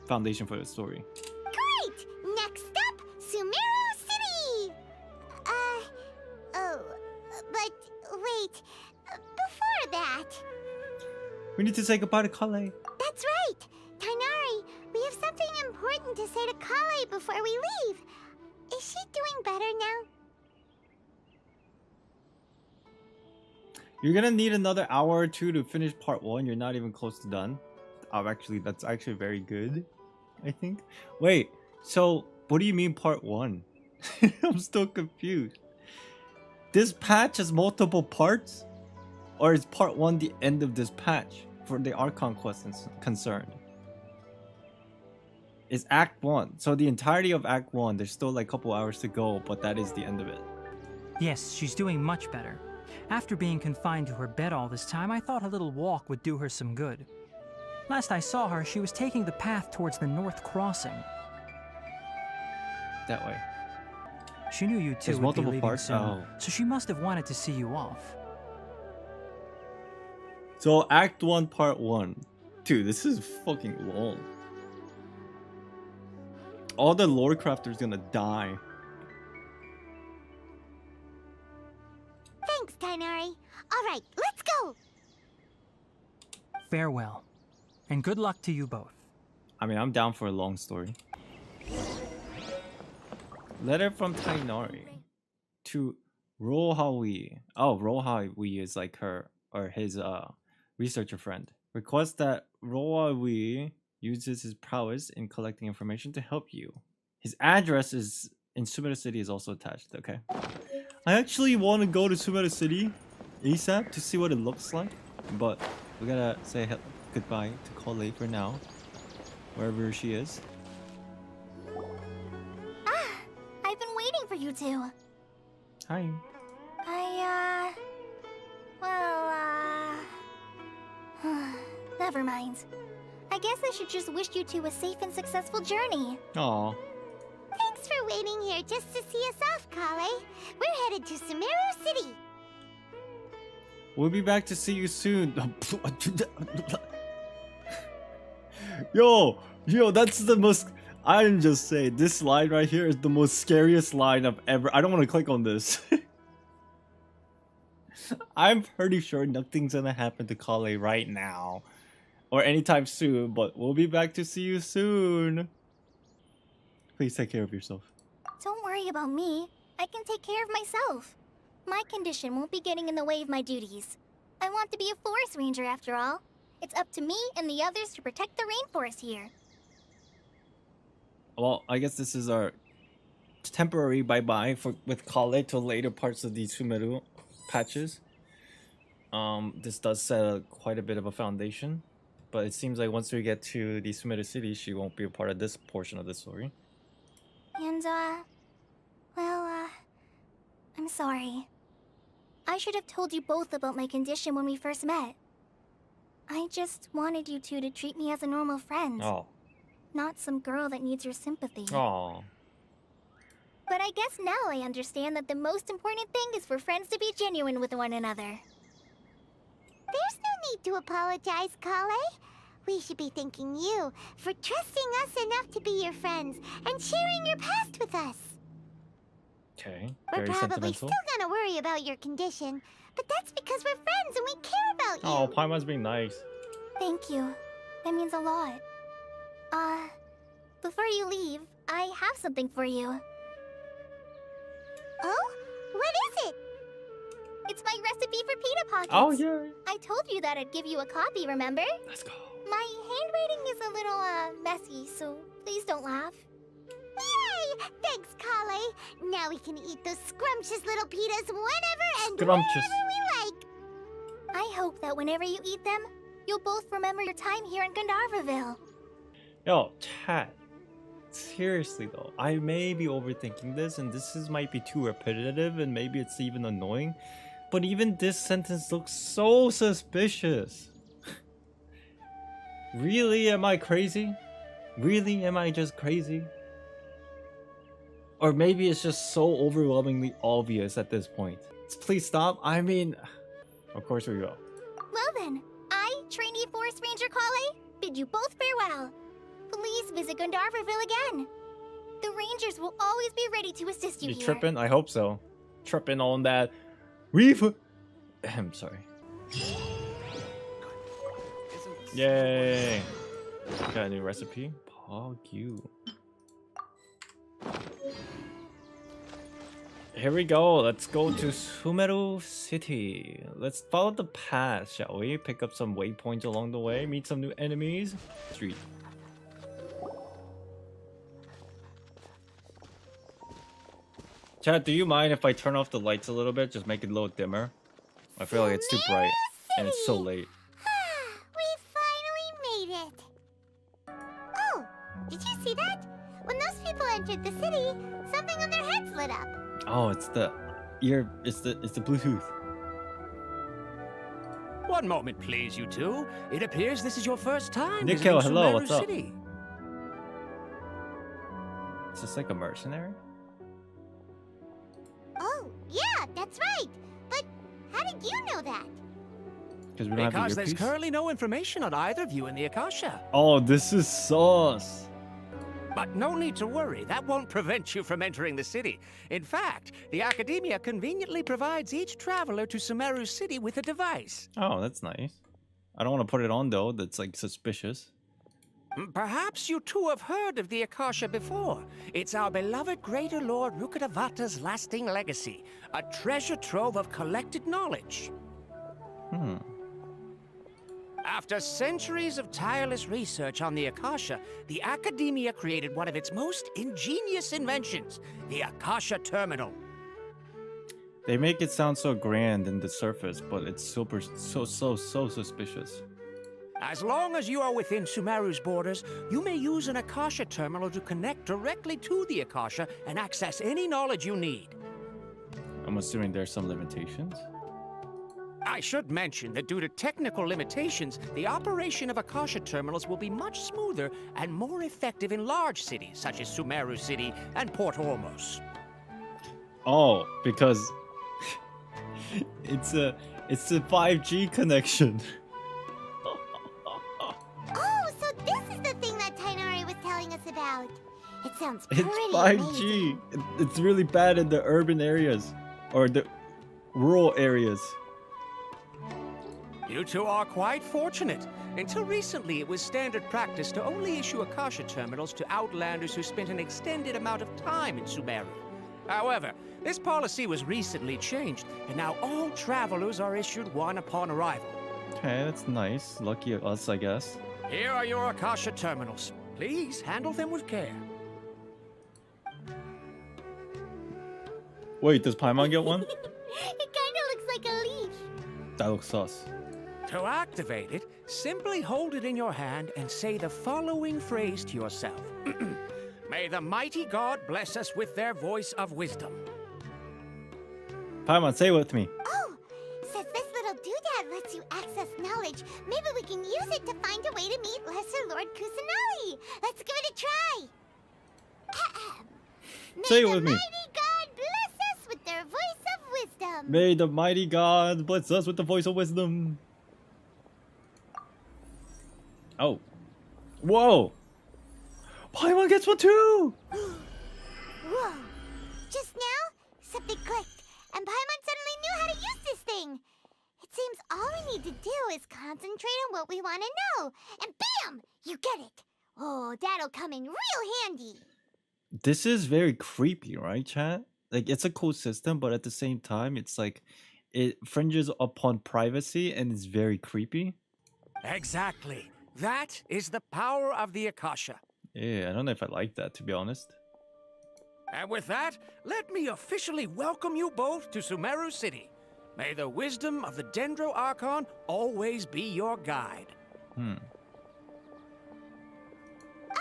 foundation for the story. Great! Next up, Sumeru City! But wait, before that... We need to say goodbye to Collei. That's right! Tighnari, we have something important to say to Collei before we leave. Is she doing better now? You're gonna need another hour or two to finish part 1. You're not even close to done. That's actually very good, I think. Wait, so what do you mean part 1? I'm still confused. This patch has multiple parts? Or is part 1 the end of this patch for the Archon Quest concerned? It's Act 1. So the entirety of Act 1, there's still like a couple hours to go, but that is the end of it. Yes, she's doing much better. After being confined to her bed all this time, I thought a little walk would do her some good. Last I saw her, she was taking the path towards the North Crossing. That way. She knew you two There's would multiple be leaving parts? soon, Oh. so she must have wanted to see you off. So Act 1, Part 1. Dude, this is fucking long. All the lore crafters gonna die. Thanks, Tighnari. Alright, let's go! Farewell, and good luck to you both. I mean, I'm down for a long story. Letter from Tighnari to Rohawi. Oh, Rohawi is like her or his researcher friend. Request that Rohawi uses his prowess in collecting information to help you. His address is in Sumeru City is also attached. Okay. I actually want to go to Sumeru City ASAP to see what it looks like, but we gotta say goodbye to Collei for now, wherever she is. I've been waiting for you two. Hi. Never mind. I guess I should just wish you two a safe and successful journey. Aw. Thanks for waiting here just to see us off, Collei. We're headed to Sumeru City. We'll be back to see you soon. Yo, that's the most... I'm just saying, this line right here is the most scariest line I've ever... I don't want to click on this. I'm pretty sure nothing's gonna happen to Collei right now. Or anytime soon, but we'll be back to see you soon. Please take care of yourself. Don't worry about me. I can take care of myself. My condition won't be getting in the way of my duties. I want to be a forest ranger after all. It's up to me and the others to protect the rainforest here. Well, I guess this is our temporary bye-bye with Collei to later parts of the Sumeru patches. This does set quite a bit of a foundation, but it seems like once we get to the Sumeru city, she won't be a part of this portion of the story. And, well, I'm sorry. I should have told you both about my condition when we first met. I just wanted you two to treat me as a normal friend. Oh. Not some girl that needs your sympathy. Oh. But I guess now I understand that the most important thing is for friends to be genuine with one another. There's no need to apologize, Collei. We should be thanking you for trusting us enough to be your friends and sharing your past with us. Okay, We're very probably sentimental. still gonna worry about your condition, but that's because we're friends and we care about you. Oh, Paimon's being nice. Thank you. That means a lot. Before you leave, I have something for you. Oh? What is it? It's my recipe for Pita Pockets. Oh, yeah. I told you that I'd give you a copy, remember? Let's go. My handwriting is a little, messy, so please don't laugh. Yay! Thanks, Collei. Now we can eat those scrumptious little pitas whenever and Scrumptious. wherever we like. I hope that whenever you eat them, you'll both remember your time here in Gandharva Ville. Yo, chat. Seriously though, I may be overthinking this and might be too repetitive and maybe it's even annoying, but even this sentence looks so suspicious. Really? Am I crazy? Really? Am I just crazy? Or maybe it's just so overwhelmingly obvious at this point. Please stop. I mean, of course we will. Well then, I, trainee forest ranger Collei, bid you both farewell. Please visit Gandharva Ville again. The rangers will always be ready to assist you You here. tripping? I hope so. Tripping on that. I'm sorry. Yay! Got a new recipe. Pog you. Here we go. Let's go to Sumeru City. Let's follow the path, shall we? Pick up some waypoints along the way. Meet some new enemies. Street. Chad, do you mind if I turn off the lights a little bit? Just make it a little dimmer. I feel like it's too bright and it's so late. We finally made it. Oh, did you see that? When those people entered the city, something on their heads lit up. Oh, it's the Bluetooth. One moment, please, you two. It appears this is your first time Nikhil, visiting hello, Sumeru what's up? City. Is this like a mercenary? Oh, yeah, that's right. But how did you know that? Because we don't have Because the there's earpiece? currently no information on either of you in the Akasha. Oh, this is sauce. But no need to worry, that won't prevent you from entering the city. In fact, the Academia conveniently provides each traveler to Sumeru City with a device. Oh, that's nice. I don't want to put it on though. That's like suspicious. Perhaps you two have heard of the Akasha before. It's our beloved Greater Lord Rukkhadevata's lasting legacy, a treasure trove of collected knowledge. After centuries of tireless research on the Akasha, the Academia created one of its most ingenious inventions, the Akasha Terminal. They make it sound so grand in the surface, but it's so suspicious. As long as you are within Sumeru's borders, you may use an Akasha terminal to connect directly to the Akasha and access any knowledge you need. I'm assuming there's some limitations. I should mention that due to technical limitations, the operation of Akasha terminals will be much smoother and more effective in large cities such as Sumeru City and Port Ormos. Oh, because it's a 5G connection. Oh, so this is the thing that Tighnari was telling us about. It sounds pretty It's 5G. amazing. It's really bad in the urban areas or the rural areas. You two are quite fortunate. Until recently, it was standard practice to only issue Akasha terminals to outlanders who spent an extended amount of time in Sumeru. However, this policy was recently changed, and now all travelers are issued one upon arrival. Okay, that's nice. Lucky us, I guess. Here are your Akasha terminals. Please handle them with care. Wait, does Paimon get one? It kinda looks like a leaf. That looks sus. To activate it, simply hold it in your hand and say the following phrase to yourself. May the mighty God bless us with their voice of wisdom. Paimon, say it with me. Oh, since this little doodad lets you access knowledge, maybe we can use it to find a way to meet Lesser Lord Kusanali. Let's give it a try. Say it with me. May the mighty God bless us with their voice of wisdom. May the mighty God bless us with the voice of wisdom. Oh. Whoa! Paimon gets one too! Whoa. Just now, something clicked, and Paimon suddenly knew how to use this thing. It seems all we need to do is concentrate on what we want to know, and bam! You get it. Oh, that'll come in real handy. This is very creepy, right, chat? Like, it's a cool system, but at the same time, it's like, it fringes upon privacy and it's very creepy. Exactly. That is the power of the Akasha. Yeah, I don't know if I like that, to be honest. And with that, let me officially welcome you both to Sumeru City. May the wisdom of the Dendro Archon always be your guide.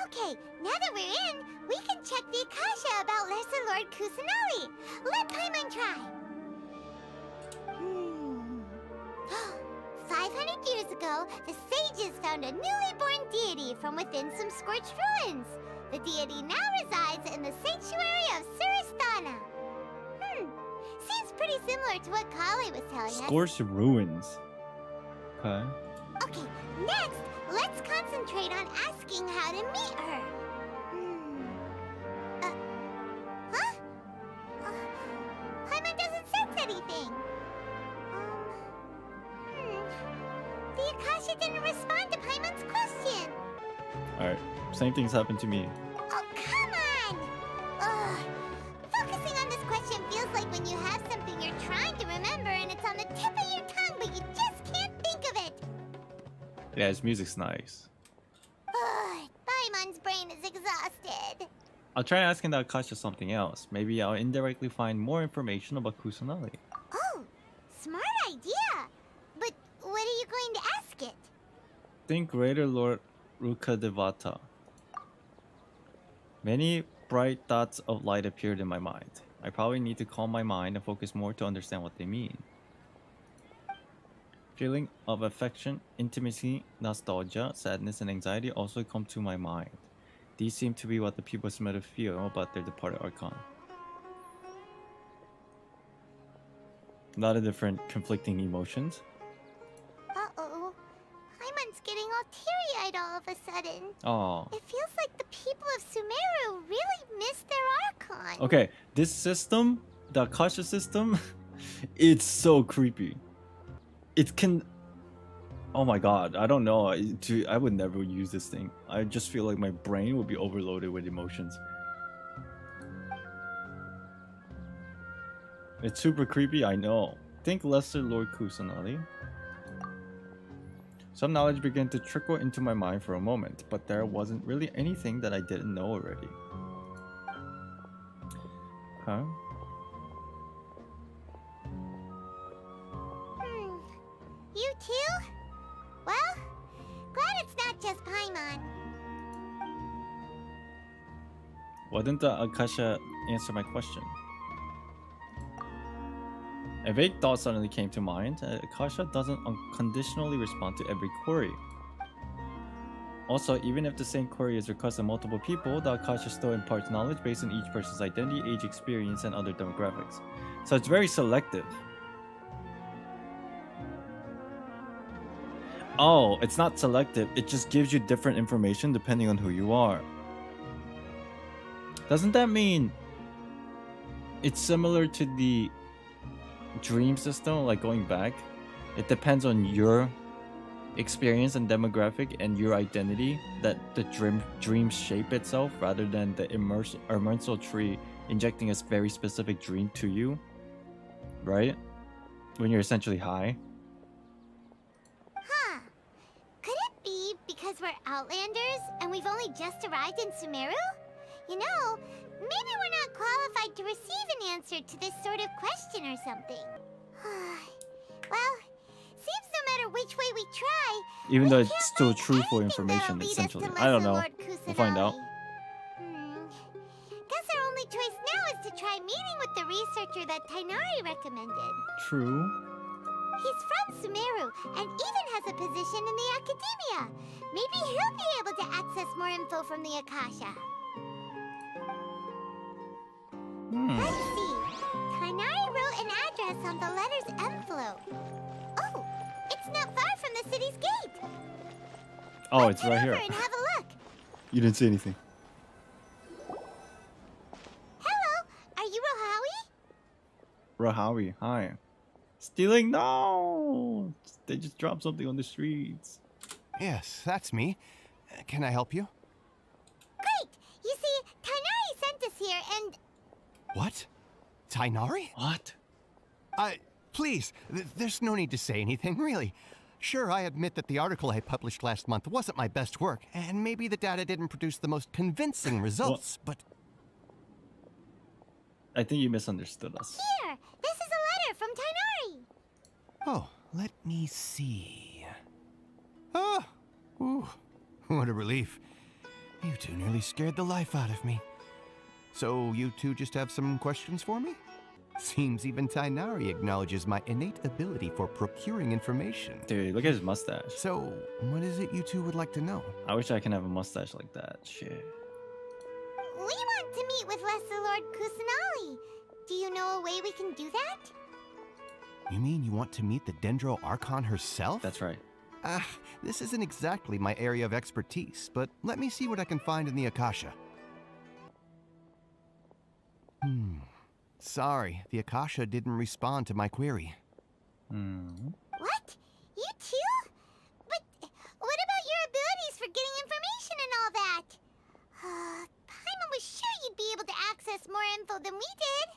Okay, now that we're in, we can check the Akasha about Lesser Lord Kusanali. Let Paimon try. 500 years ago, the sages found a newly born deity from within some scorched ruins. The deity now resides in the sanctuary of Suristana. Seems pretty similar to what Collei was telling us. Scorched ruins. Okay. Okay, next, let's concentrate on asking how to meet her. Paimon doesn't sense anything. The Akasha didn't respond to Paimon's question. Alright, same thing's happened to me. Oh, come on! Ugh. Focusing on this question feels like when you have something you're trying to remember and it's on the tip of your tongue, but you just can't think of it. Yeah, his music's nice. Ugh, Paimon's brain is exhausted. I'll try asking the Akasha something else. Maybe I'll indirectly find more information about Kusanali. Oh, smart idea. But what are you going to ask it? Think Greater Lord Rukadevata. Many bright dots of light appeared in my mind. I probably need to calm my mind and focus more to understand what they mean. Feeling of affection, intimacy, nostalgia, sadness, and anxiety also come to my mind. These seem to be what the people of Sumeru feel about their departed Archon. A lot of different conflicting emotions. Uh-oh. Paimon's getting all teary-eyed all of a sudden. Oh. It feels like the people of Sumeru really miss their Archon. Okay, this system, the Akasha system, it's so creepy. It can... Oh my god, I don't know. I would never use this thing. I just feel like my brain would be overloaded with emotions. It's super creepy, I know. Think Lesser Lord Kusanali. Some knowledge began to trickle into my mind for a moment, but there wasn't really anything that I didn't know already. Huh? You too? Well, glad it's not just Paimon. Why didn't the Akasha answer my question? A vague thought suddenly came to mind. Akasha doesn't unconditionally respond to every query. Also, even if the same query is requested by multiple people, the Akasha still imparts knowledge based on each person's identity, age, experience, and other demographics. So it's very selective. Oh, it's not selective. It just gives you different information depending on who you are. Doesn't that mean it's similar to the dream system, like going back? It depends on your experience and demographic and your identity that the dream shape itself rather than the Irminsul tree injecting a very specific dream to you, right? When you're essentially high. Huh. Could it be because we're Outlanders and we've only just arrived in Sumeru? You know, maybe we're not qualified to receive an answer to this sort of question or something. Well, seems no matter which way we try, even though it's still truthful information, essentially. I don't know. We'll find out. Guess our only choice now is to try meeting with the researcher that Tighnari recommended. True. He's from Sumeru and even has a position in the Academia. Maybe he'll be able to access more info from the Akasha. Let's see. Tighnari wrote an address on the letter's envelope. Oh, it's not far from the city's gate. Oh, it's right here. And have a look. You didn't see anything. Hello, are you Rohawi? Rohawi, hi. Stealing? No! They just dropped something on the streets. Yes, that's me. Can I help you? Great! You see, Tighnari sent us here and... What? Tighnari? What? Please, there's no need to say anything, really. Sure, I admit that the article I published last month wasn't my best work, and maybe the data didn't produce the most convincing results, but... I think you misunderstood us. Here! This is a letter from Tighnari! Oh, let me see... Oh! Ooh, what a relief. You two nearly scared the life out of me. So, you two just have some questions for me? Seems even Tighnari acknowledges my innate ability for procuring information. Dude, look at his mustache. So, what is it you two would like to know? I wish I can have a mustache like that. Shit. We want to meet with Lesser Lord Kusanali. Do you know a way we can do that? You mean you want to meet the Dendro Archon herself? That's right. This isn't exactly my area of expertise, but let me see what I can find in the Akasha. Sorry, the Akasha didn't respond to my query. What? You too? But what about your abilities for getting information and all that? Paimon was sure you'd be able to access more info than we did.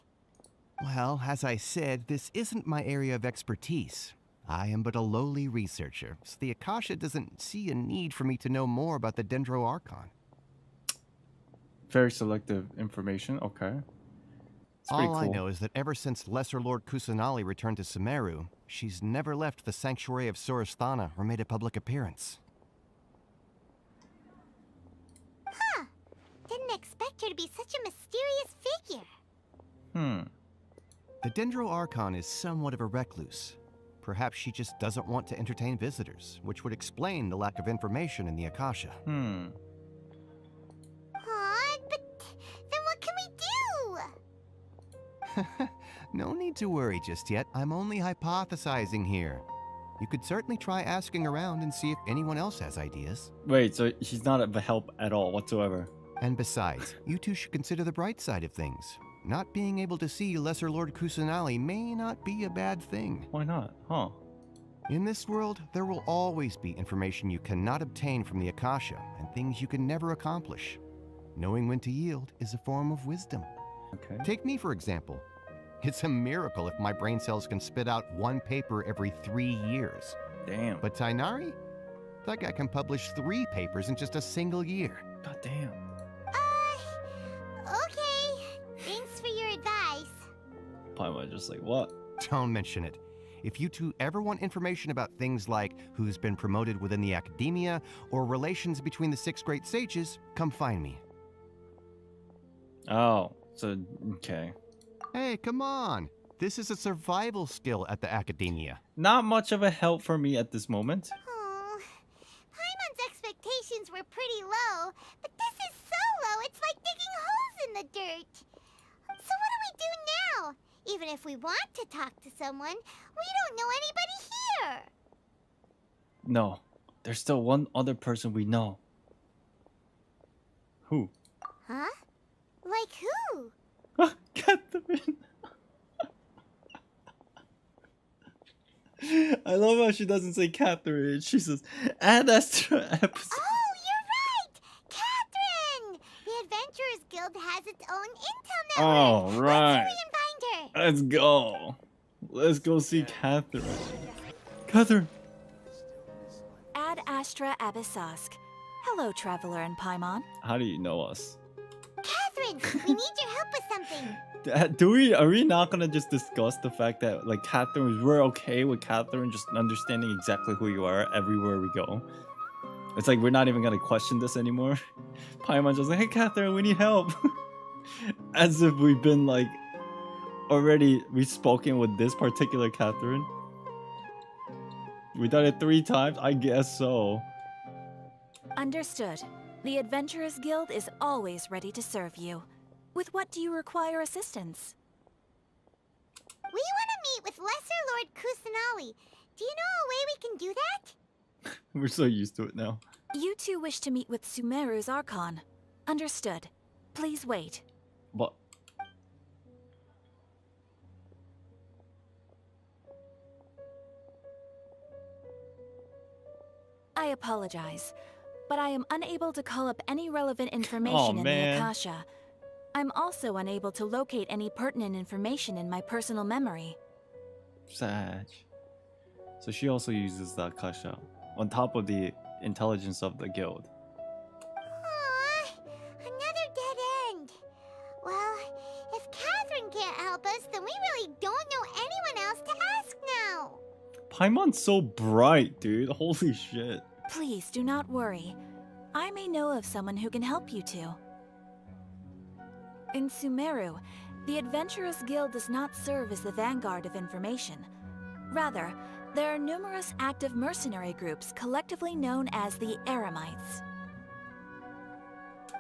Well, as I said, this isn't my area of expertise. I am but a lowly researcher, so the Akasha doesn't see a need for me to know more about the Dendro Archon. Very selective information, okay. All cool. I know is that ever since Lesser Lord Kusanali returned to Sumeru, she's never left the Sanctuary of Sorasthana or made a public appearance. Huh. Didn't expect her to be such a mysterious figure. The Dendro Archon is somewhat of a recluse. Perhaps she just doesn't want to entertain visitors, which would explain the lack of information in the Akasha. But then what can we do? No need to worry just yet. I'm only hypothesizing here. You could certainly try asking around and see if anyone else has ideas. Wait, so she's not of help at all whatsoever. And besides, you two should consider the bright side of things. Not being able to see Lesser Lord Kusanali may not be a bad thing. Why not? Huh? In this world, there will always be information you cannot obtain from the Akasha and things you can never accomplish. Knowing when to yield is a form of wisdom. Okay. Take me, for example. It's a miracle if my brain cells can spit out one paper every 3 years. Damn. But Tighnari? That guy can publish 3 papers in just a single year. God damn. Okay. Thanks for your advice. Paimon just like, what? Don't mention it. If you two ever want information about things like who's been promoted within the Academia or relations between the 6 great sages, come find me. Oh, so, okay. Hey, come on. This is a survival skill at the Academia. Not much of a help for me at this moment. Oh, Paimon's expectations were pretty low, but this is so low it's like digging holes in the dirt. So what do we do now? Even if we want to talk to someone, we don't know anybody here. No, there's still one other person we know. Who? Huh? Like who? I love how she doesn't say Catherine. She says, Ad Astra episode. Oh, you're right! Catherine! The Adventurers Guild has its own intel network. Oh, right. Let's hurry and find her. Let's go. Let's go see Catherine. Catherine. Ad Astra Abyssosk. Hello, Traveler and Paimon. How do you know us? Catherine, we need your help with something. Are we not gonna just discuss the fact that like Catherine, we're okay with Catherine just understanding exactly who you are everywhere we go? It's like we're not even gonna question this anymore. Paimon's just like, hey Catherine, we need help. As if we've been like we've spoken with this particular Catherine. We done it 3 times? I guess so. Understood. The Adventurers Guild is always ready to serve you. With what do you require assistance? We want to meet with Lesser Lord Kusanali. Do you know a way we can do that? We're so used to it now. You two wish to meet with Sumeru's Archon. Understood. Please wait. But I apologize, but I am unable to call up any relevant information in the Akasha. I'm also unable to locate any pertinent information in my personal memory. Sag. So she also uses the Akasha on top of the intelligence of the guild. Aww, another dead end. Well, if Catherine can't help us, then we really don't know anyone else to ask now. Paimon's so bright, dude. Holy shit. Please do not worry. I may know of someone who can help you two. In Sumeru, the Adventurers Guild does not serve as the vanguard of information. Rather, there are numerous active mercenary groups collectively known as the Eremites.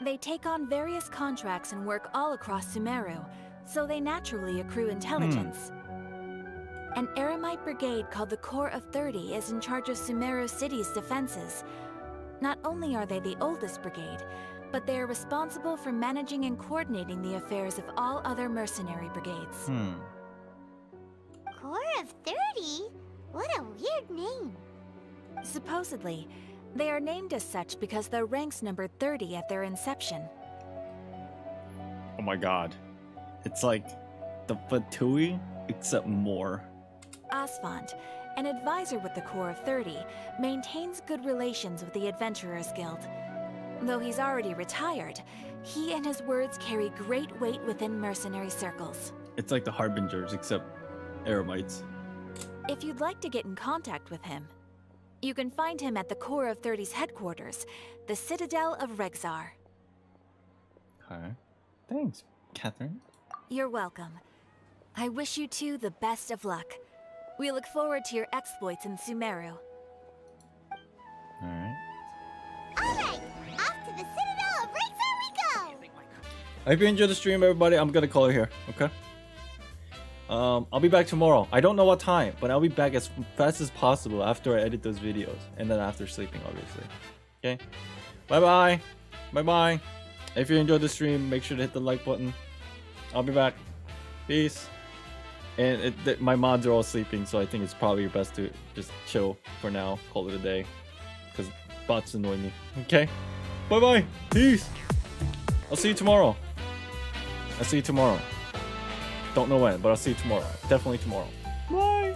They take on various contracts and work all across Sumeru, so they naturally accrue intelligence. An Eremite brigade called the Corps of 30 is in charge of Sumeru City's defenses. Not only are they the oldest brigade, but they are responsible for managing and coordinating the affairs of all other mercenary brigades. Corps of 30? What a weird name. Supposedly, they are named as such because their ranks numbered 30 at their inception. Oh my god. It's like the Fatui, except more. Asfant, an advisor with the Corps of 30, maintains good relations with the Adventurers Guild. Though he's already retired, he and his words carry great weight within mercenary circles. It's like the Harbingers, except Eremites. If you'd like to get in contact with him, you can find him at the Corps of 30's headquarters, the Citadel of Rexar. Okay. Thanks, Catherine. You're welcome. I wish you two the best of luck. We look forward to your exploits in Sumeru. Alright. Alright, off to the Citadel of Rexar we go! I hope you enjoyed the stream, everybody. I'm gonna call it here, okay? I'll be back tomorrow. I don't know what time, but I'll be back as fast as possible after I edit those videos. And then after sleeping, obviously. Okay? Bye-bye. Bye-bye. If you enjoyed the stream, make sure to hit the like button. I'll be back. Peace. And my mods are all sleeping, so I think it's probably best to just chill for now. Call it a day. Because bots annoy me. Okay? Bye-bye. Peace. I'll see you tomorrow. I'll see you tomorrow. Don't know when, but I'll see you tomorrow. Definitely tomorrow. Bye.